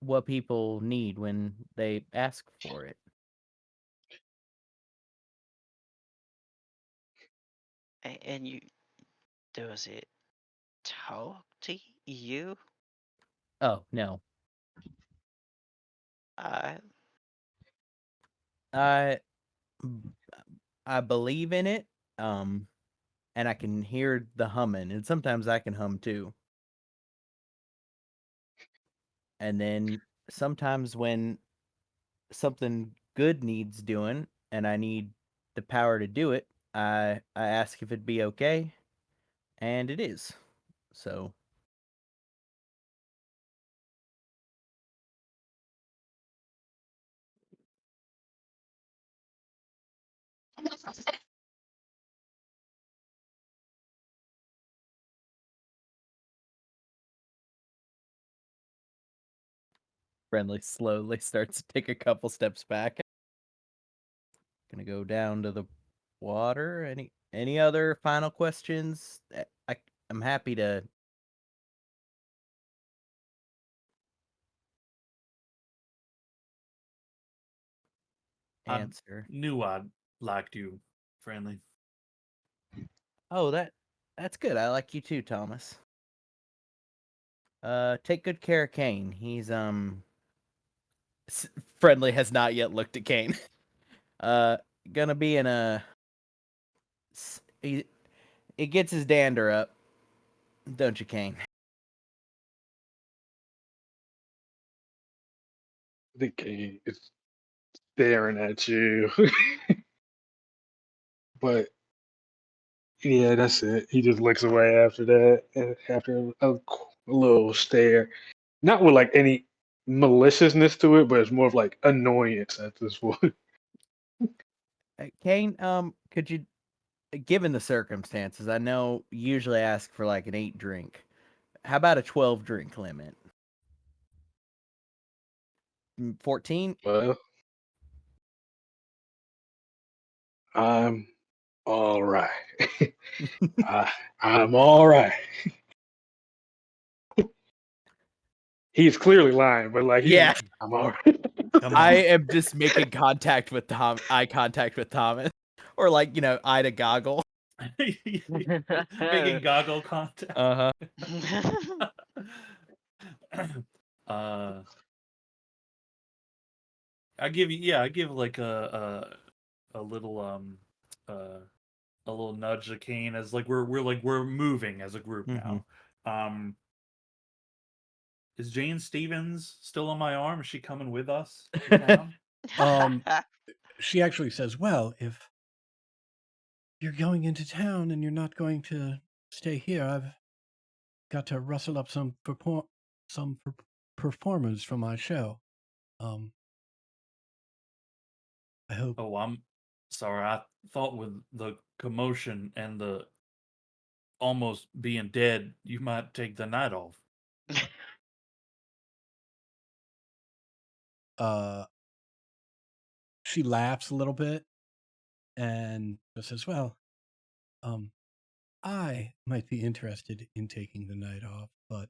what people need when they ask for it. And does it talk to you? Oh no, I I I believe in it, and I can hear the humming, and sometimes I can hum too. And then sometimes when something good needs doing and I need the power to do it, I ask if it'd be okay, and it is. So Friendly slowly starts to take a couple steps back. Gonna go down to the water. Any other final questions? I'm happy to I answer. knew I liked you, Friendly. Oh, that's good. I like you too, Thomas. Take good care of Kane. He's Friendly has not yet looked at Kane. uh, gonna be in a. He it gets his dander up, don't you, Kane? The king is staring at you. But yeah, that's it. He just looks away after that, after a little stare. not with like any maliciousness to it, but it's more of like annoyance at this point. Kane, could you, given the circumstances, I know you usually ask for like an 8 drink. How about a 12 drink limit? 14? Well, I'm all right. I'm all right. He's clearly lying, but like Yeah. I'm all right. Come I on. am just making eye contact with Thomas, or like eye to goggle. Making goggle contact. Uh uh, I give like a little a little nudge to Kane as like we're moving as a group now. Is Jane Stevens still on my arm? Is she coming with us to town? She actually says, "Well, if you're going into town and you're not going to stay here, I've got to rustle up some performers for my show. Um, I hope." Oh, I'm sorry. I thought with the commotion and the almost being dead, you might take the night off. She laughs a little bit and says, "Well, I might be interested in taking the night off, but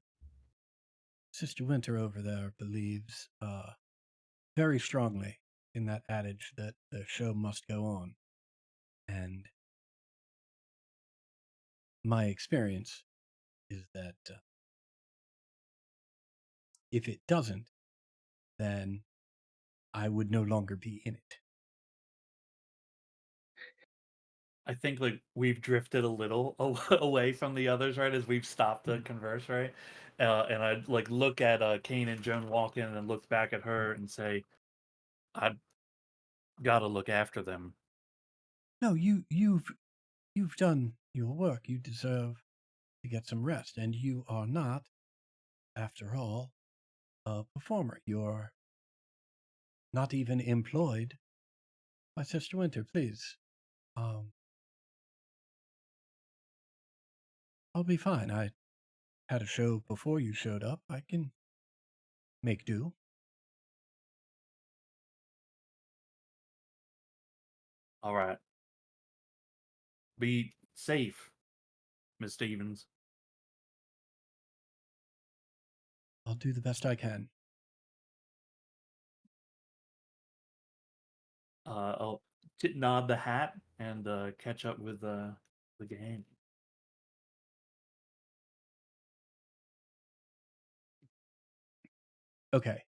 Sister Winter over there believes very strongly in that adage that the show must go on. And my experience is that if it doesn't, then I would no longer be in it." I think like we've drifted a little away from the others, right? As we've stopped to converse, right? And I'd like look at Kane and Joan walk in and look back at her and say, "I gotta look after them." No, you've done your work. You deserve to get some rest, and you are not, after all, a performer. You're not even employed by Sister Winter. Please, um, I'll be fine. I had a show before you showed up. I can make do. All right, be safe, Miss Stevens. I'll do the best I can. I'll nod the hat and catch up with the gang. Okay.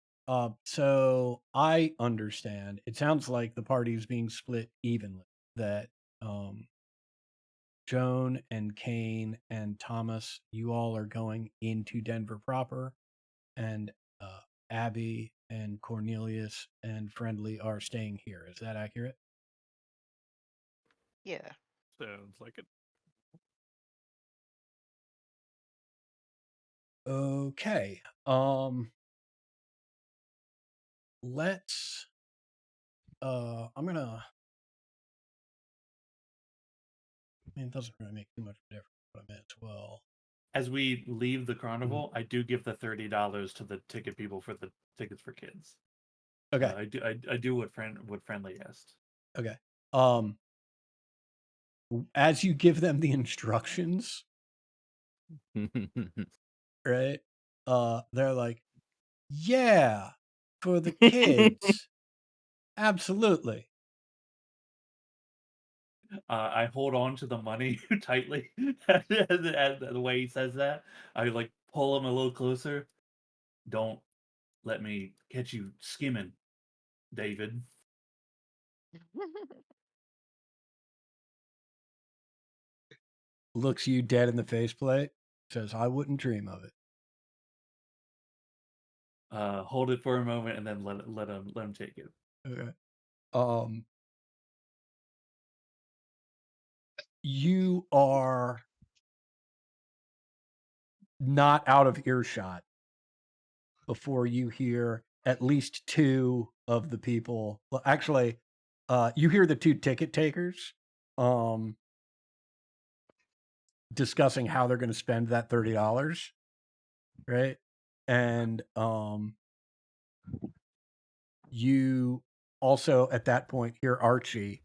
So I understand. It sounds like the party's being split evenly. That um, Joan and Kane and Thomas, you all are going into Denver proper, and Abby and Cornelius and Friendly are staying here. Is that accurate? Yeah. Sounds like it. Okay. Let's. I'm gonna. I mean, it doesn't really make too much difference, but I may as well. As we leave the carnival, I do give the $30 to the ticket people for the tickets for kids. Okay. I do what friendly asked. Okay. As you give them the instructions, right? They're like, "Yeah, for the kids, absolutely." I hold on to the money tightly as the way he says that. I like pull him a little closer. Don't let me catch you skimming, David. Looks you dead in the faceplate, says, "I wouldn't dream of it." Hold it for a moment and then let him take it. Okay. You are not out of earshot before you hear at least two of the people. Well, actually, you hear the two ticket takers discussing how they're going to spend that $30, right? And you also at that point hear Archie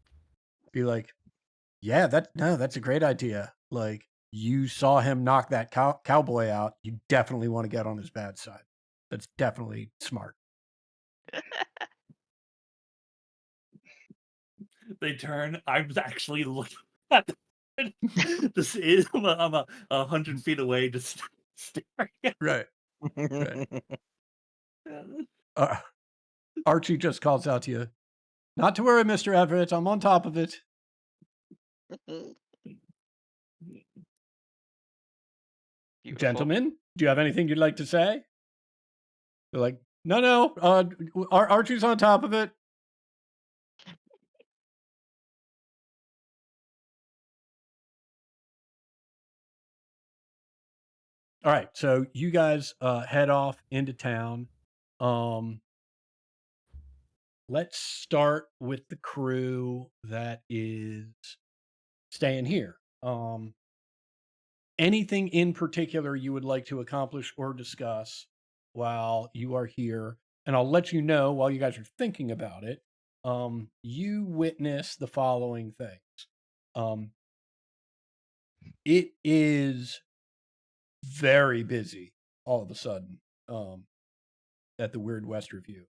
be like, "Yeah, that's a great idea. Like, you saw him knock that cowboy out. You definitely want to get on his bad side. That's definitely smart." They turn. I'm actually looking at this is I'm 100 feet away, just staring at Right. Right. Archie just calls out to you, "Not to worry, Mr. Everett. I'm on top of it." Beautiful. Gentlemen, do you have anything you'd like to say? They're like, no, Archie's on top of it. All right, so you guys head off into town. Let's start with the crew that is staying here. Anything in particular you would like to accomplish or discuss while you are here? And I'll let you know while you guys are thinking about it. You witness the following things. It is very busy all of a sudden at the Weird West Review.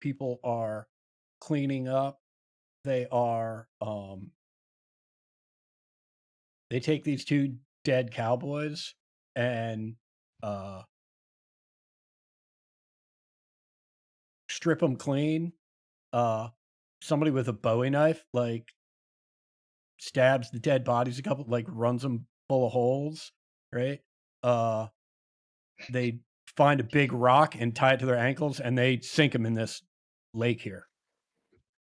People are cleaning up. They are they take these two dead cowboys and strip them clean. Somebody with a Bowie knife like stabs the dead bodies a couple, like runs them full of holes, right? They find a big rock and tie it to their ankles, and they sink them in this lake here,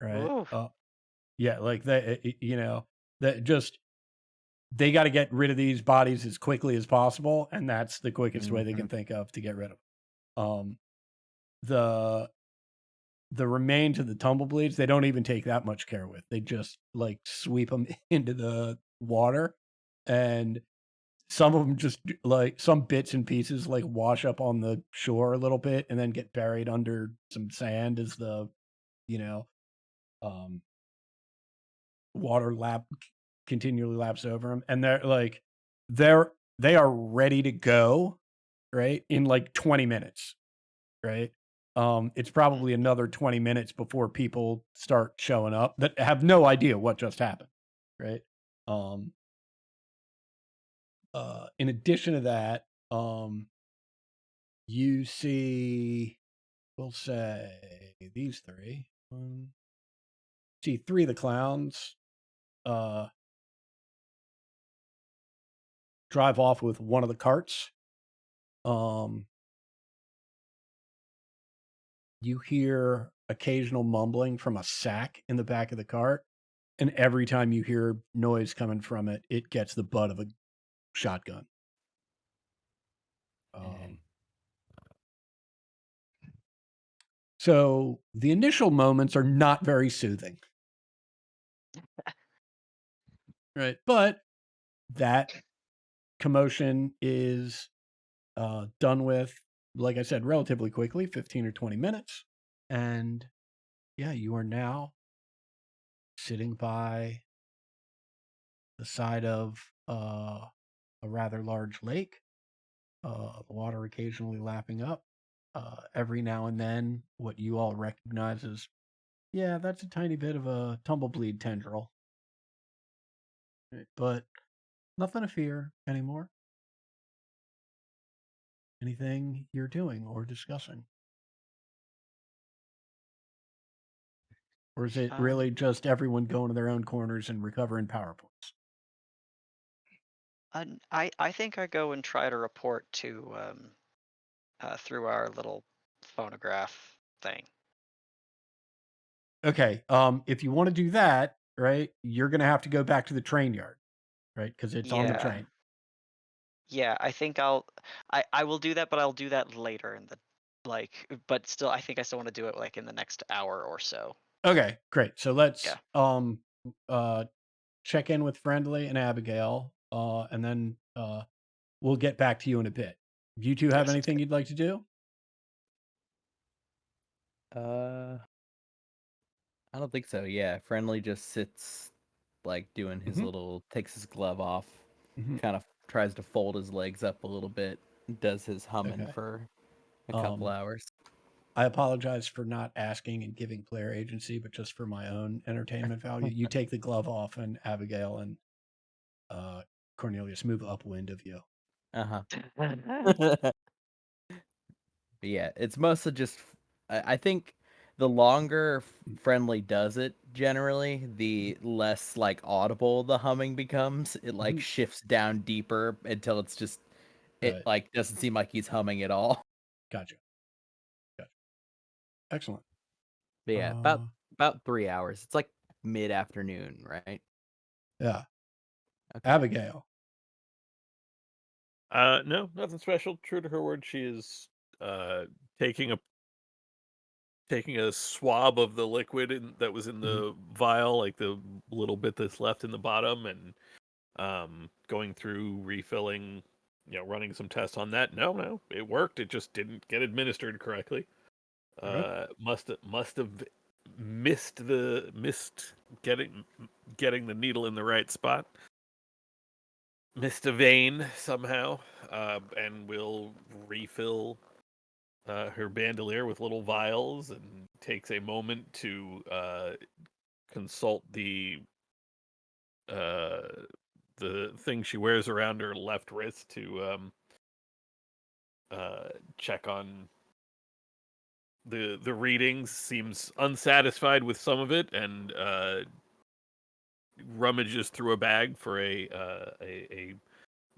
right? Oof. Yeah, like they, that just they got to get rid of these bodies as quickly as possible, and that's the quickest way they can think of to get rid of them. The remains of the Tumblebleeds, they don't even take that much care with. They just like sweep them into the water, and some of them just like some bits and pieces like wash up on the shore a little bit and then get buried under some sand as the you know um water continually laps over them, and they are ready to go right in like 20 minutes, right? It's probably another 20 minutes before people start showing up that have no idea what just happened, right? um in addition to that, you see, we'll say these three. See three of the clowns drive off with one of the carts. You hear occasional mumbling from a sack in the back of the cart, and every time you hear noise coming from it, it gets the butt of a shotgun. So the initial moments are not very soothing, right? But that commotion is done with, like I said, relatively quickly, 15 or 20 minutes. And yeah, you are now sitting by the side of a rather large lake, the water occasionally lapping up. Every now and then, what you all recognize as, yeah, that's a tiny bit of a Tumblebleed tendril. Right, but nothing to fear anymore. Anything you're doing or discussing? Or is it really just everyone going to their own corners and recovering power points? I think I go and try to report to through our little phonograph thing. Okay, if you want to do that, right, you're going to have to go back to the train yard, right? Because it's on the Yeah. train. Yeah, I think I will do that, but I'll do that later in the like, but still, I think I still want to do it like in the next hour or so. Okay, great. So let's Yeah. check in with Friendly and Abigail, and then we'll get back to you in a bit. Do you two have Yes. anything you'd like to do? Uh, I don't think so. Yeah, Friendly just sits like doing his Mhm. little, takes his glove off, Mhm. kind of tries to fold his legs up a little bit, does his humming Okay. for a couple hours. I apologize for not asking and giving player agency, but just for my own entertainment value, you take the glove off, and Abigail and Cornelius move upwind of you. Uh-huh. But yeah, it's mostly just I think the longer Friendly does it, generally, the less like audible the humming becomes. It like Mhm. shifts down deeper until it's just it Right. like doesn't seem like he's humming at all. Gotcha. Excellent. But yeah, about 3 hours. It's like mid-afternoon, right? Yeah. Okay. Abigail. No, nothing special. True to her word, she is taking a swab of the liquid that was in the vial, like the little bit that's left in the bottom, and going through refilling, running some tests on that. No, it worked. It just didn't get administered correctly. Okay. Must have missed getting the needle in the right spot. Missed a vein somehow, and we'll refill her bandolier with little vials, and takes a moment to consult uh, the thing she wears around her left wrist to check on the readings. Seems unsatisfied with some of it, and rummages through a bag for a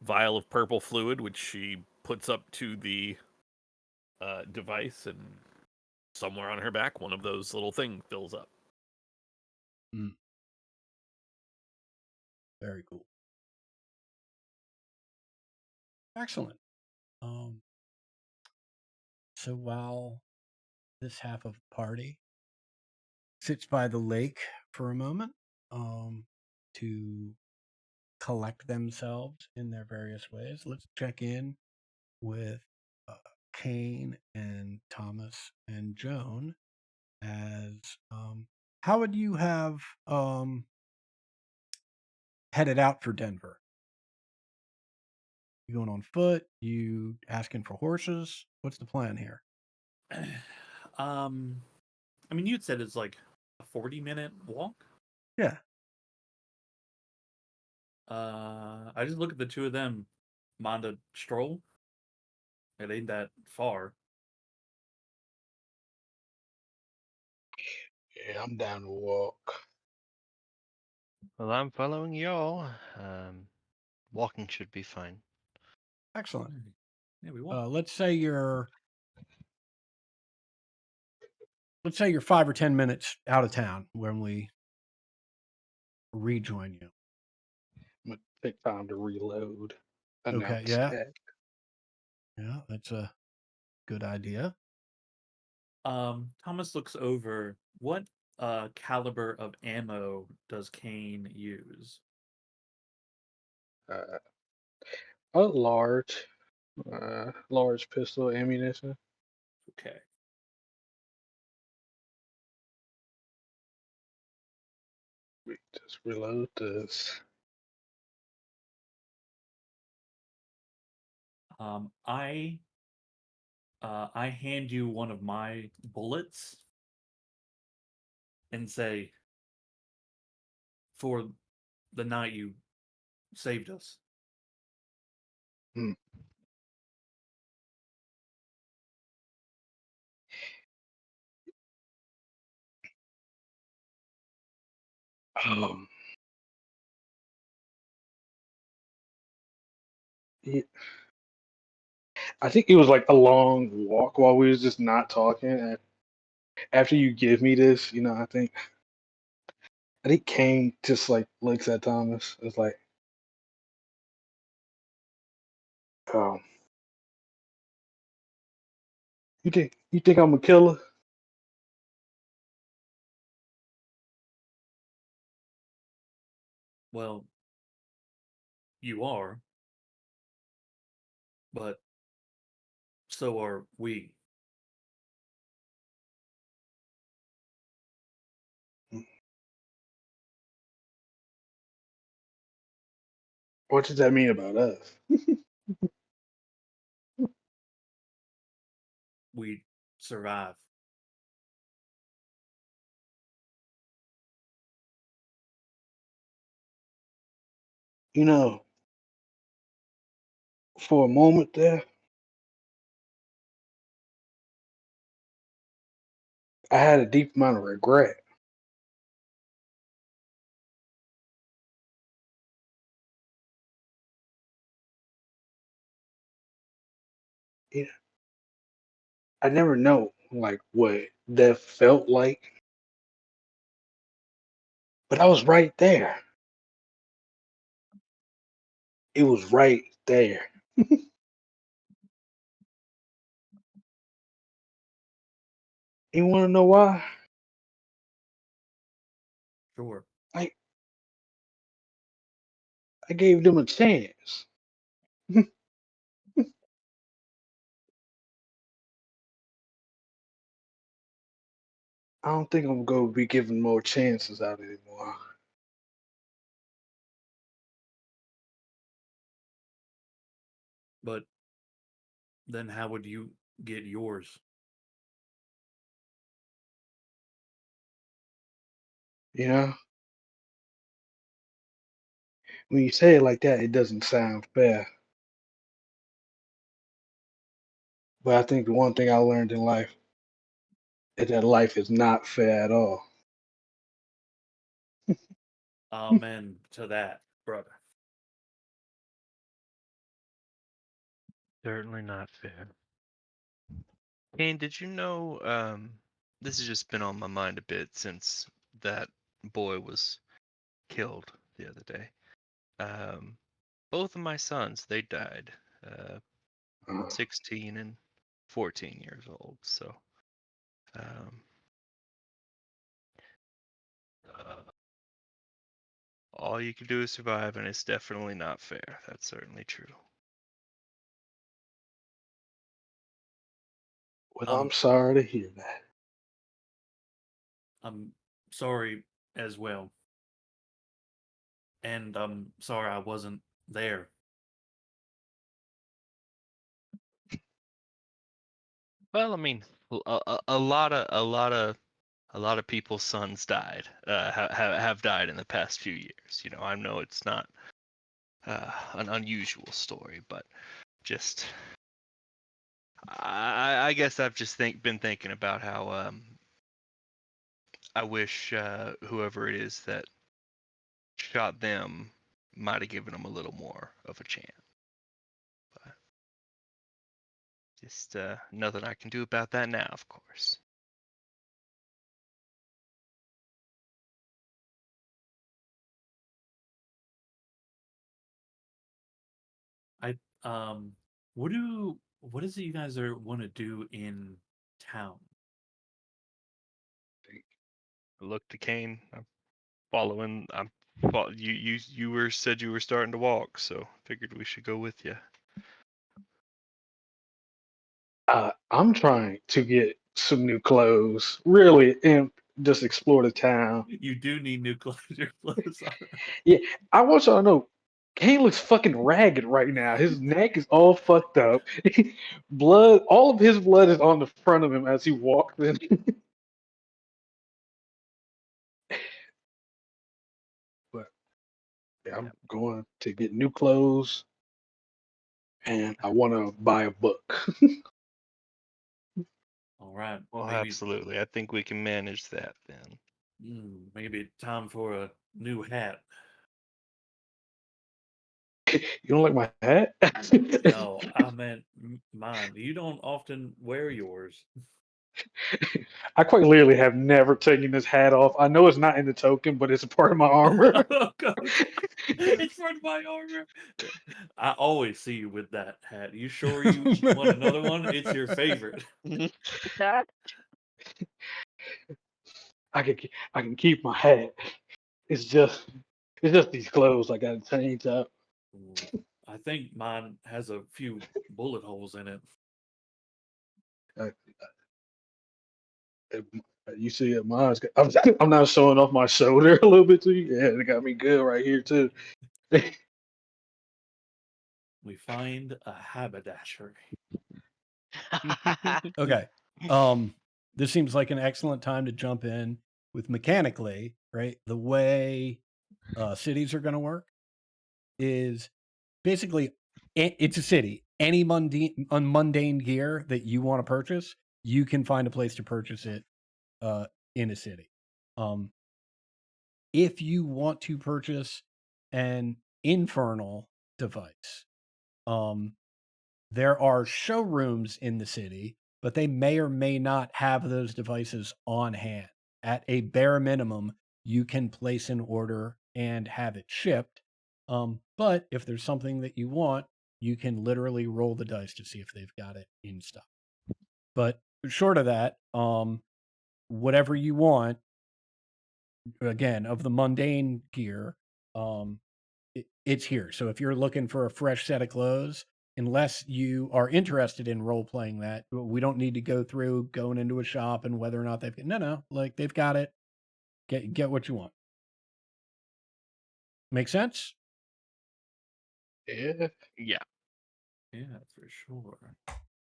vial of purple fluid, which she puts up to the device, and somewhere on her back, one of those little things fills up. Mm. Very cool. Excellent. So while this half of the party sits by the lake for a moment, to collect themselves in their various ways, let's check in with Kane and Thomas and Joan as how would you have headed out for Denver? You going on foot? You asking for horses? What's the plan here? I mean, you'd said it's like a 40-minute walk. Yeah. I just look at the two of them, Monda stroll. It ain't that far. Yeah, I'm down to walk. Well, I'm following y'all. Walking should be fine. Excellent. Yeah, we walk. Let's say you're 5 or 10 minutes out of town when we rejoin you. I'm gonna take time to reload. Okay, Announce yeah. that. Yeah, that's a good idea. Thomas looks over. What caliber of ammo does Kane use? Uh, a large pistol ammunition. Okay. We just reload this. I hand you one of my bullets and say, for the night you saved us. Hmm. Um, it, I think it was like a long walk while we was just not talking. And after you give me this, I think Kane just like looks at Thomas. It's like, um, you think You think I'm a killer? Well, you are, but so are we. What does that mean about us? We survive. You know, for a moment there, I had a deep amount of regret. You know, I never know like what death felt like, but I was right there. It was right there. You want to know why? Sure. I I gave them a chance. I don't think I'm gonna be giving more chances out anymore. But then how would you get yours? You know, when you say it like that, it doesn't sound fair. But I think the one thing I learned in life is that life is not fair at all. Amen to that, brother. Certainly not fair. Kane, did you know? This has just been on my mind a bit since that boy was killed the other day. Both of my sons, they died. Uh, Uh, 16 and 14 years old. So, um, uh, all you can do is survive, and it's definitely not fair. That's certainly true. well, I'm Um, sorry to hear that. I'm sorry as well. And I'm sorry I wasn't there. Well, I mean, a lot of people's sons died, have died in the past few years. You know, I know it's not an unusual story, but just I guess I've just been thinking about how I wish whoever it is that shot them might have given them a little more of a chance. But just nothing I can do about that now, of course. I what is it you guys want to do in town? Look to Kane. I'm following. You were said you were starting to walk, so figured we should go with you. I'm trying to get some new clothes, really, and just explore the town. You do need new clothes. Your clothes are. Yeah, I want y'all to know, Kane looks fucking ragged right now. His neck is all fucked up. Blood, all of his blood is on the front of him as he walks in. But yeah, I'm Yep. going to get new clothes, and I want to buy a book. All right. Well, Maybe absolutely. I think we can manage that then. maybe time for a new hat. You don't like my hat? No, I meant mine. You don't often wear yours. I quite literally have never taken this hat off. I know it's not in the token, but it's a part of my armor. Oh, God. It's part of my armor. I always see you with that hat. You sure you want another one? It's your favorite. I can keep my hat. It's just these clothes I got to change up. Ooh, I think mine has a few bullet holes in it. Uh, You see it, mine's. I'm not showing off my shoulder a little bit to you. Yeah, they got me good right here too. We find a haberdashery. Okay. This seems like an excellent time to jump in with mechanically, right? The way cities are going to work is basically it's a city. Any mundane gear that you want to purchase, you can find a place to purchase it in a city. If you want to purchase an infernal device, there are showrooms in the city, but they may or may not have those devices on hand. At a bare minimum, you can place an order and have it shipped. But if there's something that you want, you can literally roll the dice to see if they've got it in stock. But short of that, whatever you want, again, of the mundane gear, it's here. So if you're looking for a fresh set of clothes, unless you are interested in role playing that, we don't need to go through going into a shop and whether or not they've no, like they've got it. Get what you want. Make sense? Yeah. Yeah. Yeah, for sure.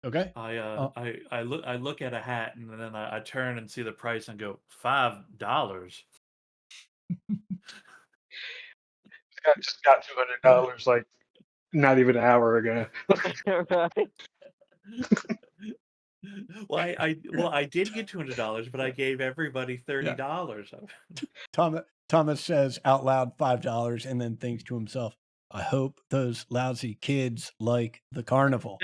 Okay. I look at a hat and then I turn and see the price and go $5. I just got $200 like not even an hour ago. Right. Well, I did get $200, but I gave everybody $30. Thomas says out loud $5 and then thinks to himself, I hope those lousy kids like the carnival.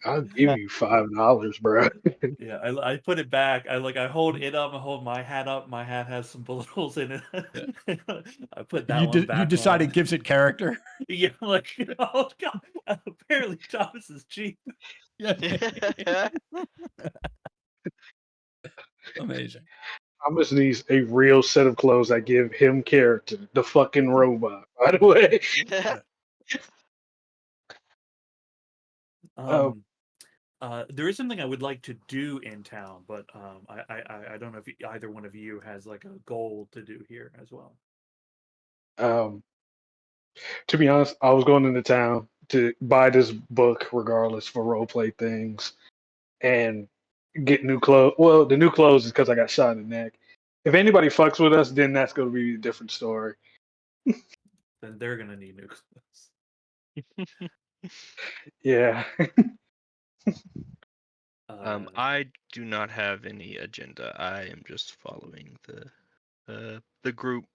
I'll give you $5, bro. Yeah, I put it back. I hold it up and hold my hat up. My hat has some bullet holes in it. I put that one You back decide on. it gives it character. Yeah, I'm like, oh God, apparently Thomas is cheap. Yeah. Amazing. I just need a real set of clothes that give him character. The fucking robot, by the way. There is something I would like to do in town, but I don't know if either one of you has like a goal to do here as well. To be honest, I was going into town to buy this book regardless for roleplay things and get new clothes. Well, the new clothes is because I got shot in the neck. If anybody fucks with us, then that's going to be a different story. Then they're gonna need new clothes. Yeah. I do not have any agenda. I am just following the group.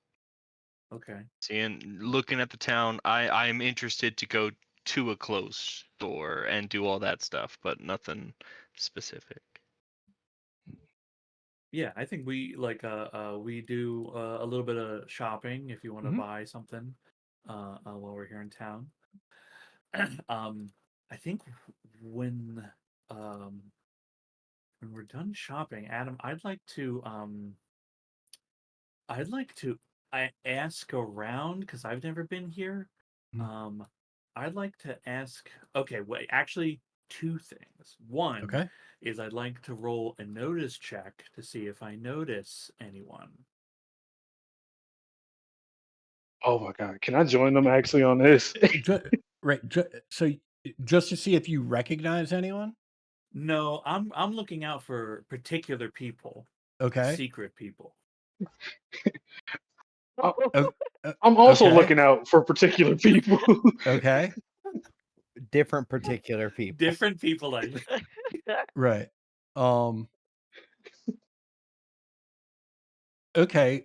Okay. Seeing, looking at the town. I am interested to go to a clothes store and do all that stuff, but nothing specific. Yeah, I think we we do a little bit of shopping if you want to buy something while we're here in town. I think when we're done shopping, Adam, I'd like to I ask around because I've never been here. I'd like to ask. Okay, wait. Actually, two things. One Okay. is I'd like to roll a notice check to see if I notice anyone. Oh my God. Can I join them actually on this? Right. So just to see if you recognize anyone? No, I'm looking out for particular people. Okay. Secret people. I'm also Okay. looking out for particular people. Okay. Different particular people. Different people I Right. Okay.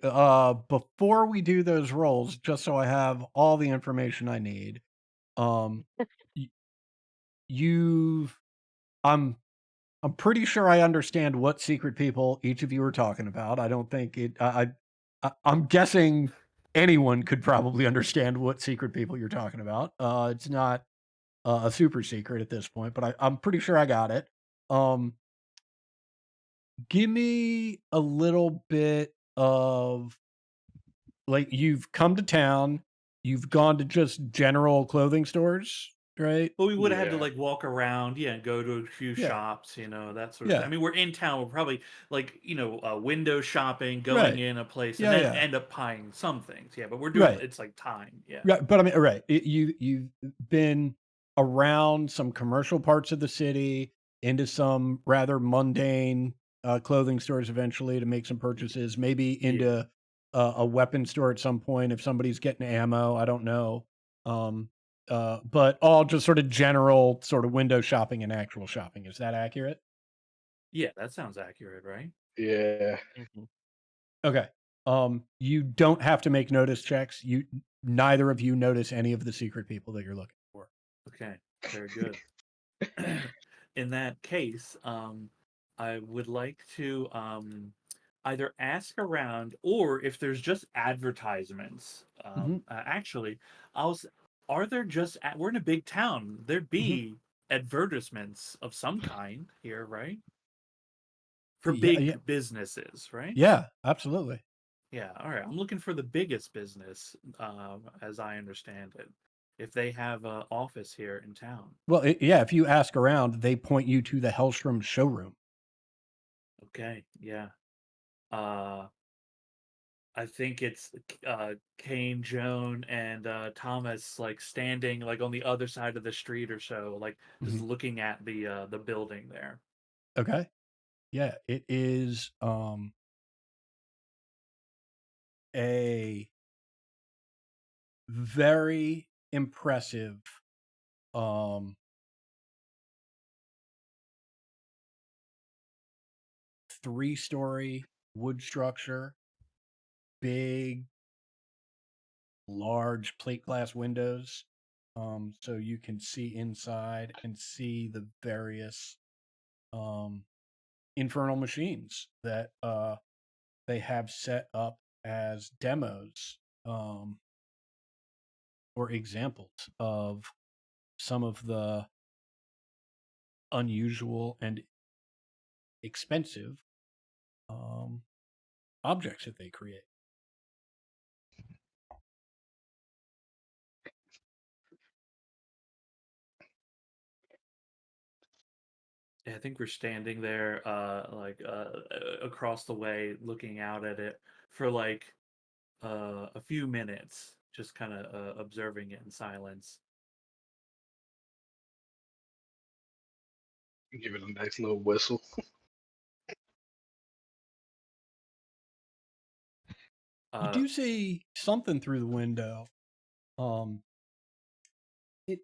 Before we do those rolls, just so I have all the information I need, y- you've I'm pretty sure I understand what secret people each of you are talking about. I don't think it. I'm guessing anyone could probably understand what secret people you're talking about. It's not a super secret at this point, but I'm pretty sure I got it. Um, give me a little bit of like you've come to town, you've gone to just general clothing stores, right? But we would have had to Yeah. like walk around, yeah, and go to a few Yeah, shops, that sort of thing. I yeah, mean, we're in town. We're probably like, window shopping, going right. in a place, and Yeah, then yeah, end up buying some things. Yeah, but we're doing right. it's like time. Yeah. Right, but I mean, right? You've been around some commercial parts of the city, into some rather mundane clothing stores eventually to make some Y- purchases. Maybe Yeah. into a weapon store at some point if somebody's getting ammo. I don't know. Um, but all just sort of general sort of window shopping and actual shopping. Is that accurate? Yeah, that sounds accurate, right? Yeah. Mhm. Okay. You don't have to make notice checks. Neither of you notice any of the secret people that you're looking for. Okay, very good. In that case, I would like to either ask around, or if there's just advertisements. Hmm. Actually, I'll. Are there just? We're in a big town. There'd Hmm. be advertisements of some kind here, right? For Yeah, yeah, big businesses, right? yeah, absolutely. Yeah. All right. I'm looking for the biggest business, as I understand it. If they have an office here in town. Well, yeah, if you ask around, they point you to the Hellstrom showroom. Okay. Yeah. Uh, I think it's Kane, Joan, and Thomas like standing like on the other side of the street or so, like just Mhm. looking at the building there. Okay. Yeah, it is a very impressive um 3-story wood structure, big, large plate glass windows. So you can see inside and see the various um infernal machines that they have set up as demos or examples of some of the unusual and expensive um, objects that they create. Yeah, I think we're standing there, across the way, looking out at it for like a few minutes, just kind of observing it in silence. Give it a nice little whistle. You Uh, do see something through the window. Um, it,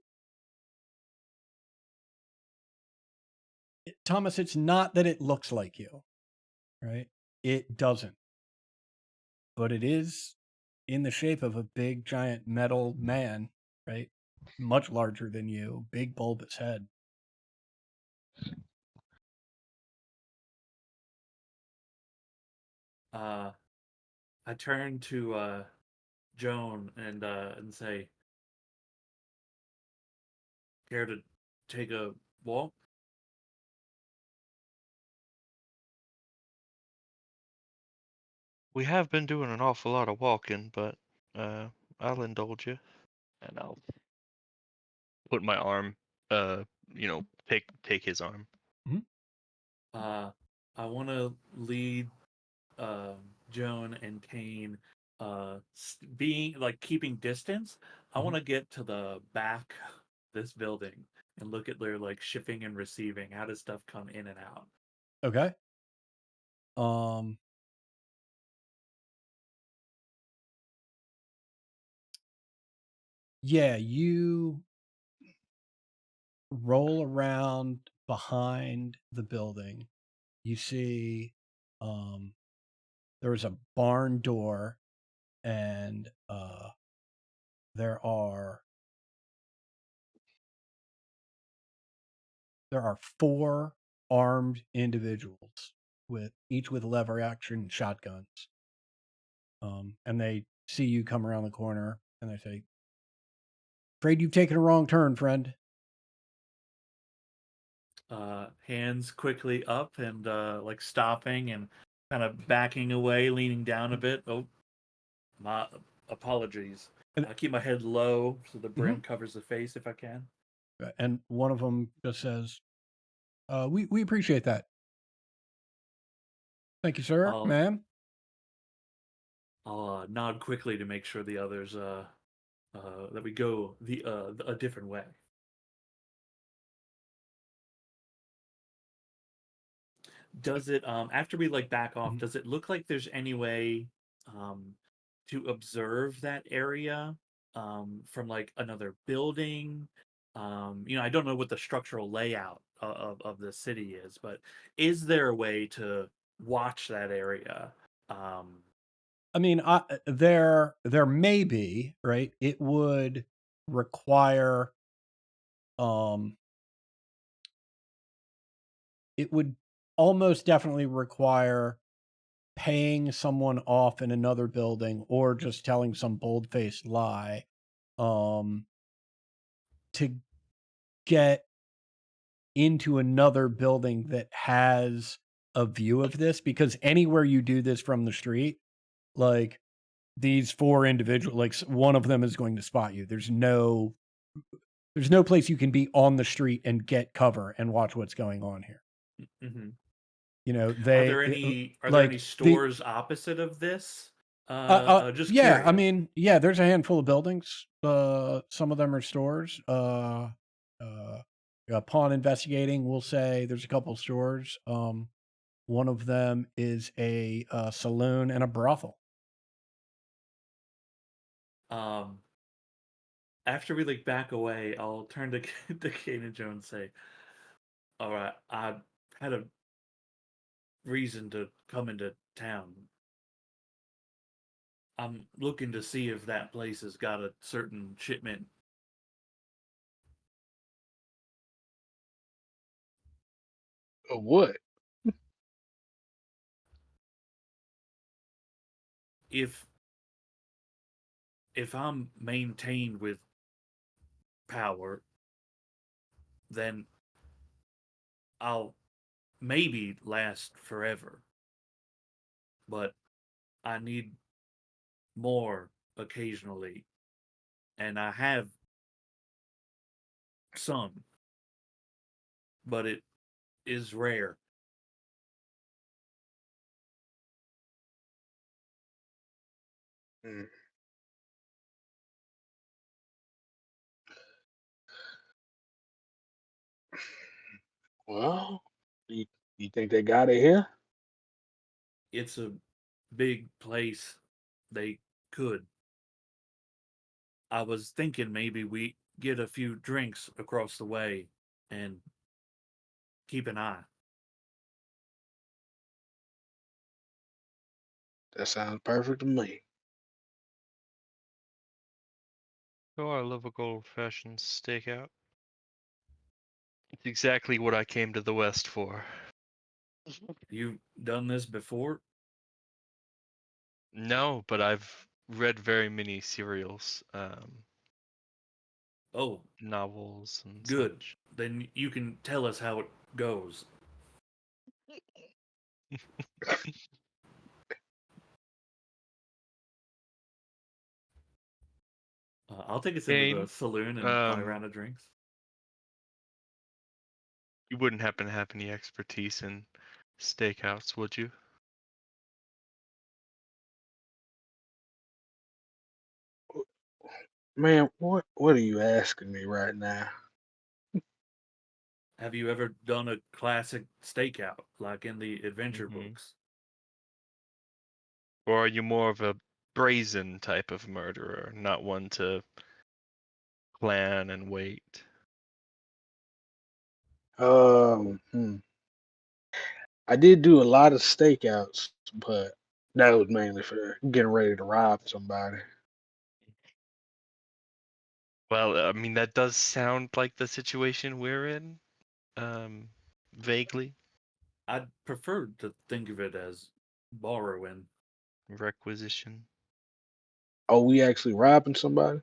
Thomas, it's not that it looks like you, right? It doesn't, but it is in the shape of a big, giant metal man, right? Much larger than you, big bulbous head. uh, I turn to Joan and say, "Care to take a walk?" We have been doing an awful lot of walking, but I'll indulge you, and I'll put my arm, take his arm. Mhm. Uh, I want to lead Joan and Kane, being like keeping distance. I want Mhm. to get to the back of this building and look at their like shipping and receiving. How does stuff come in and out? Okay. Um, yeah, you roll around behind the building. You see um, there's a barn door, and there are there are 4 armed individuals each with lever action shotguns. And they see you come around the corner and they say, "Afraid you've taken a wrong turn, friend." Hands quickly up and like stopping and kind of backing away, leaning down a bit. Oh, my apologies. I keep my head low so the brim covers the face if I can. And one of them just says, we appreciate that. Thank you, sir, ma'am. I'll nod quickly to make sure the others that we go a different way. Does it after we like back off, does it look like there's any way to observe that area from like another building? I don't know what the structural layout of the city is, but is there a way to watch that area? I mean, there may be, right? It would require, it would almost definitely require paying someone off in another building or just telling some bold-faced lie, to get into another building that has a view of this, because anywhere you do this from the street, like these 4 individuals, like one of them is going to spot you. There's no place you can be on the street and get cover and watch what's going on here. Mm-hmm. You know, Are there any stores opposite of this? Just yeah, curious. I mean, yeah, there's a handful of buildings. Some of them are stores. Upon investigating, we'll say there's a couple of stores. One of them is a saloon and a brothel. After we like back away, I'll turn to Kane and Joe and say, "All right, I had a reason to come into town. I'm looking to see if that place has got a certain shipment." Of what? If I'm maintained with power, then I'll maybe last forever. But I need more occasionally. And I have some, but it is rare. Hmm. Well, you think they got it here? It's a big place. They could. I was thinking maybe we get a few drinks across the way and keep an eye. That sounds perfect to me. Oh, I love a good old-fashioned stakeout. It's exactly what I came to the West for. You've done this before? No, but I've read very many serials, Oh, novels and good. such. Then you can tell us how it goes. I'll take us into the Kane, saloon and buy a round of drinks. you wouldn't happen to have any expertise in stakeouts, would you? Man, what are you asking me right now? Have you ever done a classic stakeout like in the adventure books? Or are you more of a brazen type of murderer, not one to plan and wait? Hmm. I did do a lot of stakeouts, but that was mainly for getting ready to rob somebody. Well, I mean, that does sound like the situation we're in. Vaguely I'd prefer to think of it as borrowing. requisition. Oh, we actually robbing somebody?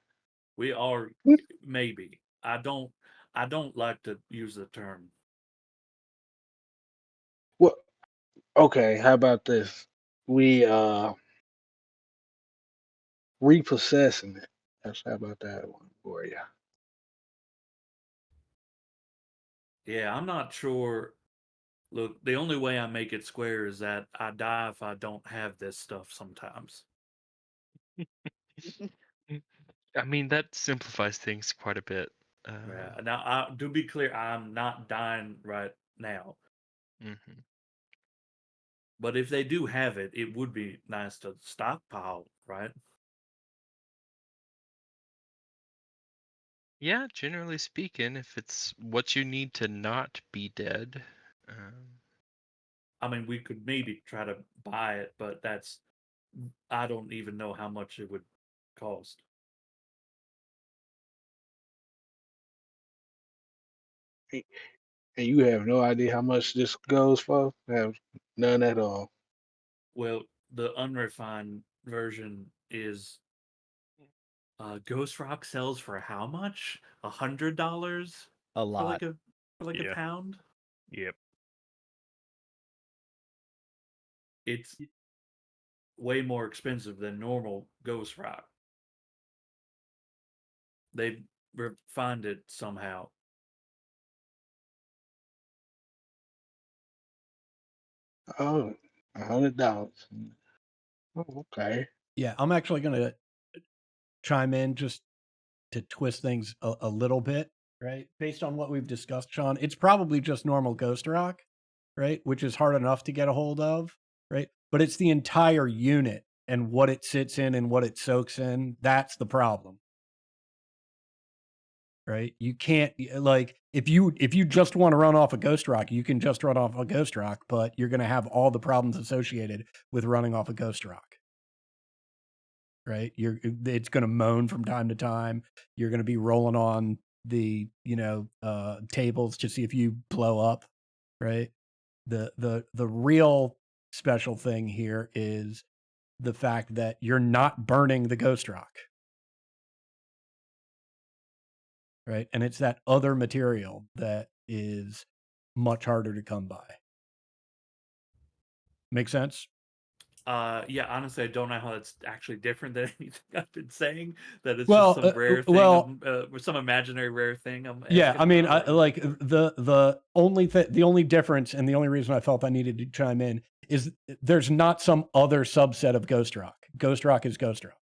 We are maybe. I don't like to use the term. Well, okay, how about this? We repossessing it. That's how about that one for you? Yeah, I'm not sure. Look, the only way I make it square is that I die if I don't have this stuff sometimes. I mean, that simplifies things quite a bit. Yeah. Now, to be clear, I'm not dying right now. Mhm. But if they do have it, it would be nice to stockpile, right? Yeah, generally speaking, if it's what you need to not be dead. I mean, we could maybe try to buy it, but I don't even know how much it would cost. And you have no idea how much this goes for? Have none at all. Well, the unrefined version is Ghost Rock sells for how much? $100 A for lot. like a Yeah. pound? Yep. It's way more expensive than normal Ghost Rock. They refined it somehow. Oh, $100. Oh, okay. Yeah, I'm actually going to chime in just to twist things a little bit, right? Based on what we've discussed, Sean, it's probably just normal Ghost Rock, right? Which is hard enough to get a hold of, right? But it's the entire unit and what it sits in and what it soaks in. That's the problem, right? You can't like if you just want to run off a Ghost Rock, you can just run off a Ghost Rock, but you're going to have all the problems associated with running off a Ghost Rock. Right? It's going to moan from time to time. You're going to be rolling on the, tables to see if you blow up, right? The real special thing here is the fact that you're not burning the Ghost Rock. Right? And it's that other material that is much harder to come by. Make sense? Yeah, honestly, I don't know how it's actually different than anything I've been saying. That it's just Well, some rare thing, some imaginary rare thing. I'm yeah, asking I mean, about, like the only difference and the only reason I felt I needed to chime in is there's not some other subset of Ghost Rock. Ghost Rock is Ghost Rock,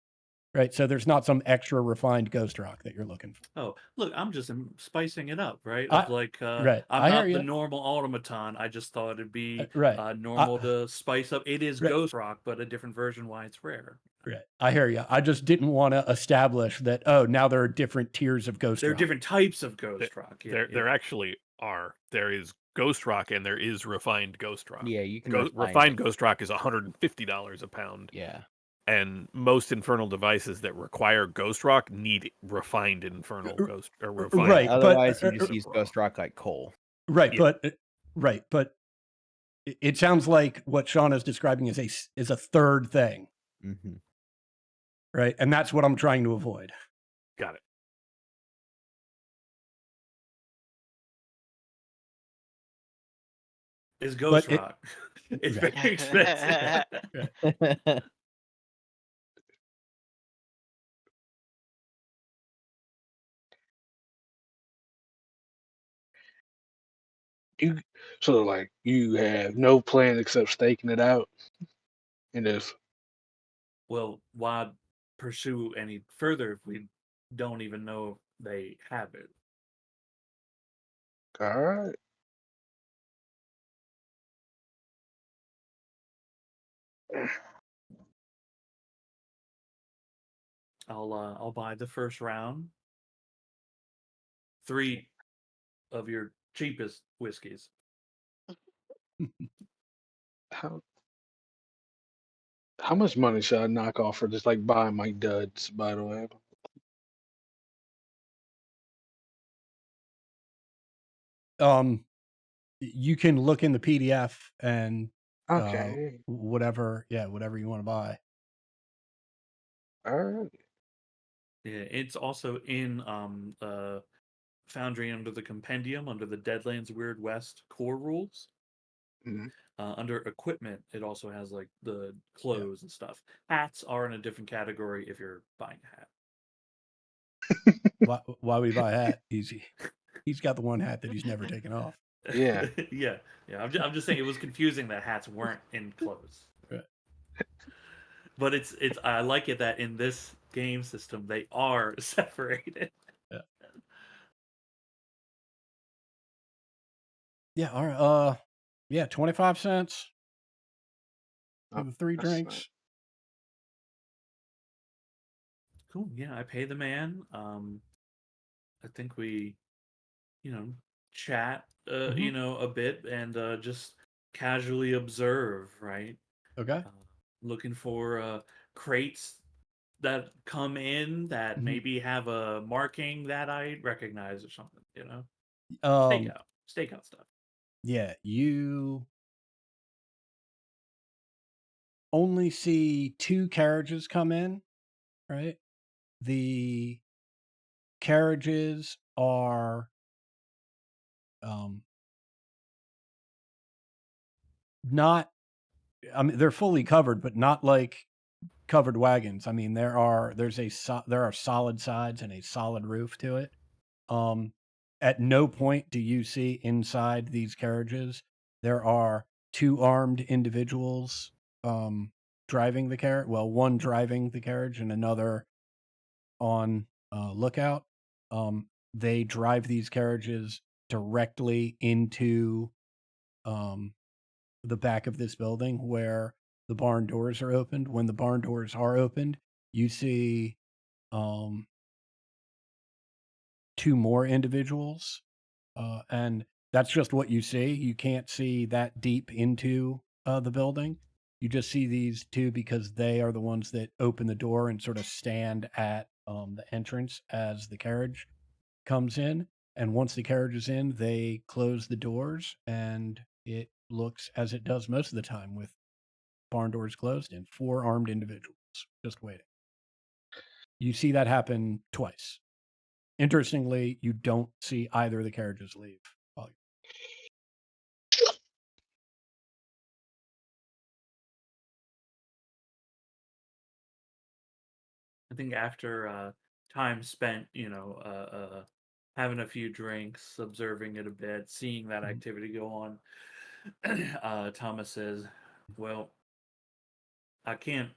right? So there's not some extra refined Ghost Rock that you're looking for. Oh, look, I'm just spicing it up, right? Right, I'm I hear not the you. normal automaton. I just thought it'd be Right, normal to spice up. It is right. Ghost Rock, but a different version why it's rare. Right, I hear you. I just didn't want to establish that. Oh, now there are different tiers of Ghost There are Rock. different types of Ghost Rock. Yeah, There actually are. There is Ghost Rock and there is refined Ghost Rock. Yeah, you can refined Ghost Rock is $150 a pound. Yeah. And most infernal devices that require Ghost Rock need refined infernal ghost or refined. Right, Otherwise, but you just use Ghost Rock like coal. Right, Yeah. but it sounds like what Sean is describing is a third thing, Mm-hmm. right? And that's what I'm trying to avoid. Got it. It's Ghost Rock. It's Right. very expensive. Right. So like you have no plan except staking it out and just Well, why pursue any further if we don't even know if they have it? all right. I'll buy the first round. 3 of your cheapest whiskeys. How much money should I knock off for just like buying my duds, by the way? You can look in the PDF and Okay. whatever you want to buy. All right. Yeah, it's also in Foundry under the Compendium, under the Deadlands Weird West core rules. Mhm. Under equipment, it also has like the clothes and stuff. Hats are in a different category if you're buying a hat. Why would he buy a hat? He's got the one hat that he's never taken off. Yeah. yeah. I'm just saying it was confusing that hats weren't in clothes. Right. But it's I like it that in this game system they are separated. Yeah. All right. Yeah. 25 cents for Oh, the 3 that's drinks. Cool. Yeah, I pay the man. I think we, chat, Mhm. a bit and just casually observe, right? Okay. Looking for crates that come in that Mhm. maybe have a marking that I recognize or something, Um. Stakeout stuff. Yeah. You only see 2 carriages come in, right? The carriages are not. I mean, they're fully covered, but not like covered wagons. I mean, there are solid sides and a solid roof to it. At no point do you see inside these carriages there are 2 armed individuals driving the carriage. Well, one driving the carriage and another on lookout. They drive these carriages directly into um, the back of this building where the barn doors are opened. When the barn doors are opened, you see um, 2 more individuals, and that's just what you see. You can't see that deep into the building. You just see these 2 because they are the ones that open the door and sort of stand at the entrance as the carriage comes in. And once the carriage is in, they close the doors, and it looks as it does most of the time with barn doors closed and 4 armed individuals just waiting. You see that happen twice. Interestingly, you don't see either of the carriages leave. I think after time spent, having a few drinks, observing it a bit, seeing that Mhm. activity go on, Thomas says, "Well, I can't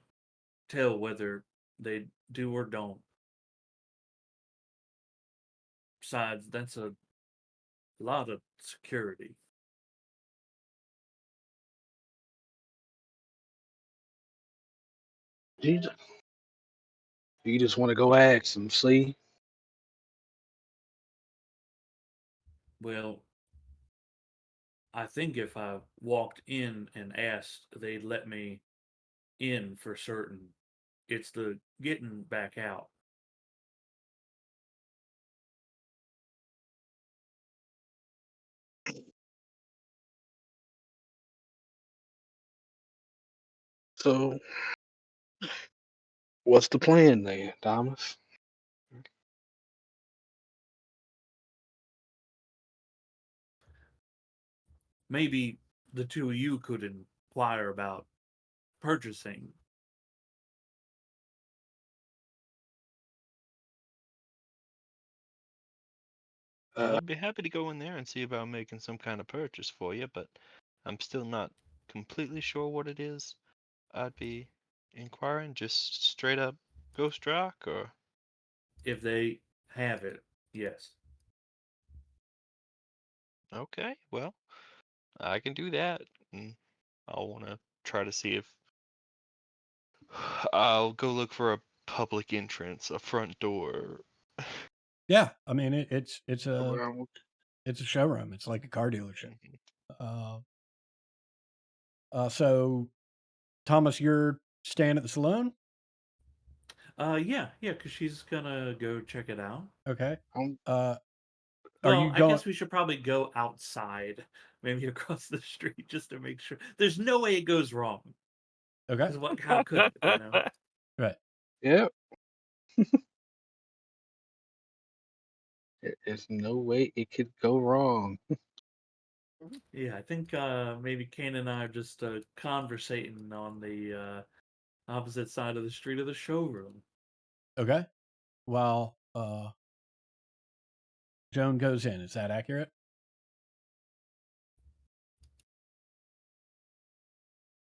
tell whether they do or don't. Besides, that's a lot of security." You just want to go ask them, see? Well, I think if I walked in and asked, they'd let me in for certain. It's the getting back out. So, what's the plan then, Thomas? Maybe the two of you could inquire about purchasing. Uh, I'd be happy to go in there and see about making some kind of purchase for you, but I'm still not completely sure what it is I'd be inquiring. Just straight up ghost rock, or If they have it, yes. okay, well, I can do that, and I'll want to try to see if I'll go look for a public entrance, a front door. Yeah, I mean it's around- a showroom. It's like a car dealership. Mhm. So Thomas, you're staying at the saloon. Yeah, because she's gonna go check it out. Okay. I'm- Are Well, you I going? guess we should probably go outside maybe across the street, just to make sure. There's no way it goes wrong. Okay. Because what? How could it? You know? Right. Yep. There's no way it could go wrong. Yeah, I think maybe Kane and I are just conversating on the opposite side of the street of the showroom. Okay. While Joan goes in, is that accurate?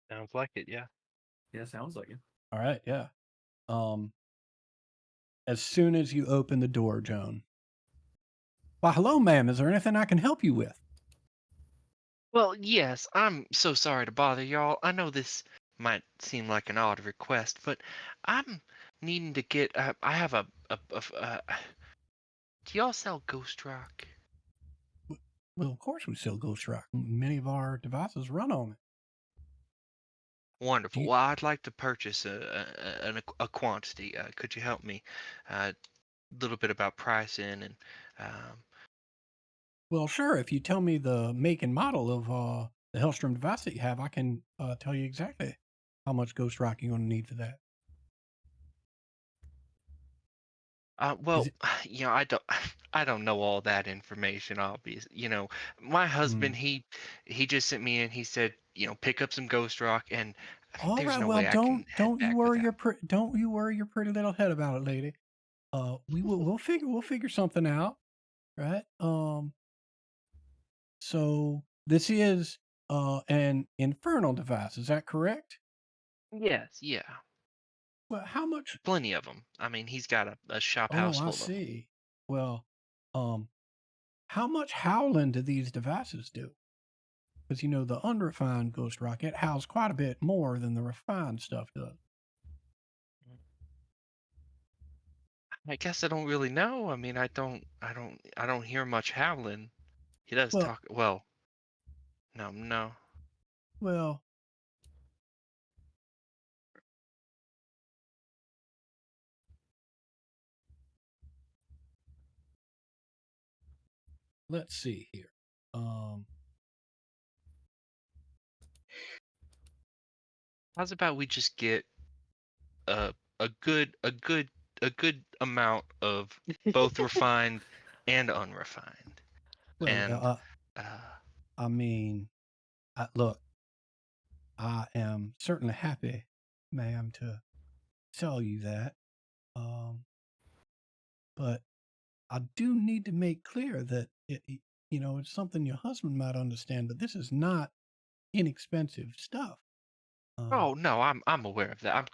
Sounds like it, yeah. Yeah, sounds like it. All right. Yeah. As soon as you open the door, Joan. Why, hello, ma'am. Is there anything I can help you with? Well, yes, I'm so sorry to bother y'all. I know this might seem like an odd request, but I'm needing to get. I have do y'all sell Ghost Rock? Well, of course we sell Ghost Rock. Many of our devices run on it. Do Wonderful. you, Well, I'd like to purchase a quantity. Could you help me? A little bit about pricing and um, well, sure. If you tell me the make and model of the Hellstrom device that you have, I can tell you exactly how much Ghost Rock you're going to need for that. Is well, it? I don't know all that information, obviously. My husband, Mm. he just sent me in. He said, pick up some Ghost Rock, and All there's right. no Well, way I can head don't you back worry without. don't you worry your pretty little head about it, lady. We'll figure something out, right? So this is an infernal device. Is that correct? Yes, yeah, Well, how much? plenty of them. I mean, he's got a shop house Oh, I full of them. see. Well, um, how much howling do these devices do? Because the unrefined Ghost Rock, it howls quite a bit more than the refined stuff does. I guess I don't really know. I mean, I don't hear much howling. He does Well, talk. Well, no. well, let's see here. How's about we just get a a good a good a good amount of both refined and unrefined, Well, and uh, I mean, look, I am certainly happy, ma'am, to tell you that. But I do need to make clear that it's something your husband might understand, but this is not inexpensive stuff. Um, oh no, I'm aware of that.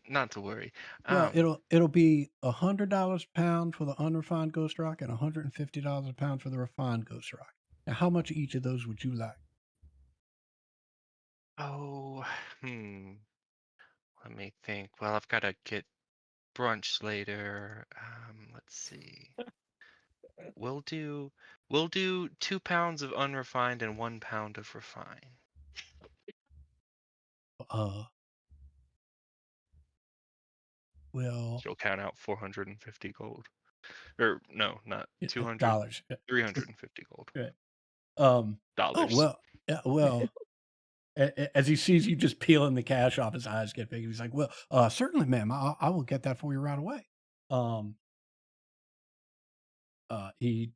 Not to worry. well, Um, it'll be $100 a pound for the unrefined Ghost Rock and $150 a pound for the refined Ghost Rock. Now, how much of each of those would you like? oh, hmm. Let me think. Well, I've got to get brunch later. Let's see. We'll do we'll do 2 pounds of unrefined and 1 pound of refined. Uh, well, She'll count out 450 gold. Or no, not 200, dollars. 350 gold. Right. Oh Dollars. well, yeah, well. As he sees you just peeling the cash off, his eyes get big. He's like, "Well, certainly, ma'am. I will get that for you right away." Um, he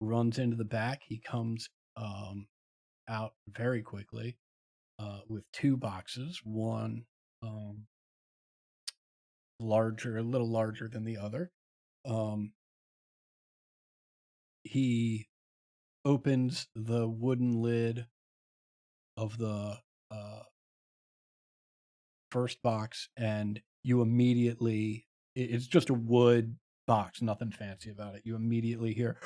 runs into the back. He comes out very quickly with two boxes. One larger, a little larger than the other. Um, he opens the wooden lid of the uh, first box, and you immediately it's just a wood box, nothing fancy about it. You immediately hear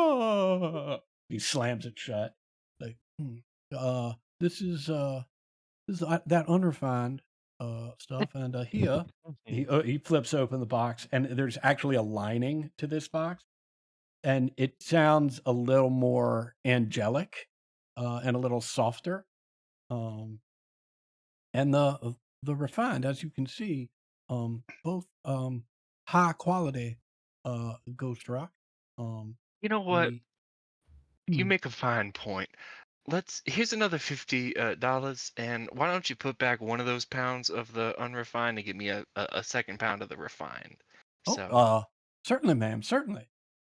"Ah." He slams it shut. Like, this is that unrefined stuff, and here he flips open the box, and there's actually a lining to this box, and it sounds a little more angelic and a little softer. Um, and the refined, as you can see, both high quality Ghost Rock. You know what? The You make a fine point. Here's another $50, and why don't you put back one of those pounds of the unrefined and give me a second pound of the refined? So Oh, certainly, ma'am, certainly.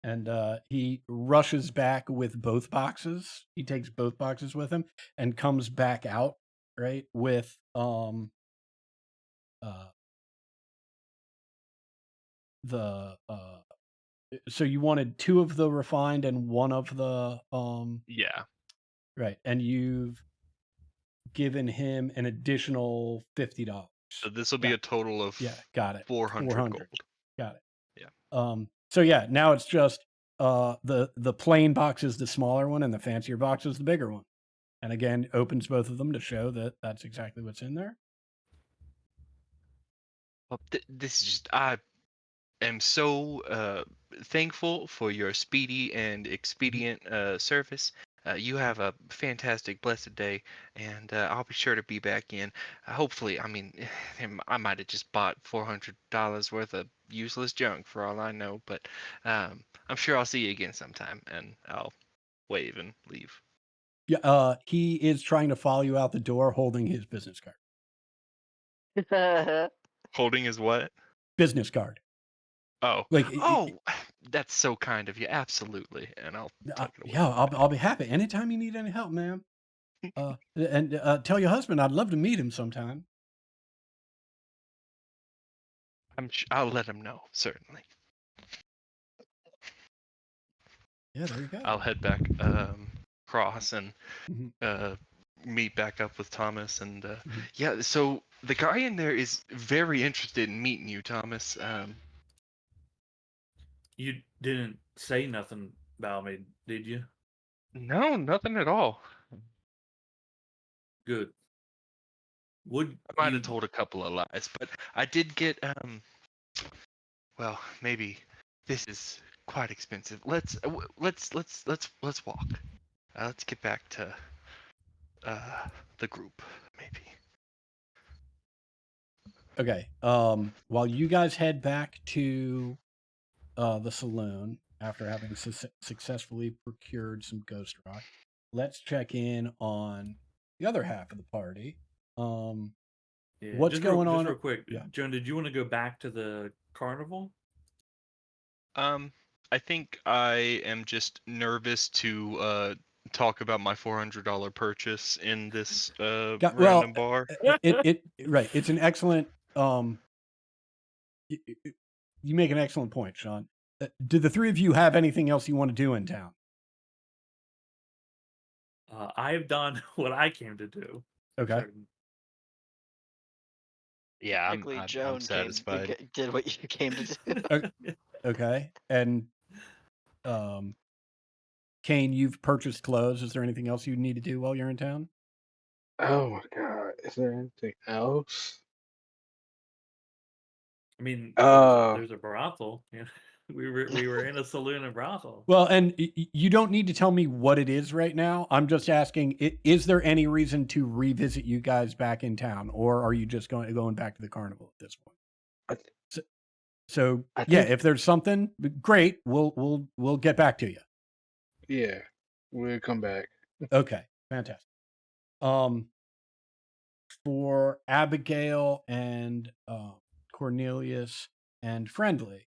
And he rushes back with both boxes. He takes both boxes with him and comes back out, right, with uh the so you wanted two of the refined and one of the yeah, right, and you've given him an additional $50. so this will be Got a total of Yeah, got it. 400 400. gold. Got it. Yeah. So yeah, now it's just the plain box is the smaller one and the fancier box is the bigger one. And again, opens both of them to show that that's exactly what's in there. Well, this is just I am so thankful for your speedy and expedient service. You have a fantastic, blessed day, and I'll be sure to be back in. Hopefully, I mean, I might have just bought $400 worth of useless junk for all I know, but I'm sure I'll see you again sometime, and I'll wave and leave. Yeah, he is trying to follow you out the door holding his business card. Holding his what? Business card. Oh, Like that's so kind of you. Absolutely, and I'll take it away. yeah, I'll be happy anytime you need any help, ma'am. And tell your husband I'd love to meet him sometime. I'll let him know, certainly. Yeah, there you go. I'll head back across and Mhm. meet back up with Thomas. And Mhm. yeah, so the guy in there is very interested in meeting you, Thomas. You didn't say nothing about me, did you? No, nothing at all. Good. Would I might you? have told a couple of lies, but I did get well, maybe this is quite expensive. Let's walk. Let's get back to the group, maybe. Okay. While you guys head back to the saloon after having successfully procured some ghost rock, let's check in on the other half of the party. Yeah, What's going just on? real quick, Yeah. Joan, did you want to go back to the carnival? I think I am just nervous to talk about my $400 purchase in this random bar. Right. It's an excellent. You make an excellent point, Sean. Do the three of you have anything else you want to do in town? I've done what I came to do. Okay. So, Yeah, Technically, I'm Joan satisfied. did what you came to do. Okay. And Kane, you've purchased clothes. Is there anything else you need to do while you're in town? Oh my god, is there anything else? I mean, Uh, there's a brothel. Yeah, we were in a saloon and brothel. Well, and you don't need to tell me what it is right now. I'm just asking: is there any reason to revisit you guys back in town, or are you just going back to the carnival at this point? I th- So I yeah, think if there's something, great. We'll get back to you. yeah, we'll come back. Okay, fantastic. For Abigail and Cornelius and Friendly,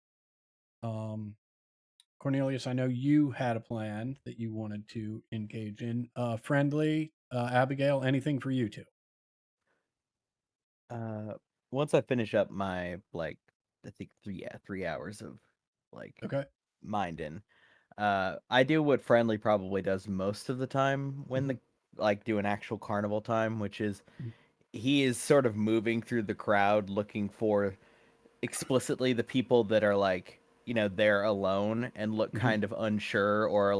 Cornelius, I know you had a plan that you wanted to engage in. Friendly, Abigail, anything for you two? Once I finish up my I think 3 hours of Okay. minding, I do what Friendly probably does most of the time when do an actual carnival time, which is he is sort of moving through the crowd looking for explicitly the people that are they're alone and look kind of unsure or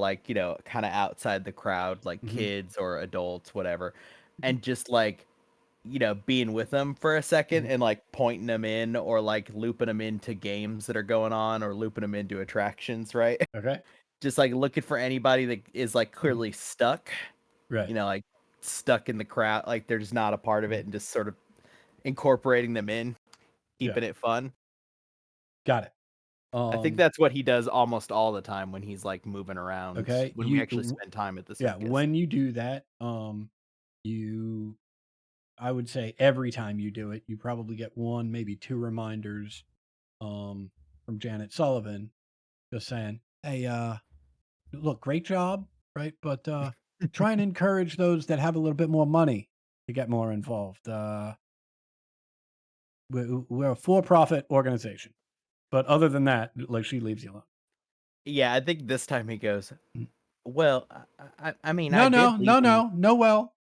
kind of outside the crowd, like kids or adults, whatever, and just being with them for a second and pointing them in or looping them into games that are going on or looping them into attractions, right? Okay. Just looking for anybody that is clearly stuck, Right. Stuck in the crowd, they're just not a part of it, and just sort of incorporating them in, keeping it fun. Got it. I think Um, that's what he does almost all the time when he's like moving around. okay, When we actually spend time at the yeah, circus. when you do that, you I would say every time you do it, you probably get one, maybe two reminders from Janet Sullivan just saying, "Hey, look, great job, right? But try and encourage those that have a little bit more money to get more involved. We're a for-profit organization, but other than that, like she leaves you alone. Yeah, I think this time he goes, Mm. well, I mean, I No, did no, leave no, him. no, no. Well,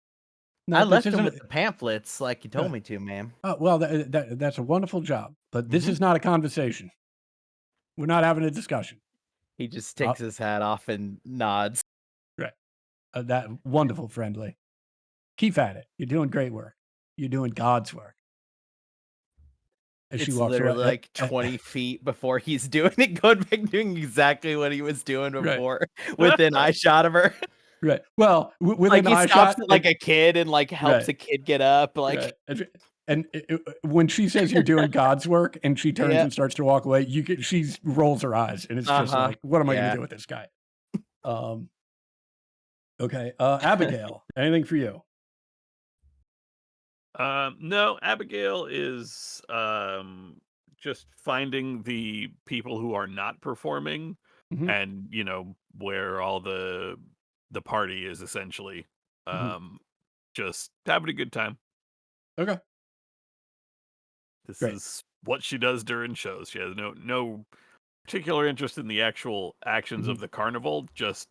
no, I this left him isn't. with the pamphlets like you told Uh, me to, ma'am. well, that's a wonderful job, but this Mhm. is not a conversation. We're not having a discussion. He just Uh, takes his hat off and nods. right. That wonderful, friendly. Keep at it. You're doing great work. You're doing God's work. As she It's walks literally away. like 20 feet before he's doing it, going back doing exactly what he was doing Right. before within eye shot of her. Right. Well, within Like he eye stops shot, at like a kid and like helps right, a kid get up. Like, right. And when she says you're doing God's work, and she turns yeah, and starts to walk away, she rolls her eyes, and it's just like, what am I going to yeah. do with this guy? Okay. Abigail, anything for you? No, Abigail is just finding the people who are not performing, Mhm, and where all the party is essentially, mhm. just having a good time. Okay. This Great. is what she does during shows. She has no particular interest in the actual actions Mhm. of the carnival, just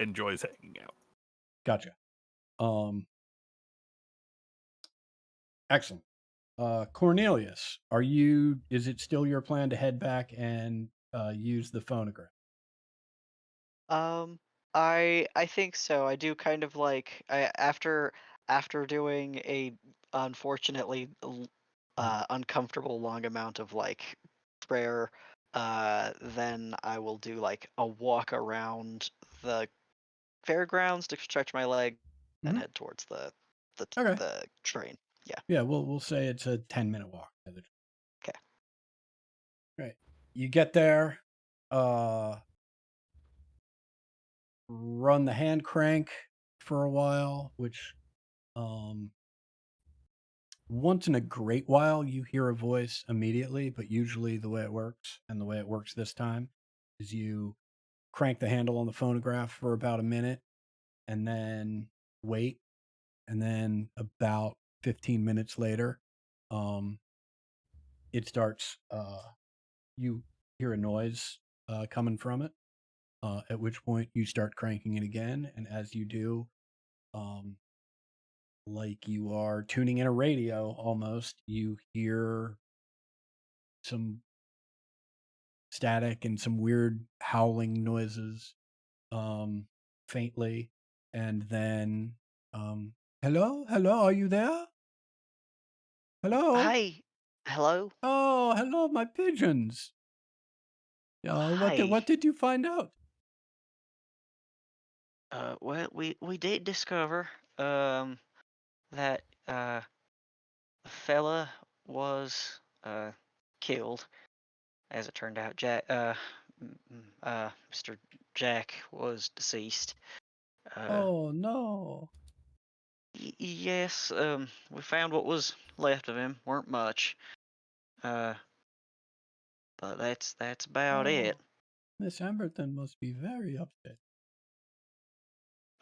enjoys hanging out. Gotcha. Excellent. Cornelius, is it still your plan to head back and use the phonograph? Um, I think so. I do kind of like after doing a unfortunately Mhm. uncomfortable long amount of like prayer, then I will do like a walk around the fairgrounds to stretch my leg and Mhm. head towards the Okay. the train. Yeah. Yeah, we'll say it's a 10-minute walk. Okay. Right. You get there, uh, run the hand crank for a while, which um, once in a great while you hear a voice immediately, but usually the way it works, and the way it works this time, is you crank the handle on the phonograph for about a minute and then wait, and then about 15 minutes later, um, it starts, you hear a noise coming from it. At which point you start cranking it again, and as you do, um, like you are tuning in a radio almost, you hear some static and some weird howling noises, um, faintly, and then, um, hello, hello, are you there? Hello, Hi. Hello. oh, hello, my pigeons. Hi. What did you find out? Well, we did discover that a fella was killed. As it turned out, Mr. Jack was deceased. Uh, Oh no. yes, we found what was left of him. Weren't much. Uh, but that's about it. Oh, Miss Amberton must be very upset.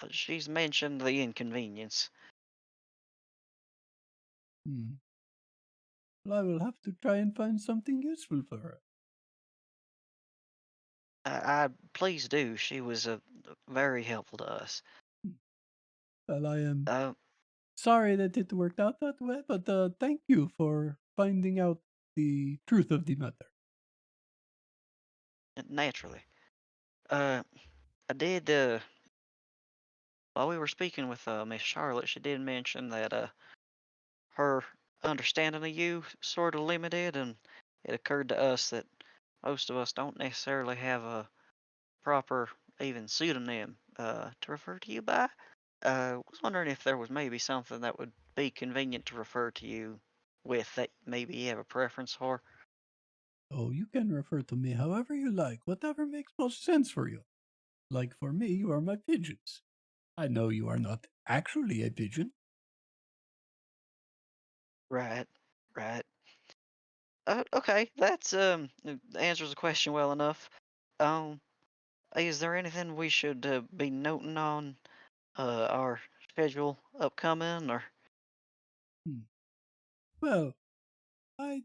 But she's mentioned the inconvenience. Hmm. Well, I will have to try and find something useful for her. I please do. She was very helpful to us. Hmm. Well, I am Uh, sorry that it worked out that way, but thank you for finding out the truth of the matter. naturally. Uh, I did. While we were speaking with Miss Charlotte, she did mention that her understanding of you sort of limited, and it occurred to us that most of us don't necessarily have a proper even pseudonym to refer to you by. Was wondering if there was maybe something that would be convenient to refer to you with that maybe you have a preference for. Oh, you can refer to me however you like, whatever makes most sense for you. Like for me, you are my pigeons. I know you are not actually a pigeon. Right, right. Okay, that's answers the question well enough. Um, is there anything we should be noting on our schedule upcoming, or? Hmm. Well, I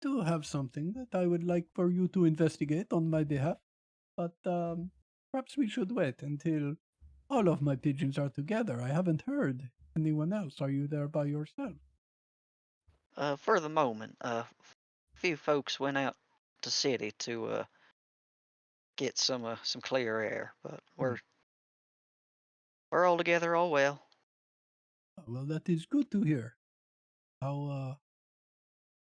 do have something that I would like for you to investigate on my behalf, but perhaps we should wait until all of my pigeons are together. I haven't heard anyone else. Are you there by yourself? For the moment, few folks went out to city to get some clear air, but Hmm. we're all together, all well. Well, that is good to hear. How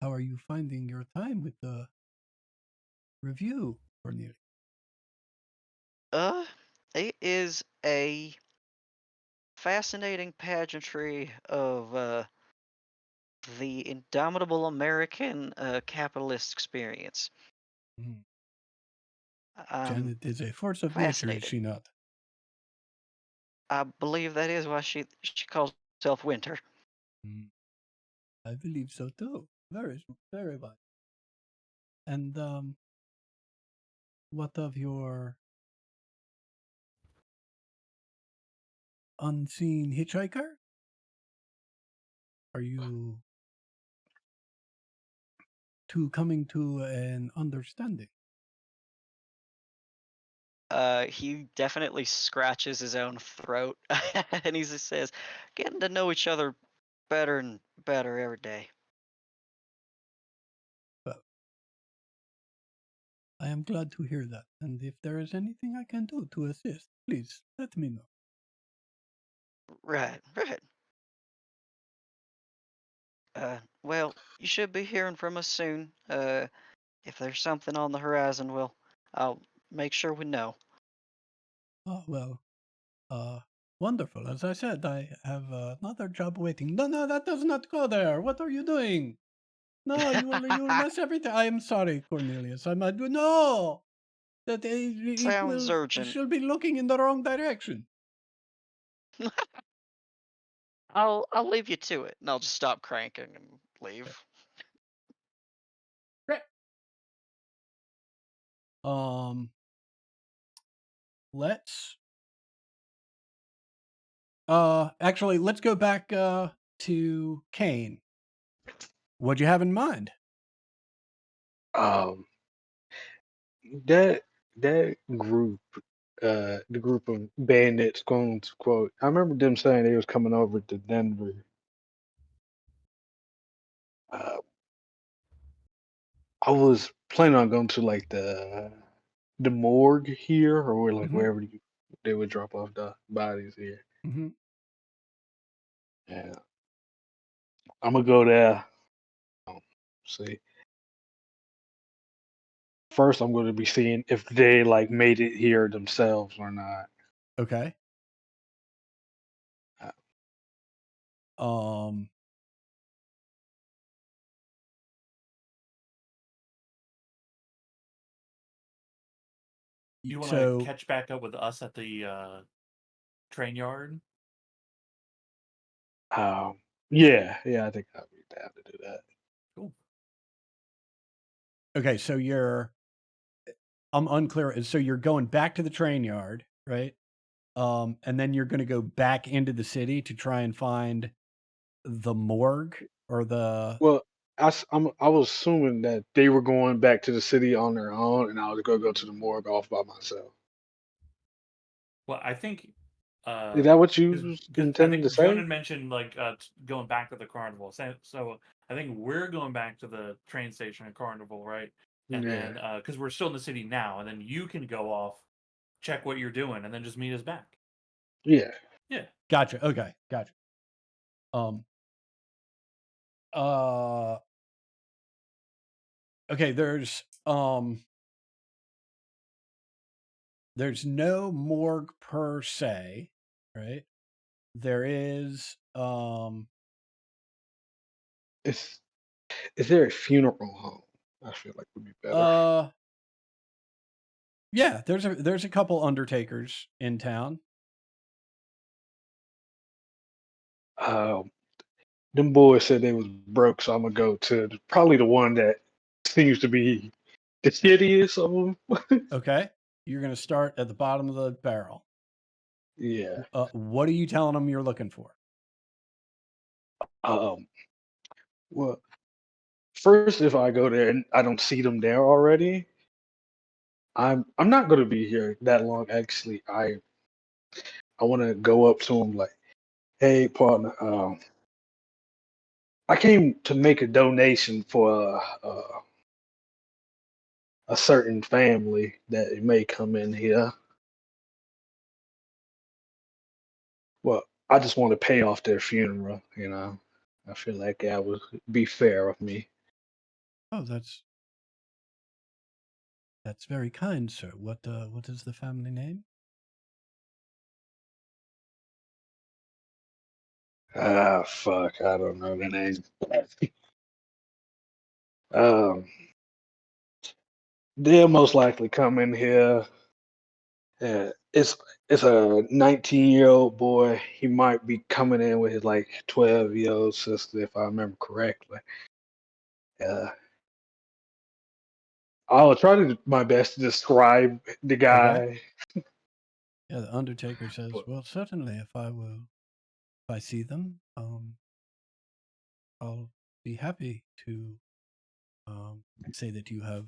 are you finding your time with the review, Cornelia? Uh, it is a fascinating pageantry of the indomitable American capitalist experience. Hmm. I'm Janet is a force of nature, is fascinated. she not? I believe that is why she calls herself Winter. Hmm. I believe so too. Very, very much. And what of your unseen hitchhiker? Are you two coming to an understanding? He definitely scratches his own throat, and he just says, "Getting to know each other better and better every day." Well, I am glad to hear that. And if there is anything I can do to assist, please let me know. Right, right. Well, you should be hearing from us soon. If there's something on the horizon, I'll make sure we know. Oh, well, uh, wonderful. As I said, I have another job waiting. No, no, that does not go there. What are you doing? No, you will mess everything. I am sorry, Cornelius. I might do no. That it Sounds will urgent. she'll be looking in the wrong direction. I'll leave you to it, and I'll just stop cranking and leave. Great. Um, let's actually let's go back to Kane. What'd you have in mind? Um, that that group, the group of bandits, going to quote. I remember them saying they was coming over to Denver. Uh, I was planning on going to like the morgue here, or like Mm-hmm. wherever they would drop off the bodies here. Mm-hmm. Yeah, I'm gonna go there. See, first I'm going to be seeing if they like made it here themselves or not. Okay. Uh, Um, You want to so catch back up with us at the train yard? Um, yeah, I think I'll be down to do that. Cool. okay, so I'm unclear. So you're going back to the train yard, right? And then you're going to go back into the city to try and find the morgue or the. Well, I was assuming that they were going back to the city on their own, and I was gonna go to the morgue off by myself. Well, I think Is that what you was because I intending to think Joan say? had mentioned like going back to the carnival. So I think we're going back to the train station and carnival, right? And Yeah, then because we're still in the city now, and then you can go off, check what you're doing, and then just meet us back. yeah. Yeah. Gotcha. Okay, gotcha. Um. Uh. Okay. There's no morgue per se, right? There is. Is there a funeral home? I feel like would be better. Yeah, there's a couple undertakers in town. Them boys said they was broke, so I'm gonna go to probably the one that seems to be the shittiest of them. Okay, you're gonna start at the bottom of the barrel. Yeah. What are you telling them you're looking for? Well, first, if I go there and I don't see them there already, I'm not gonna be here that long. Actually, I want to go up to them like, hey, partner, I came to make a donation for a certain family that it may come in here. Well, I just want to pay off their funeral. I feel like that would be fair of me. Oh, that's very kind, sir. What is the family name? Fuck, I don't know the name. Um, they'll most likely come in here. It's a 19-year-old boy. He might be coming in with his like 12-year-old sister, if I remember correctly. Uh, I'll try to do my best to describe the Okay. guy. Yeah, the undertaker says, But "Well, certainly, if I see them, I'll be happy to say that you have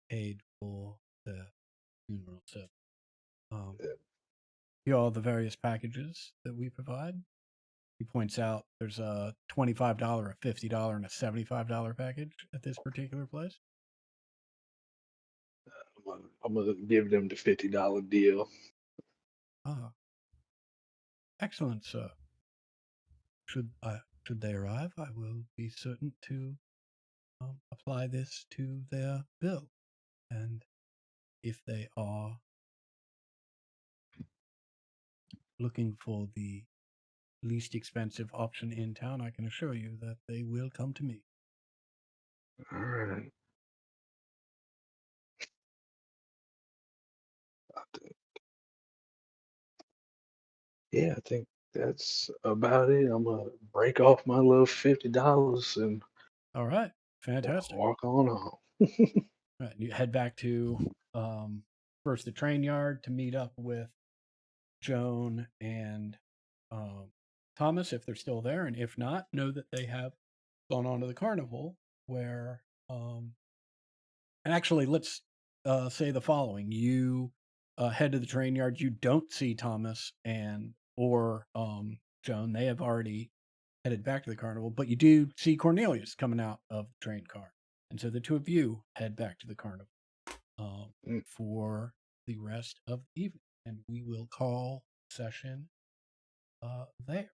paid for the funeral." So, here are all the various packages that we provide. He points out there's a $25, a $50, and a $75 package at this particular place. I'm gonna give them the $50 deal. Ah, excellent, sir. Should they arrive, I will be certain to apply this to their bill. And if they are looking for the least expensive option in town, I can assure you that they will come to me. All right. Yeah, I think that's about it. I'm gonna break off my little $50 and All right, fantastic. walk on home. All right, you head back to first the train yard to meet up with Joan and Thomas if they're still there, and if not, know that they have gone on to the carnival where and actually let's say the following. You head to the train yard, you don't see Thomas and or Joan. They have already headed back to the carnival, but you do see Cornelius coming out of the train car. And so the two of you head back to the carnival Mm. for the rest of the evening. And we will call session there.